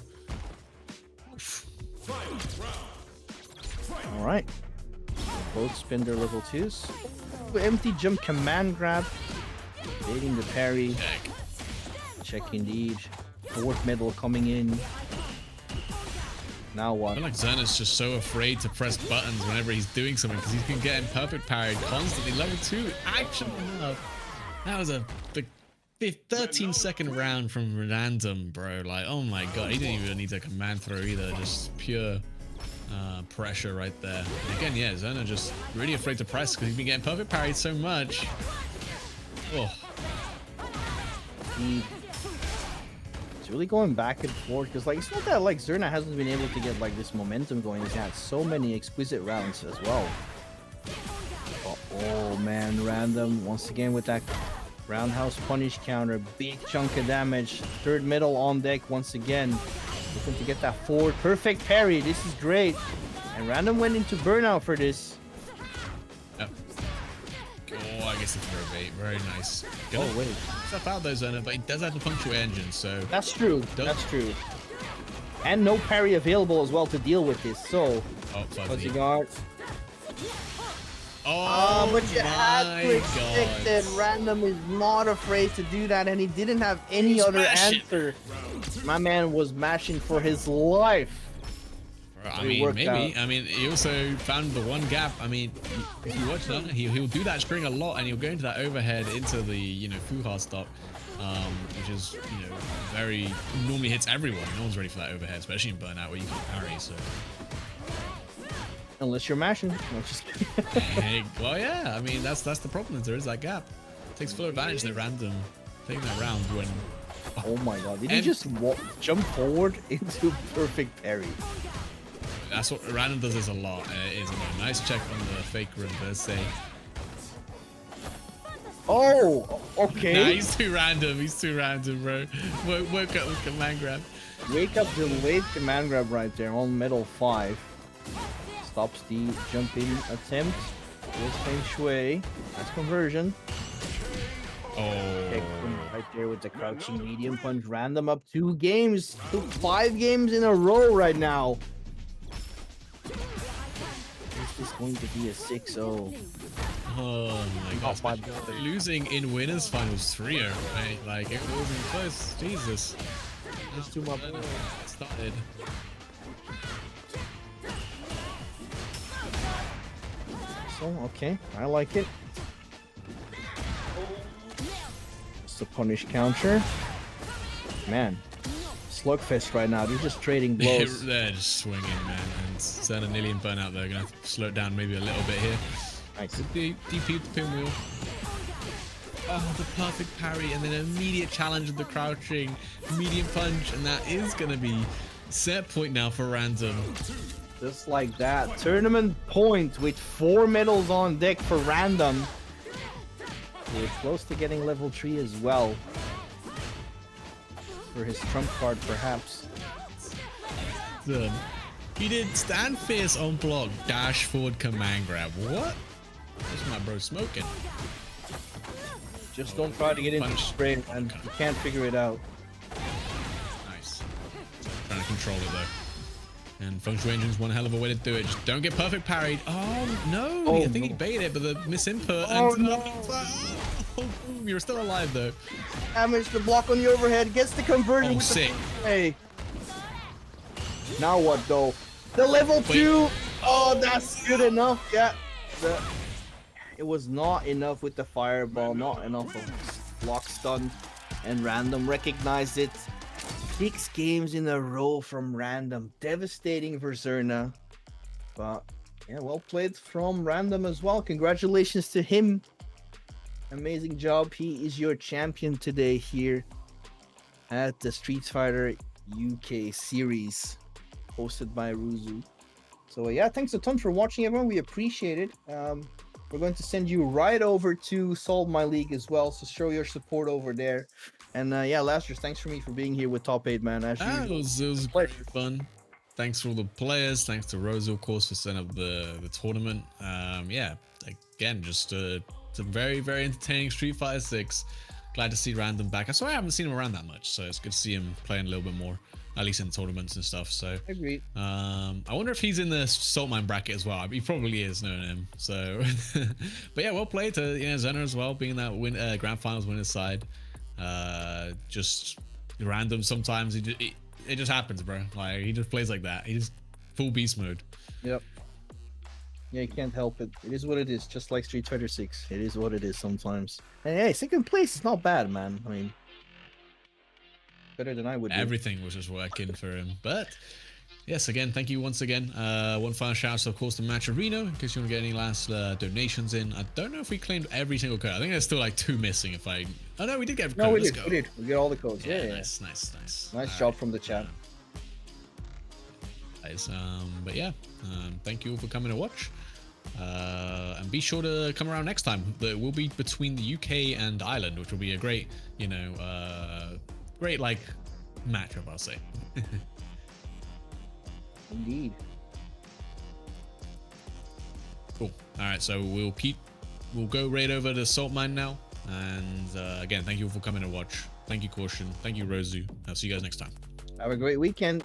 All right. Both spin their level 2s. Empty jump command grab. Baiting the parry. Check indeed. Fourth medal coming in. Now what? I feel like Zerna's just so afraid to press buttons whenever he's doing something because he's been getting perfect parried constantly. Level 2 action. That was a big 13-second round from Random, bro. Like, oh my god, he didn't even need a command throw either. Just pure pressure right there. And again, yeah, Zerna just really afraid to press because he's been getting perfect parried so much. Oh. It's really going back and forth because, like, it's not that like Zerna hasn't been able to get like this momentum going. He's had so many exquisite rounds as well. Oh man, Random once again with that roundhouse punish counter, big chunk of damage. Third medal on deck once again, looking to get that forward perfect parry. This is great, and Random went into burnout for this. Yep. Oh, I guess it's for a bait. Very nice. Oh wait, step out though, Zerna, but he does have the punctual engine, so that's true. That's true. And no parry available as well to deal with this. So, fuzzy guard. Oh, but you had to expect that. Random is not afraid to do that, and he didn't have any other answer. My man was mashing for his life. I mean, maybe. Out. I mean, he also found the one gap. I mean, if you watch that, he'll do that string a lot, and he'll go into that overhead into the, you know, Fuha stock, which is, you know, very normally hits everyone. No one's ready for that overhead, especially in Burnout where you can parry. So. Unless you're mashing. No, just kidding. Well, yeah. I mean, that's the problem. There is that gap. It takes full advantage that Random taking that round when. Oh my god! Did he just jump forward into perfect parry? That's what Random does this a lot. It is a nice check on the fake reverse. Oh, okay. Nah, he's too random. He's too random, bro. Woke up with command grab. Wake up delayed command grab right there on medal 5. Stops the jumping attempt with Feng Shui. That's conversion. Oh. Okay, right right there with the crouching medium punch. Random up 2 games, took 5 games in a row right now. Is this going to be a 6-0? Oh my gosh. Losing in winners finals 3-0, right? Like, it wasn't close. Jesus. That's too much. Started. So, okay, I like it. It's a punish counter. Man, slugfest right now. They're just trading blows. They're just swinging, man. And Zen and Nillian burn out. They're gonna have to slow it down maybe a little bit here. Nice. DP with the pinwheel. Oh, the perfect parry, and then immediate challenge of the crouching medium punch, and that is gonna be set point now for Random. Just like that. Tournament point with 4 medals on deck for Random. We're close to getting level 3 as well. For his trump card, perhaps. He did stand fierce on block, dash forward, command grab. What? That's my bro smoking. Just don't try to get into spray, and you can't figure it out. Nice. Trying to control it though. And Feng Shui Engine's one hell of a way to do it. Just don't get perfect parried. Oh no! Oh, I think no. he baited it, but the misinput. Oh, and no. Oh, you're still alive though. Damage the block on the overhead, gets the conversion Oh, with sick. the hey. Now what though? The level 2! Oh, that's good enough. Yeah. It was not enough with the fireball, not enough of block stun, and Random recognized it. 6 games in a row from Random. Devastating for Zerna. But yeah, well played from Random as well. Congratulations to him. Amazing job. He is your champion today here at the Street Fighter UK series hosted by Ruzu. So yeah, thanks a ton for watching, everyone. We appreciate it. We're going to send you right over to Solve My League as well, so show your support over there. And yeah, Lasters, thanks for being here with Top 8, man. As It was great fun. Thanks to all the players. Thanks to Rosa, of course, for setting up the tournament. Yeah, again, just some very, very entertaining Street Fighter 6. Glad to see Random back. I swear I haven't seen him around that much, so it's good to see him playing a little bit more, at least in tournaments and stuff. So Agreed. I wonder if he's in the Salt Mine bracket as well. He probably is, knowing him. So, but yeah, well played to Zena as well, being that grand finals winner's side. Just Random sometimes. It just happens, bro. Like, he just plays like that. He just full beast mode. Yep. Yeah, you can't help it. It is what it is, just like Street Fighter 6. It is what it is sometimes. And hey, 2nd place is not bad, man. I mean, better than I would do. Everything was just working for him. But yes, again, thank you once again. One final shout out, of course, to Matcherino, in case you want to get any last donations in. I don't know if we claimed every single code. I think there's still like 2 missing. If I, oh no, we did get. No, we Let's did. go. We did. We get all the codes. Yeah, yeah. Nice. Nice job from the chat. Guys, but yeah, thank you all for coming to watch. And be sure to come around next time. It will be between the UK and Ireland, which will be a great, great like matchup, I'll say. Indeed. Cool. All right, so we'll go right over to Salt Mine now. And again, thank you all for coming to watch. Thank you, Caution. Thank you, Rosu. I'll see you guys next time. Have a great weekend.